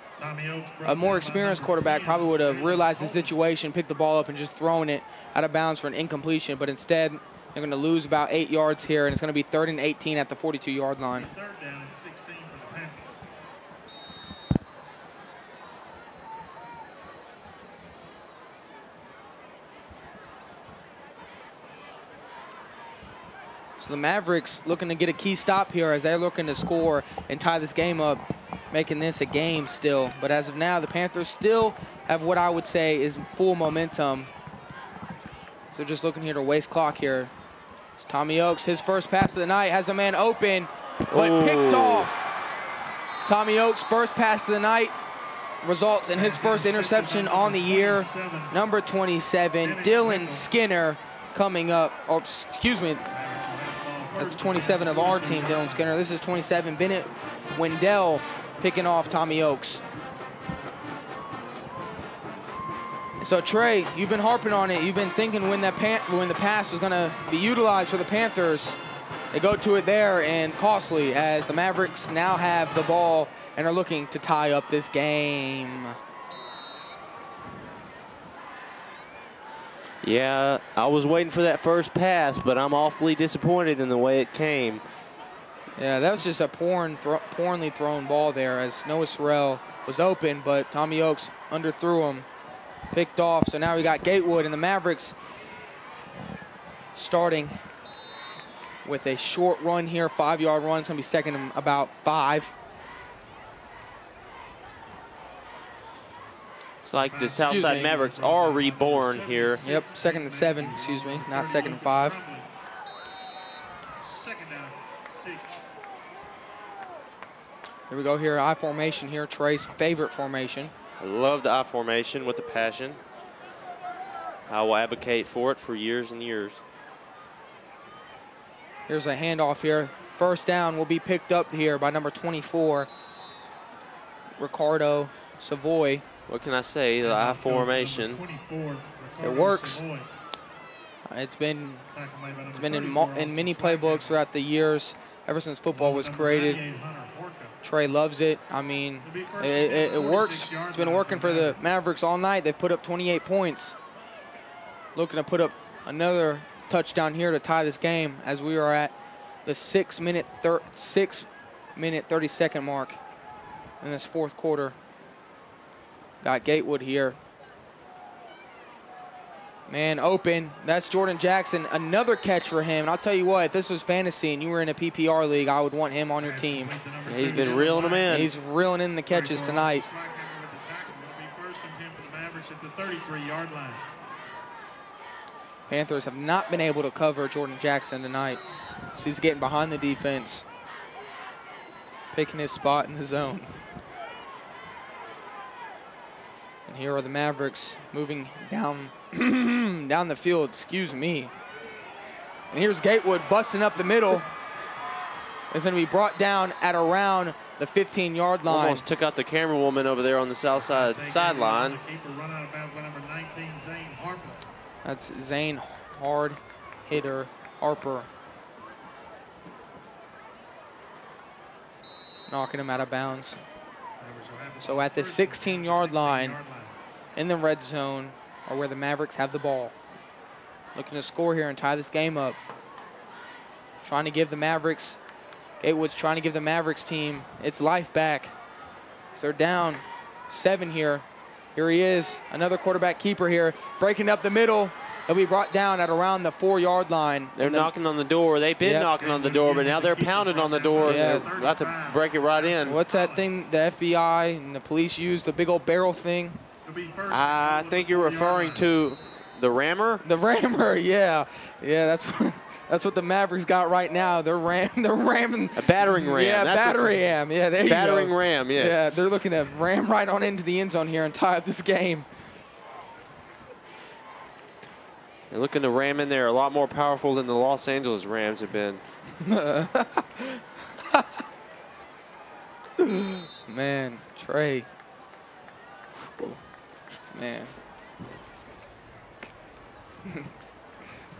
Speaker 4: A more experienced quarterback probably would have realized the situation, picked the ball up, and just thrown it out of bounds for an incompletion. But instead, they're gonna lose about 8 yards here, and it's gonna be 3rd and 18 at the 42-yard line.
Speaker 9: Third down and 16 for the Panthers.
Speaker 4: So the Mavericks looking to get a key stop here as they're looking to score and tie this game up, making this a game still. But as of now, the Panthers still have what I would say is full momentum. So just looking here to waste clock here. It's Tommy Oakes, his first pass of the night, has a man open, but picked off. Tommy Oakes' first pass of the night results in his first interception on the year. Number 27, Dylan Skinner coming up, or excuse me, that's 27 of our team, Dylan Skinner. This is 27, Bennett Wendell picking off Tommy Oakes. So Trey, you've been harping on it. You've been thinking when the pass was gonna be utilized for the Panthers. They go to it there, and costly, as the Mavericks now have the ball and are looking to tie up this game.
Speaker 10: Yeah, I was waiting for that first pass, but I'm awfully disappointed in the way it came.
Speaker 4: Yeah, that was just a poorly thrown ball there, as Noah Sorrell was open, but Tommy Oakes underthrew him, picked off. So now we got Gatewood and the Mavericks starting with a short run here, 5-yard run. It's going to be second and about 5.
Speaker 10: It's like the Southside Mavericks are reborn here.
Speaker 4: Yep, 2nd and 7, excuse me, not 2nd and 5.
Speaker 9: Second down, 6.
Speaker 4: Here we go here, I formation here, Trey's favorite formation.
Speaker 10: I love the I formation with a passion. I will advocate for it for years and years.
Speaker 4: Here's a handoff here. First down will be picked up here by number 24, Ricardo Savoy.
Speaker 10: What can I say? The I formation.
Speaker 4: It works. It's been in many playbooks throughout the years, ever since football was created. Trey loves it. I mean, it works. It's been working for the Mavericks all night. They've put up 28 points. Looking to put up another touchdown here to tie this game, as we are at the 6-minute 30-second mark. in this fourth quarter. Got Gatewood here. Man, open. That's Jordan Jackson. Another catch for him. And I'll tell you what, if this was fantasy and you were in a PPR league, I would want him on your team.
Speaker 10: Yeah, he's been reeling them in.
Speaker 4: He's reeling in the catches tonight.
Speaker 9: First and 10 for the Mavericks at the 33-yard line.
Speaker 4: Panthers have not been able to cover Jordan Jackson tonight. So he's getting behind the defense, picking his spot in the zone. And here are the Mavericks moving down down the field, excuse me. And here's Gatewood busting up the middle. It's going to be brought down at around the 15-yard line.
Speaker 10: Almost took out the camera woman over there on the Southside sideline.
Speaker 4: That's Zane, hard hitter, Harper. Knocking him out of bounds. So at the 16-yard line in the red zone are where the Mavericks have the ball. Looking to score here and tie this game up. Trying to give the Mavericks, Gatewood's trying to give the Mavericks team its life back. So they're down 7 here. Here he is, another quarterback keeper here, breaking up the middle. He'll be brought down at around the 4-yard line.
Speaker 10: They're knocking on the door. They've been knocking on the door, but now they're pounding on the door. Yeah. They're about to break it right in.
Speaker 4: What's that thing the FBI and the police use, the big old barrel thing?
Speaker 10: I think you're referring to the rammer?
Speaker 4: The rammer, yeah. Yeah, that's what the Mavericks got right now. They're ramming.
Speaker 10: A battering ram.
Speaker 4: Yeah, battering ram. Yeah, there you go.
Speaker 10: Battering ram, yes.
Speaker 4: Yeah, they're looking to ram right on into the end zone here and tie up this game.
Speaker 10: They're looking to ram in there a lot more powerful than the Los Angeles Rams have been.
Speaker 4: Man, Trey. Man.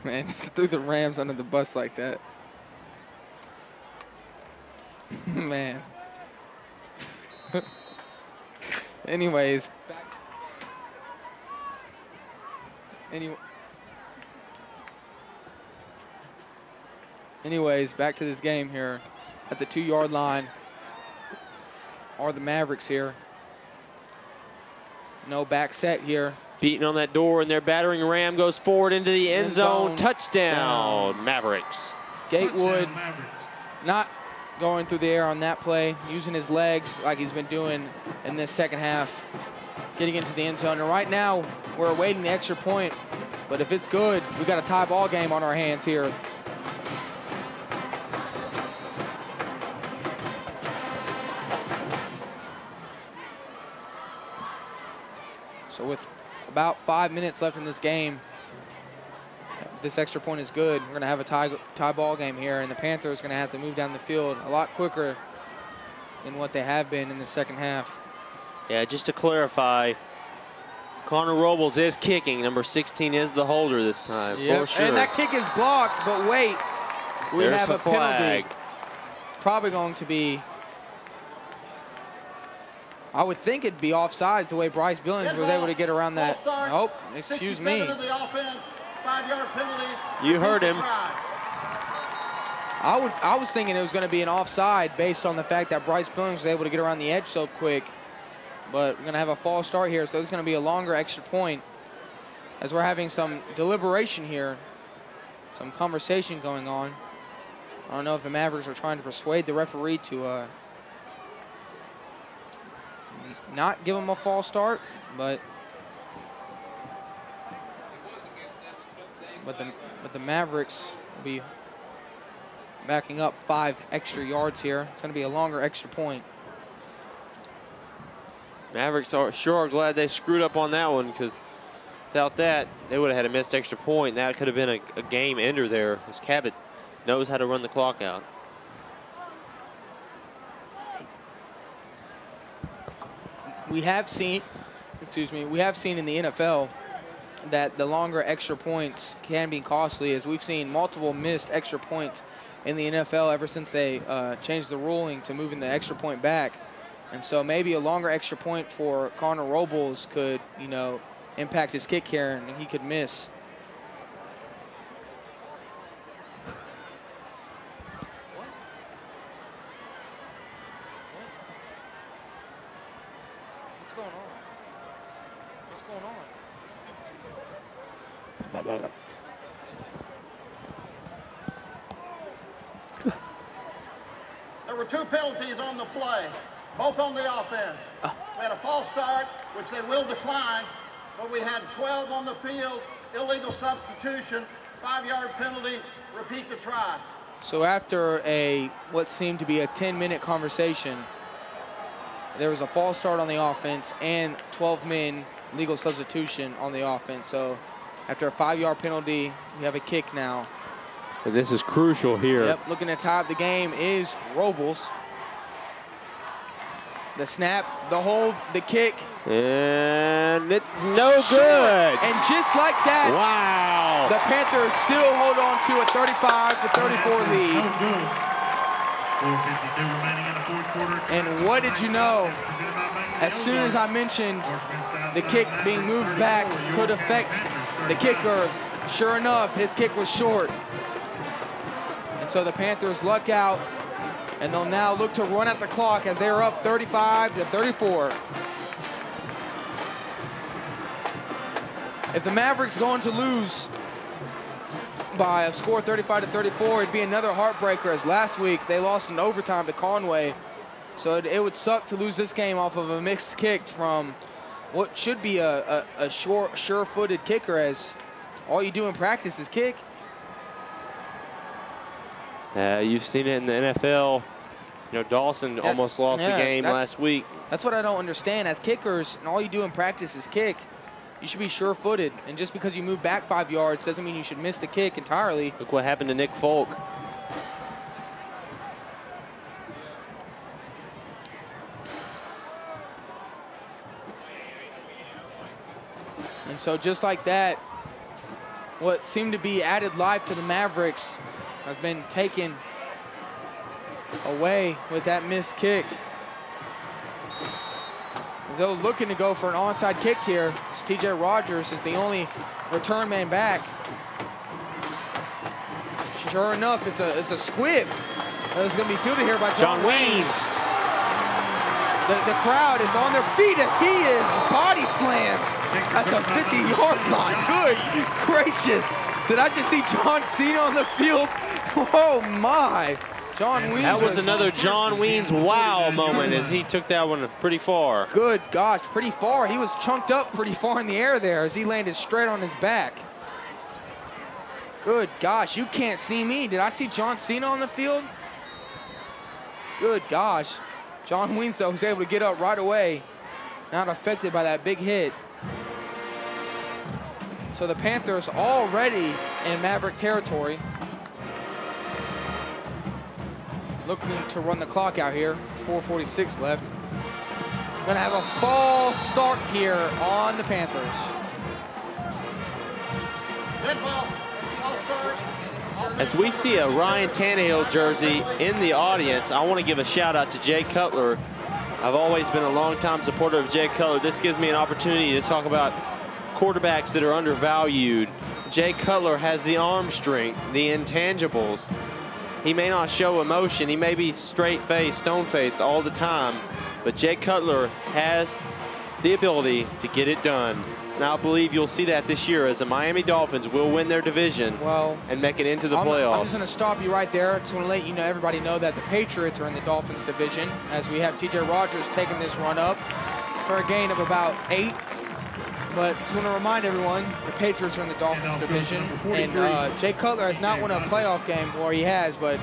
Speaker 4: Man, just threw the Rams under the bus like that. Man. Anyways. Anyways, back to this game here. At the 2-yard line are the Mavericks here. No back set here.
Speaker 10: Beating on that door, and their battering ram goes forward into the end zone. Touchdown, Mavericks.
Speaker 4: Gatewood not going through the air on that play, using his legs like he's been doing in this second half, getting into the end zone. And right now, we're awaiting the extra point. But if it's good, we got a tie ball game on our hands here. So with about 5 minutes left in this game, if this extra point is good, we're going to have a tie ball game here, and the Panthers are going to have to move down the field a lot quicker than what they have been in the second half.
Speaker 10: Yeah, just to clarify, Connor Robles is kicking. Number 16 is the holder this time, for sure.
Speaker 4: And that kick is blocked, but wait, we
Speaker 10: There's
Speaker 4: have a
Speaker 10: flag.
Speaker 4: penalty. It's probably going to be, I would think it'd be offsides the way Bryce Billings was able to get around that. Oh, excuse me.
Speaker 10: You heard him.
Speaker 4: I was thinking it was going to be an offside based on the fact that Bryce Billings was able to get around the edge so quick. But we're going to have a false start here, so it's going to be a longer extra point as we're having some deliberation here, some conversation going on. I don't know if the Mavericks are trying to persuade the referee to not give him a false start, but the Mavericks will be backing up 5 extra yards here. It's going to be a longer extra point.
Speaker 10: Mavericks are glad they screwed up on that one, because without that, they would have had a missed extra point. That could have been a game ender there, as Cabot knows how to run the clock out.
Speaker 4: We have seen in the NFL that the longer extra points can be costly, as we've seen multiple missed extra points in the NFL ever since they changed the ruling to moving the extra point back. And so maybe a longer extra point for Connor Robles could, impact his kick here, and he could miss. going on? What's going on?
Speaker 11: There were 2 penalties on the play, both on the offense. We had a false start, which they will decline, but we had 12 on the field, illegal substitution, 5-yard penalty, repeat the try.
Speaker 4: So after what seemed to be a 10-minute conversation, there was a false start on the offense and 12 men legal substitution on the offense. So after a 5-yard penalty, we have a kick now.
Speaker 10: And this is crucial here.
Speaker 4: Yep, looking to tie up the game is Robles. The snap, the hold, the kick.
Speaker 10: And it's no good.
Speaker 4: And just like that,
Speaker 10: wow,
Speaker 4: the Panthers still hold on to a 35-34 lead. And what did you know? As soon as I mentioned the kick being moved back could affect the kicker, sure enough, his kick was short. And so the Panthers luck out, and they'll now look to run out the clock as they're up 35-34. If the Mavericks going to lose by a score 35-34, it'd be another heartbreaker, as last week they lost in overtime to Conway. So it would suck to lose this game off of a mixed kick from what should be a sure-footed kicker, as all you do in practice is kick.
Speaker 10: You've seen it in the NFL. You know, Dawson almost lost the game last week.
Speaker 4: That's what I don't understand. As kickers, and all you do in practice is kick, you should be sure-footed. And just because you move back 5 yards doesn't mean you should miss the kick entirely.
Speaker 10: Look what happened to Nick Folk.
Speaker 4: And so just like that, what seemed to be added life to the Mavericks have been taken away with that missed kick. They're looking to go for an onside kick here. TJ Rogers is the only return man back. Sure enough, it's a squib. It's going to be fielded here by John Weems. The crowd is on their feet as he is body slammed at the 50-yard line. Good gracious. Did I just see John Cena on the field? Oh, my. John Weems.
Speaker 10: That was another John Weems wow moment as he took that one pretty far.
Speaker 4: Good gosh, pretty far. He was chunked up pretty far in the air there as he landed straight on his back. Good gosh, you can't see me. Did I see John Cena on the field? Good gosh. John Weems, though, was able to get up right away. Not affected by that big hit. So the Panthers already in Maverick territory. Looking to run the clock out here. 4:46 left. Gonna have a false start here on the Panthers.
Speaker 10: As we see a Ryan Tannehill jersey in the audience, I want to give a shout out to Jay Cutler. I've always been a longtime supporter of Jay Cutler. This gives me an opportunity to talk about quarterbacks that are undervalued. Jay Cutler has the arm strength, the intangibles. He may not show emotion. He may be straight-faced, stone-faced all the time, but Jay Cutler has the ability to get it done. And I believe you'll see that this year as the Miami Dolphins will win their division and make it into the playoffs.
Speaker 4: I'm just going to stop you right there. Just want to let you know, everybody know that the Patriots are in the Dolphins division, as we have TJ Rogers taking this run up for a gain of about 8. But just want to remind everyone, the Patriots are in the Dolphins division, and Jay Cutler has not won a playoff game, or he has, but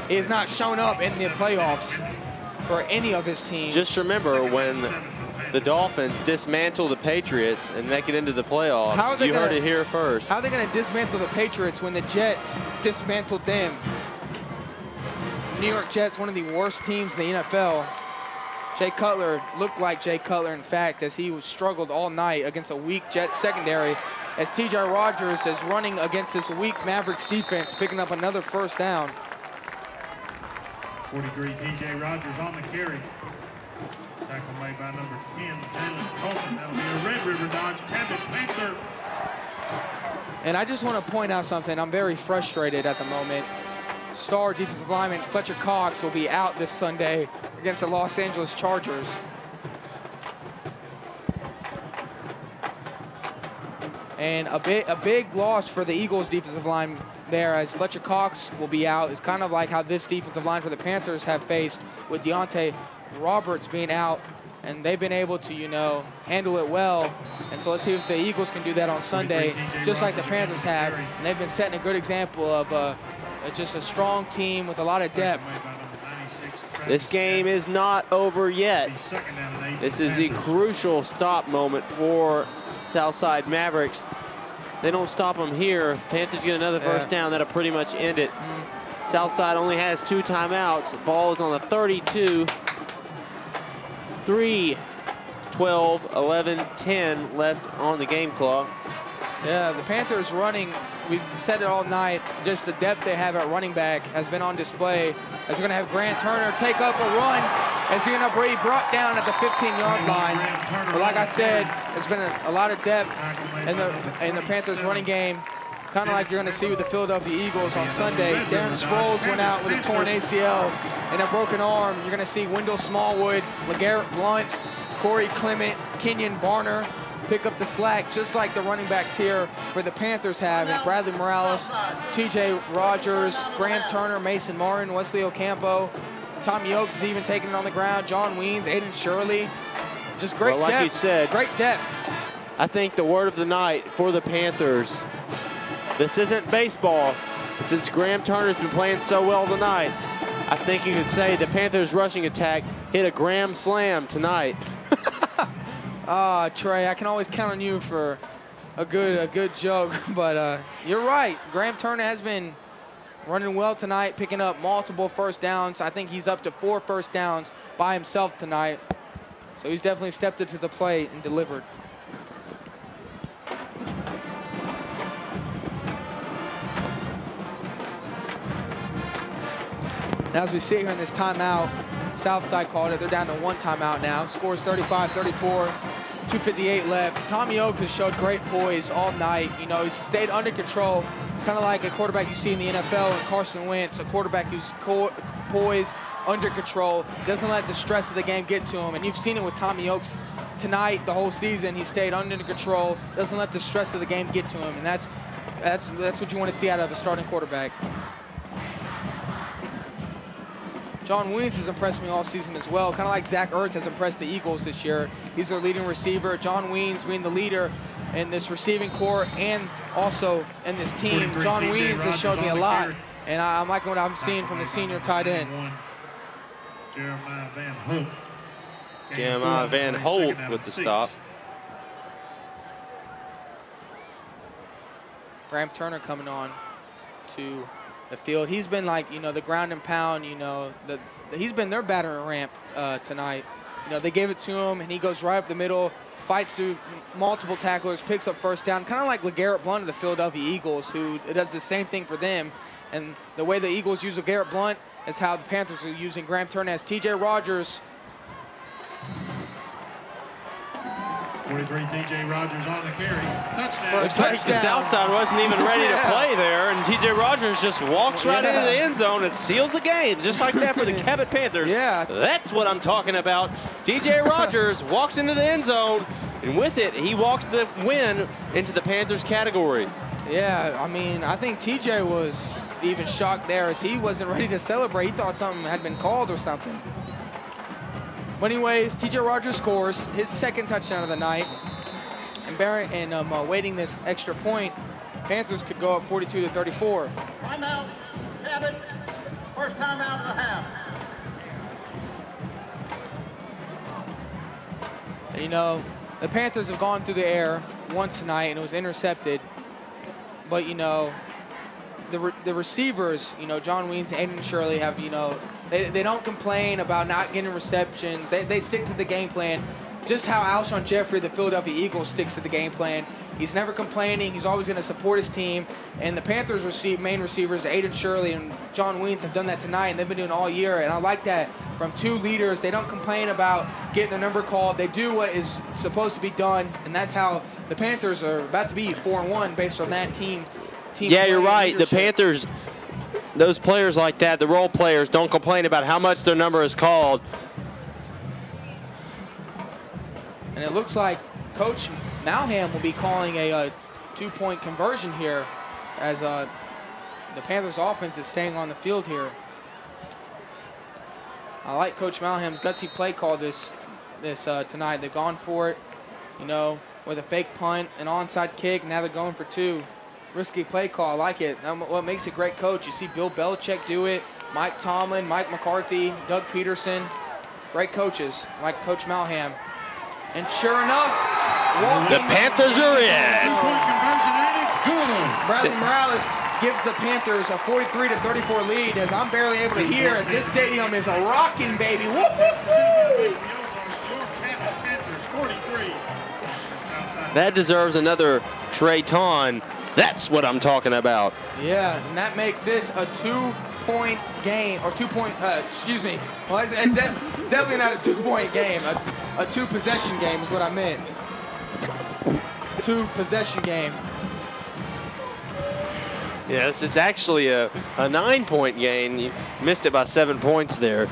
Speaker 4: he has not shown up in the playoffs for any of his teams.
Speaker 10: Just remember, when the Dolphins dismantle the Patriots and make it into the playoffs, you heard it here first.
Speaker 4: How are they going to dismantle the Patriots when the Jets dismantled them? New York Jets, one of the worst teams in the NFL. Jay Cutler looked like Jay Cutler, in fact, as he struggled all night against a weak Jets secondary, as TJ Rogers is running against this weak Mavericks defense, picking up another first down.
Speaker 9: 43, TJ Rogers on the carry. Tackle made by number 10, Jalen Colton. That'll be a Red River Dodge Cabot Panther.
Speaker 4: And I just want to point out something. I'm very frustrated at the moment. Star defensive lineman Fletcher Cox will be out this Sunday against the Los Angeles Chargers. And a big loss for the Eagles defensive line there, as Fletcher Cox will be out. It's kind of like how this defensive line for the Panthers have faced with Deontay Roberts being out, and they've been able to, you know, handle it well. And so let's see if the Eagles can do that on Sunday, just like the Panthers have. And they've been setting a good example of just a strong team with a lot of depth.
Speaker 10: This game is not over yet. This is the crucial stop moment for Southside Mavericks. If they don't stop them here, if Panthers get another first down, that'll pretty much end it. Southside only has 2 timeouts. The ball is on the 32. 3, 12, 11, 10 left on the game clock.
Speaker 4: Yeah, the Panthers running, we've said it all night, just the depth they have at running back has been on display. As we're going to have Grant Turner take up a run as he's going to be brought down at the 15-yard line. But like I said, there's been a lot of depth in the Panthers running game, kind of like you're going to see with the Philadelphia Eagles on Sunday. Darren Sproles went out with a torn ACL and a broken arm. You're going to see Wendell Smallwood, LeGarrette Blount, Corey Clement, Kenyon Barner pick up the slack, just like the running backs here for the Panthers have. And Bradley Morales, TJ Rogers, Graham Turner, Mason Martin, Wesley Ocampo, Tommy Oakes is even taking it on the ground, John Weens, Aiden Shirley. Just great depth.
Speaker 10: Like you said,
Speaker 4: great depth.
Speaker 10: I think the word of the night for the Panthers, this isn't baseball, but since Graham Turner's been playing so well tonight, I think you could say the Panthers rushing attack hit a Graham slam tonight.
Speaker 4: Trey, I can always count on you for a good joke, but you're right. Graham Turner has been running well tonight, picking up multiple first downs. I think he's up to 4 first downs by himself tonight. So he's definitely stepped into the plate and delivered. Now as we sit here in this timeout, Southside called it. They're down to 1 timeout now. Scores 35-34, 2:58 left. Tommy Oakes has showed great poise all night. You know, he's stayed under control, kind of like a quarterback you see in the NFL, and Carson Wentz, a quarterback who's poised, under control, doesn't let the stress of the game get to him. And you've seen it with Tommy Oakes tonight, the whole season. He stayed under control, doesn't let the stress of the game get to him, and that's what you want to see out of a starting quarterback. John Weens has impressed me all season as well, kind of like Zach Ertz has impressed the Eagles this year. He's their leading receiver. John Weens being the leader in this receiving corps and also in this team. John Weens has showed me a lot, and I'm liking what I'm seeing from the senior tight end.
Speaker 10: Jeremiah Van Holt with the stop.
Speaker 4: Graham Turner coming on to the field. He's been like, you know, the ground and pound, you know, he's been their battering ramp tonight. You know, they gave it to him, and he goes right up the middle, fights through multiple tacklers, picks up first down, kind of like LeGarrette Blount of the Philadelphia Eagles, who does the same thing for them. And the way the Eagles use LeGarrette Blount is how the Panthers are using Graham Turner as TJ Rogers.
Speaker 9: 43, TJ Rogers on the carry. Touchdown.
Speaker 10: Looks like the Southside wasn't even ready to play there, and TJ Rogers just walks right into the end zone and seals the game, just like that for the Cabot Panthers.
Speaker 4: Yeah.
Speaker 10: That's what I'm talking about. TJ Rogers walks into the end zone, and with it, he walks the win into the Panthers category.
Speaker 4: Yeah, I mean, I think TJ was even shocked there as he wasn't ready to celebrate. He thought something had been called or something. But anyways, TJ Rogers scores his 2nd touchdown of the night. And waiting this extra point, Panthers could go up 42-34.
Speaker 11: Timeout, Cabot. First timeout of the half.
Speaker 4: And, you know, the Panthers have gone through the air once tonight, and it was intercepted. But, you know, the receivers, you know, John Weens and Aiden Shirley have, you know, they don't complain about not getting receptions. They stick to the game plan, just how Alshon Jeffrey, the Philadelphia Eagles, sticks to the game plan. He's never complaining. He's always going to support his team. And the Panthers' main receivers, Aiden Shirley and John Weens, have done that tonight, and they've been doing it all year. And I like that from 2 leaders. They don't complain about getting their number called. They do what is supposed to be done, and that's how the Panthers are about to be 4-1 based on that team.
Speaker 10: Yeah, you're right. Leadership. The Panthers, those players like that, the role players, don't complain about how much their number is called.
Speaker 4: And it looks like Coach Malham will be calling a two-point conversion here as the Panthers offense is staying on the field here. I like Coach Malham's gutsy play call this tonight. They've gone for it, you know, with a fake punt, an onside kick. Now they're going for two. Risky play call. I like it. What makes a great coach? You see Bill Belichick do it, Mike Tomlin, Mike McCarthy, Doug Peterson. Great coaches like Coach Malham. And sure enough,
Speaker 10: the Panthers are in.
Speaker 9: Two-point conversion, and it's good.
Speaker 4: Bradley Morales gives the Panthers a 43-34 lead, as I'm barely able to hear, as this stadium is a rocking, baby. Woo, woo, woo.
Speaker 10: That deserves another Trayton. That's what I'm talking about.
Speaker 4: Yeah, and that makes this a two-point game, or excuse me. Well, it's definitely not a two-point game. A two-possession game is what I meant. Two-possession game.
Speaker 10: Yes, it's actually a 9-point game. You missed it by 7 points there.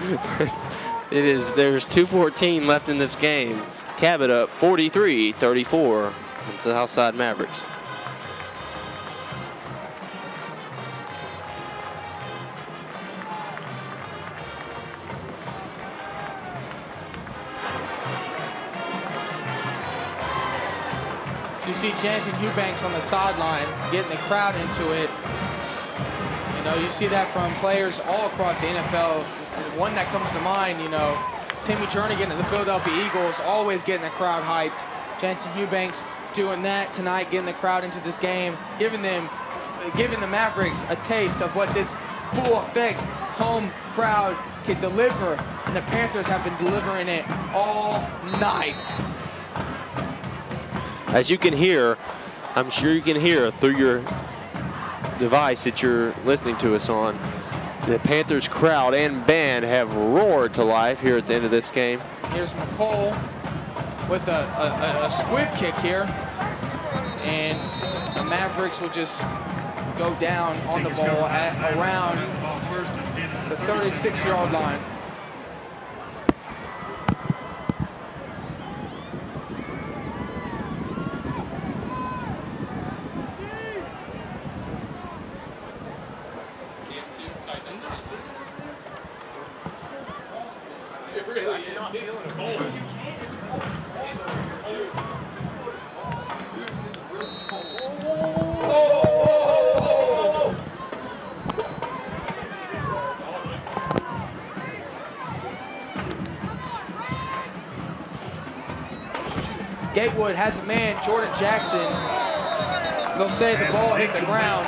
Speaker 10: There's 2:14 left in this game. Cabot up 43-34 against the Southside Mavericks.
Speaker 4: So you see Jansen Eubanks on the sideline getting the crowd into it. You know, you see that from players all across the NFL. One that comes to mind, you know, Timmy Jernigan of the Philadelphia Eagles, always getting the crowd hyped. Jansen Eubanks doing that tonight, getting the crowd into this game, giving the Mavericks a taste of what this full effect home crowd can deliver. And the Panthers have been delivering it all night.
Speaker 10: As you can hear, I'm sure you can hear through your device that you're listening to us on, the Panthers crowd and band have roared to life here at the end of this game.
Speaker 4: Here's McCole with a squib kick here. And the Mavericks will just go down on the ball at around the 36-yard line. Gatewood has a man, Jordan Jackson. They'll say the ball hit the ground.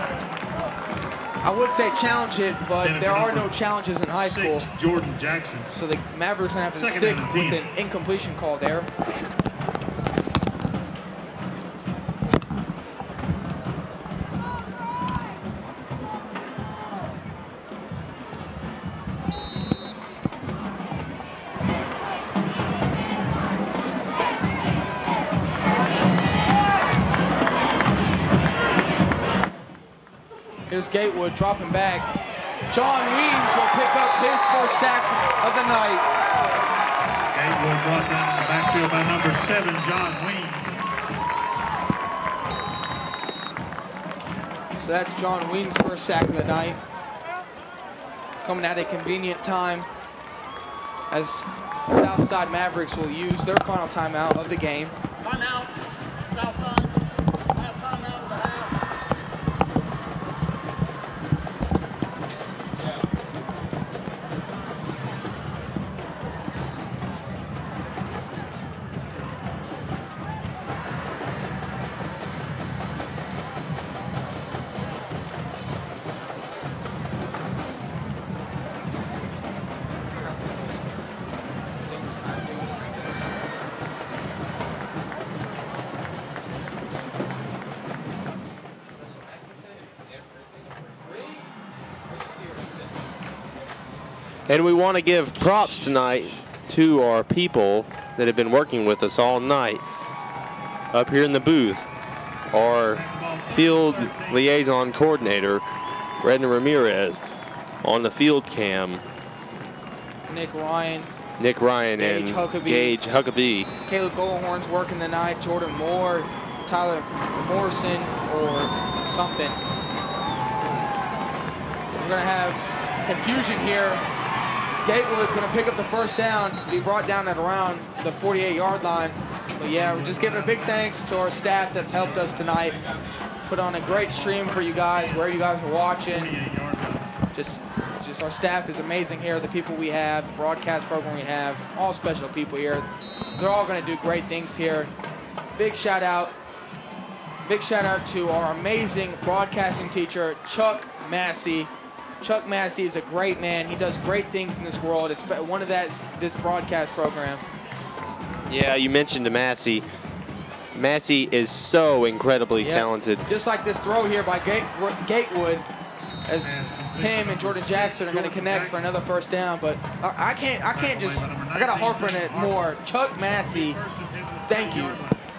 Speaker 4: I would say challenge it, but there are no challenges in high school.
Speaker 9: Jordan Jackson.
Speaker 4: So the Mavericks are going to have to stick with an incompletion call there. Here's Gatewood dropping back. John Weems will pick up his first sack of the night.
Speaker 9: Gatewood brought down in the backfield by number 7, John Weems.
Speaker 4: So that's John Weems' first sack of the night. Coming at a convenient time as Southside Mavericks will use their final timeout of the game.
Speaker 11: Timeout, Southside. Last timeout of the half.
Speaker 10: And we want to give props tonight to our people that have been working with us all night. Up here in the booth, our field liaison coordinator, Brendan Ramirez, on the field cam.
Speaker 4: Nick Ryan
Speaker 10: and Gage Huckabee.
Speaker 4: Caleb Goldhorn's working tonight. Jordan Moore, Tyler Morrison, or something. We're going to have confusion here. Gatewood's going to pick up the first down, be brought down at around the 48-yard line. But yeah, we're just giving a big thanks to our staff that's helped us tonight. Put on a great stream for you guys, where you guys are watching. Just our staff is amazing here. The people we have, the broadcast program we have, all special people here. They're all going to do great things here. Big shout out to our amazing broadcasting teacher, Chuck Massey. Chuck Massey is a great man. He does great things in this world. It's one of this broadcast program.
Speaker 10: Yeah, you mentioned Massey. Massey is so incredibly talented.
Speaker 4: Just like this throw here by Gatewood, as him and Jordan Jackson are going to connect for another first down. But I gotta harp on it more. Chuck Massey, thank you.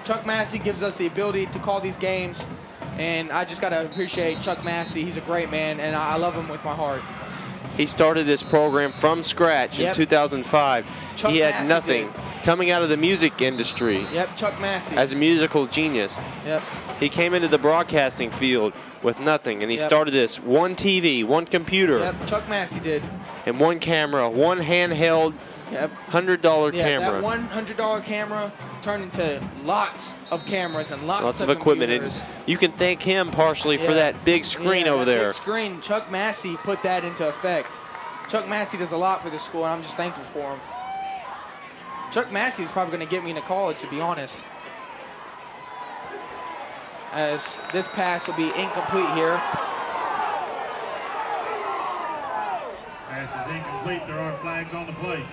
Speaker 4: Chuck Massey gives us the ability to call these games. And I just got to appreciate Chuck Massey. He's a great man, and I love him with my heart.
Speaker 10: He started this program from scratch in 2005. He had nothing. Coming out of the music industry.
Speaker 4: Yep, Chuck Massey.
Speaker 10: As a musical genius.
Speaker 4: Yep.
Speaker 10: He came into the broadcasting field with nothing, and he started this. One TV, one computer.
Speaker 4: Yep, Chuck Massey did.
Speaker 10: And one camera, one handheld $100 camera.
Speaker 4: That $100 camera turned into lots of cameras and lots of
Speaker 10: equipment.
Speaker 4: computers.
Speaker 10: And you can thank him partially for that big screen over there.
Speaker 4: Big screen. Chuck Massey put that into effect. Chuck Massey does a lot for the school, and I'm just thankful for him. Chuck Massey is probably going to get me into college, to be honest. As this pass will be incomplete here.
Speaker 9: Pass is incomplete. There are flags on the play.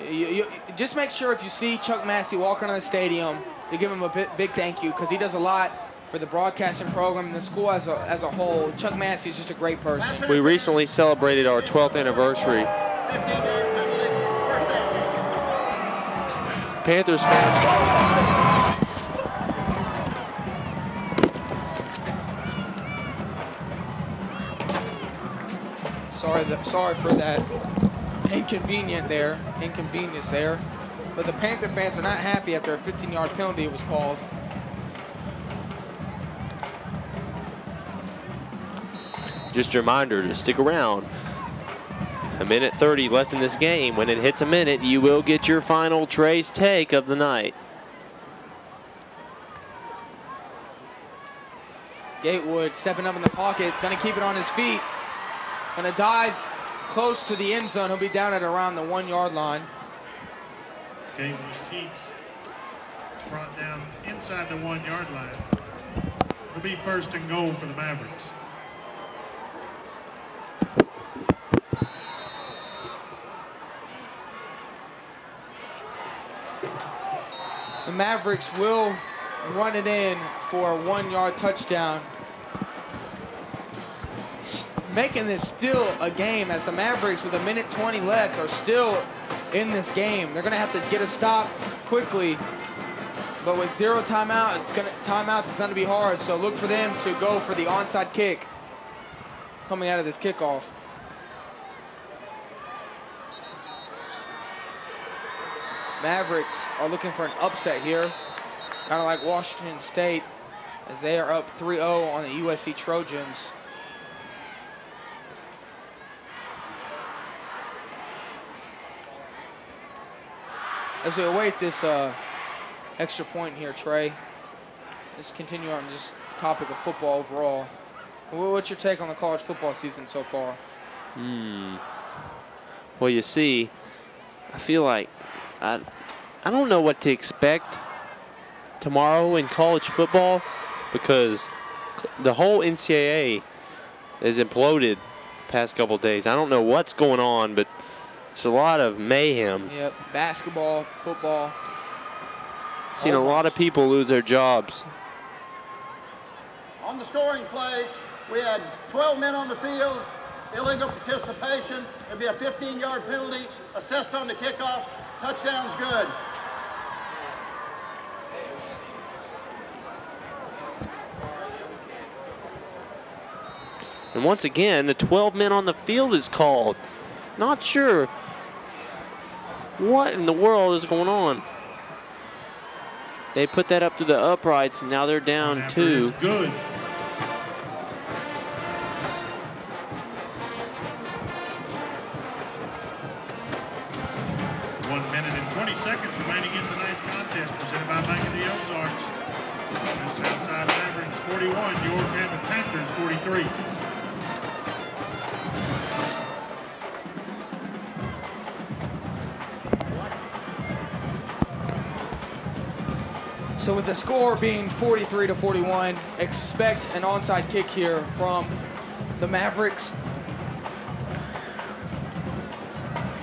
Speaker 4: You just make sure if you see Chuck Massey walking on the stadium, to give him a big thank you, because he does a lot for the broadcasting program and the school as a whole. Chuck Massey is just a great person.
Speaker 10: We recently celebrated our 12th anniversary. Panthers fans.
Speaker 4: Sorry for that inconvenience there. But the Panther fans are not happy after a 15-yard penalty was called.
Speaker 10: Just a reminder to stick around. A minute 30 left in this game. When it hits a minute, you will get your final Trey's take of the night.
Speaker 4: Gatewood stepping up in the pocket, gonna keep it on his feet. Gonna dive close to the end zone. He'll be down at around the 1-yard line.
Speaker 9: Gatewood keeps brought down inside the 1-yard line. It'll be first and goal for the Mavericks.
Speaker 4: The Mavericks will run it in for a 1-yard touchdown. Making this still a game, as the Mavericks with a minute 20 left are still in this game. They're gonna have to get a stop quickly, but with 0 timeouts, it's gonna be hard. So look for them to go for the onside kick coming out of this kickoff. Mavericks are looking for an upset here, kind of like Washington State, as they are up 3-0 on the USC Trojans. As we await this extra point here, Trey, let's continue on just the topic of football overall. What's your take on the college football season so far?
Speaker 10: Well, you see, I feel like I don't know what to expect tomorrow in college football, because the whole NCAA is imploded the past couple of days. I don't know what's going on, but it's a lot of mayhem.
Speaker 4: Yep, basketball, football.
Speaker 10: Seen a lot of people lose their jobs.
Speaker 11: On the scoring play, we had 12 men on the field, illegal participation. It'd be a 15-yard penalty, assessed on the kickoff. Touchdown's good.
Speaker 10: And once again, the 12 men on the field is called. Not sure what in the world is going on. They put that up to the uprights, and now they're down 2.
Speaker 9: Good. 1 minute and 20 seconds remaining in tonight's contest, presented by Bank of the Ozarks. The Southside Mavericks 41, your Cabot Panthers 43.
Speaker 4: So with the score being 43-41, expect an onside kick here from the Mavericks.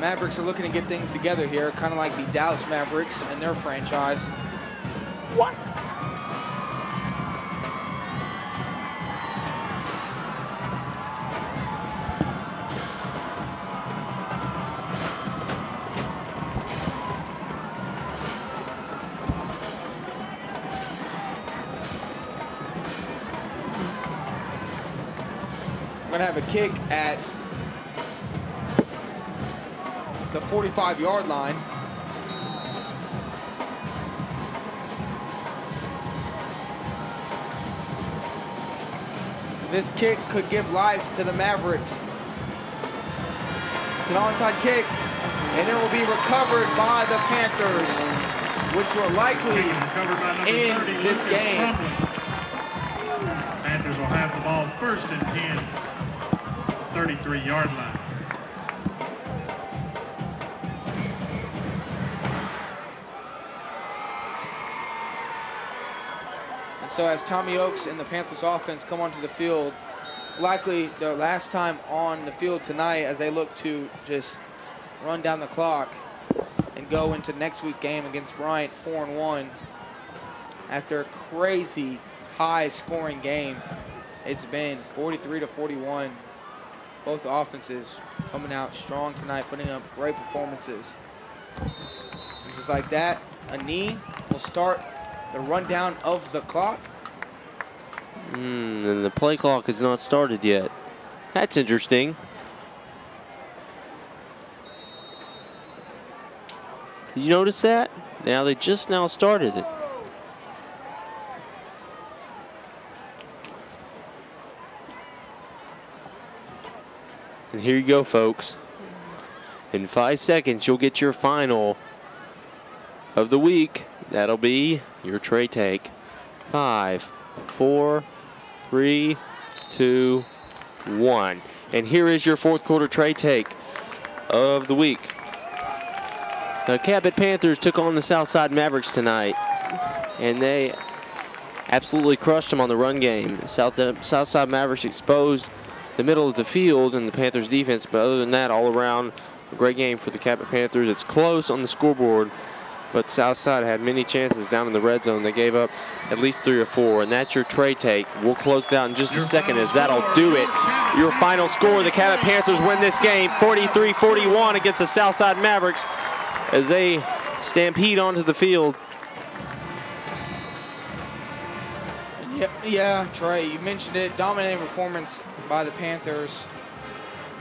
Speaker 4: Mavericks are looking to get things together here, kind of like the Dallas Mavericks and their franchise. What? We're gonna have a kick at the 45-yard line. This kick could give life to the Mavericks. It's an onside kick, and it will be recovered by the Panthers, which will likely end this game.
Speaker 9: Panthers will have the ball first and 10, 33-yard line.
Speaker 4: So as Tommy Oakes and the Panthers offense come onto the field, likely their last time on the field tonight as they look to just run down the clock and go into next week's game against Bryant 4-1 after a crazy high scoring game. It's been 43-41. Both offenses coming out strong tonight, putting up great performances. And just like that, a knee will start the rundown of the clock.
Speaker 10: And the play clock has not started yet. That's interesting. Did you notice that? Now they just now started it. And here you go, folks. In 5 seconds, you'll get your final of the week. That'll be your tray take. 5, 4, 3, 2, 1. And here is your fourth quarter tray take of the week. The Cabot Panthers took on the Southside Mavericks tonight, and they absolutely crushed them on the run game. Southside Mavericks exposed the middle of the field and the Panthers defense, but other than that, all around a great game for the Cabot Panthers. It's close on the scoreboard, but Southside had many chances down in the red zone. They gave up at least 3 or 4, and that's your tray take. We'll close it out in just a second as that'll do it. Your final score, the Cabot Panthers win this game 43-41 against the Southside Mavericks as they stampede onto the field.
Speaker 4: Yeah, Trey, you mentioned it. Dominating performance by the Panthers.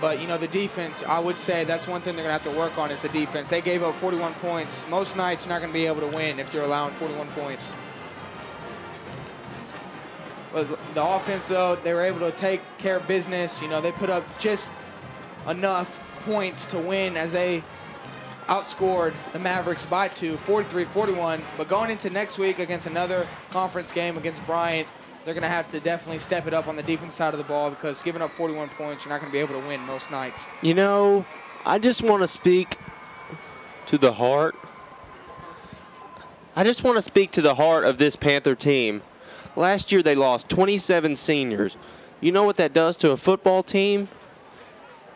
Speaker 4: But, you know, the defense, I would say that's one thing they're going to have to work on is the defense. They gave up 41 points. Most nights you're not going to be able to win if you're allowing 41 points. But the offense, though, they were able to take care of business. You know, they put up just enough points to win as they outscored the Mavericks by 2, 43-41. But going into next week against another conference game against Bryant, they're going to have to definitely step it up on the defense side of the ball because giving up 41 points, you're not going to be able to win most nights.
Speaker 10: You know, I just want to speak to the heart. I just want to speak to the heart of this Panther team. Last year they lost 27 seniors. You know what that does to a football team?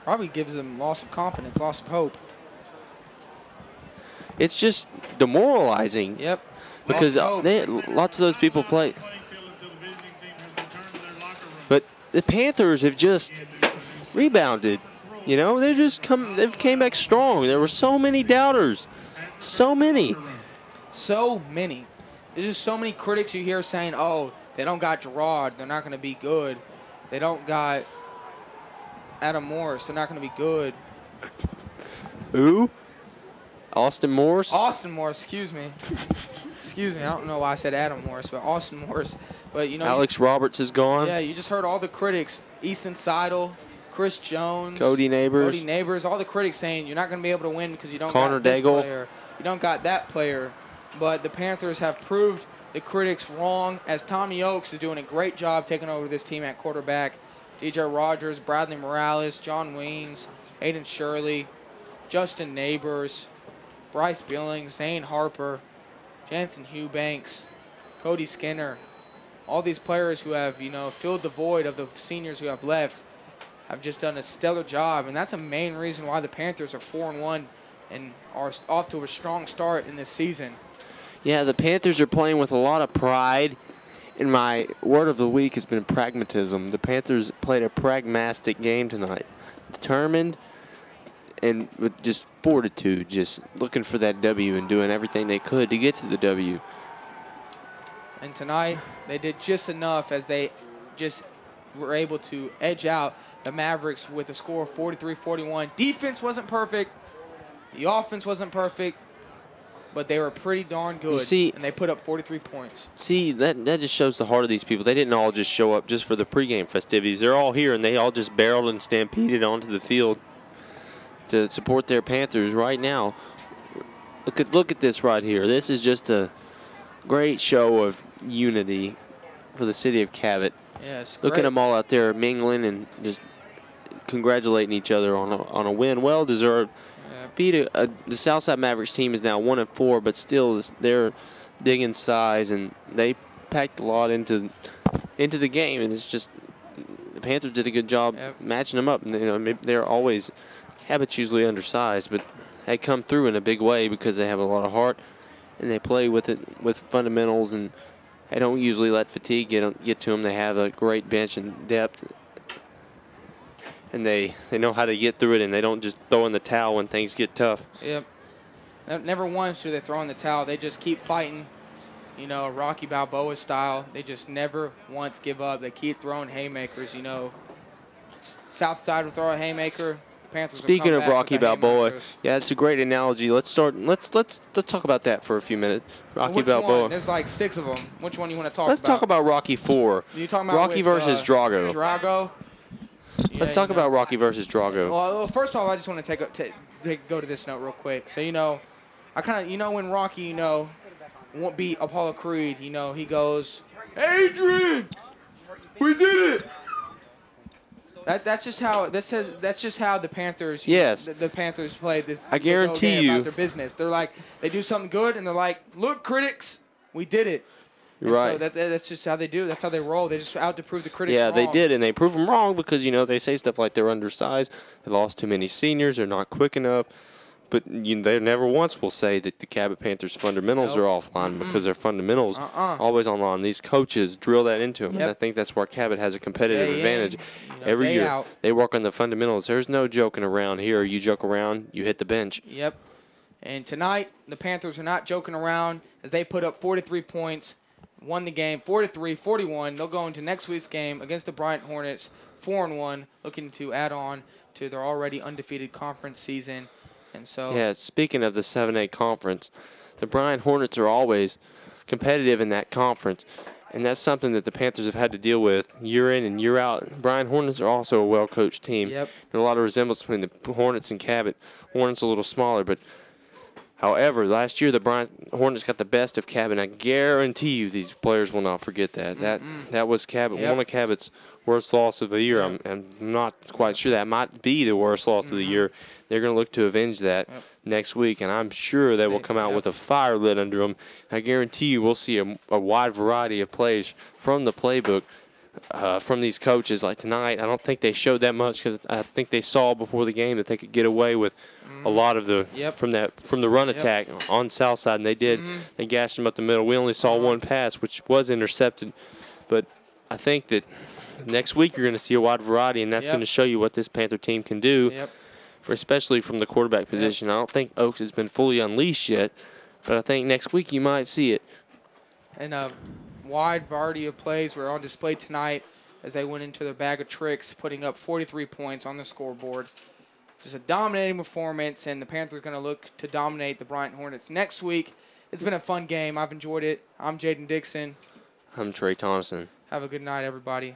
Speaker 4: Probably gives them loss of confidence, loss of hope.
Speaker 10: It's just demoralizing.
Speaker 4: Yep.
Speaker 10: Because lots of those people play. But the Panthers have just rebounded. You know, they've came back strong. There were so many doubters. So many.
Speaker 4: So many. There's just so many critics you hear saying, oh, they don't got Gerard. They're not going to be good. They don't got Adam Morris. They're not going to be good.
Speaker 10: Who? Austin Morris?
Speaker 4: Austin Morris, excuse me. excuse me, I don't know why I said Adam Morris, but Austin Morris. But, you know.
Speaker 10: Alex Roberts is gone.
Speaker 4: Yeah, you just heard all the critics. Easton Seidel, Chris Jones.
Speaker 10: Cody Neighbors.
Speaker 4: All the critics saying you're not going to be able to win because you don't
Speaker 10: Connor
Speaker 4: got this
Speaker 10: Daigle.
Speaker 4: player. You don't got that player. But the Panthers have proved the critics wrong as Tommy Oaks is doing a great job taking over this team at quarterback. DJ Rogers, Bradley Morales, John Weens, Aiden Shirley, Justin Neighbors, Bryce Billings, Zane Harper, Jansen Eubanks, Cody Skinner. All these players who have, you know, filled the void of the seniors who have left have just done a stellar job. And that's a main reason why the Panthers are 4-1 and are off to a strong start in this season.
Speaker 10: Yeah, the Panthers are playing with a lot of pride. And my word of the week has been pragmatism. The Panthers played a pragmatic game tonight. Determined and with just fortitude, just looking for that W and doing everything they could to get to the W.
Speaker 4: And tonight, they did just enough as they just were able to edge out the Mavericks with a score of 43-41. Defense wasn't perfect. The offense wasn't perfect. But they were pretty darn good, and they put up 43 points.
Speaker 10: See, that just shows the heart of these people. They didn't all just show up just for the pregame festivities. They're all here, and they all just barreled and stampeded onto the field to support their Panthers right now. Look at this right here. This is just a great show of unity for the city of Cabot.
Speaker 4: Yes,
Speaker 10: look at them all out there mingling and just congratulating each other on a win. Well deserved. Beat the Southside Mavericks team is now 1-4, but still they're big in size and they packed a lot into the game. And it's just the Panthers did a good job matching them up. And, you know, they're always Cabot's usually undersized, but they come through in a big way because they have a lot of heart and they play with fundamentals, and they don't usually let fatigue get to them. They have a great bench and depth. And they know how to get through it, and they don't just throw in the towel when things get tough.
Speaker 4: Yep. Never once do they throw in the towel. They just keep fighting, you know, Rocky Balboa style. They just never once give up. They keep throwing haymakers, you know. Southside will throw a haymaker. Panthers
Speaker 10: Speaking
Speaker 4: will
Speaker 10: of
Speaker 4: come back
Speaker 10: Rocky
Speaker 4: with the
Speaker 10: Balboa,
Speaker 4: haymakers.
Speaker 10: yeah, it's a great analogy. Let's talk about that for a few minutes. Rocky
Speaker 4: Which
Speaker 10: Balboa.
Speaker 4: one? There's like 6 of them. Which one you want to talk
Speaker 10: Let's
Speaker 4: about?
Speaker 10: talk about Rocky 4.
Speaker 4: You talking about
Speaker 10: Rocky versus Drago.
Speaker 4: Drago?
Speaker 10: Let's talk about Rocky versus Drago.
Speaker 4: Well, first off, I just want to go to this note real quick. So, you know, I kind of, you know, when Rocky, you know, won't beat Apollo Creed, you know, he goes, Adrian, we did it. That's just how the Panthers.
Speaker 10: Yes.
Speaker 4: The Panthers played this.
Speaker 10: I guarantee you.
Speaker 4: About their business. They're like, they do something good, and they're like, look, critics, we did it. And
Speaker 10: right.
Speaker 4: So that's just how they do. That's how they roll. They just out to prove the critics
Speaker 10: Yeah,
Speaker 4: wrong.
Speaker 10: they did, and they prove them wrong because, you know, they say stuff like they're undersized, they lost too many seniors, they're not quick enough. But they never once will say that the Cabot Panthers fundamentals are offline because their fundamentals always online. These coaches drill that into them, and I think that's where Cabot has a competitive advantage. Every year they work on the fundamentals. There's no joking around here. You joke around, you hit the bench.
Speaker 4: Yep. And tonight, the Panthers are not joking around as they put up 43 points, won the game 43-41. They'll go into next week's game against the Bryant Hornets 4-1, looking to add on to their already undefeated conference season. And so,
Speaker 10: yeah, speaking of the 7A conference, the Bryant Hornets are always competitive in that conference, and that's something that the Panthers have had to deal with year in and year out. Bryant Hornets are also a well-coached team.
Speaker 4: Yep.
Speaker 10: There's a lot of resemblance between the Hornets and Cabot. Hornets a little smaller, but however, last year the Bryant Hornets got the best of Cabot. I guarantee you these players will not forget that. That was Cabot, one of Cabot's worst loss of the year. I'm not quite sure. That might be the worst loss of the year. They're going to look to avenge that next week, and I'm sure they will come out with a fire lit under them. I guarantee you we'll see a wide variety of plays from the playbook from these coaches. Like tonight, I don't think they showed that much because I think they saw before the game that they could get away with a lot of the from the run attack on Southside, and they did. They gashed them up the middle. We only saw one pass, which was intercepted, but I think that next week you're going to see a wide variety, and that's going to show you what this Panther team can do. Especially from the quarterback position. I don't think Oaks has been fully unleashed yet, but I think next week you might see it.
Speaker 4: And a wide variety of plays were on display tonight as they went into their bag of tricks, putting up 43 points on the scoreboard. Just a dominating performance, and the Panthers are going to look to dominate the Bryant Hornets next week it's been a fun game. I've enjoyed it. I'm Jaden Dixon.
Speaker 10: I'm Trey Thompson.
Speaker 4: Have a good night, everybody.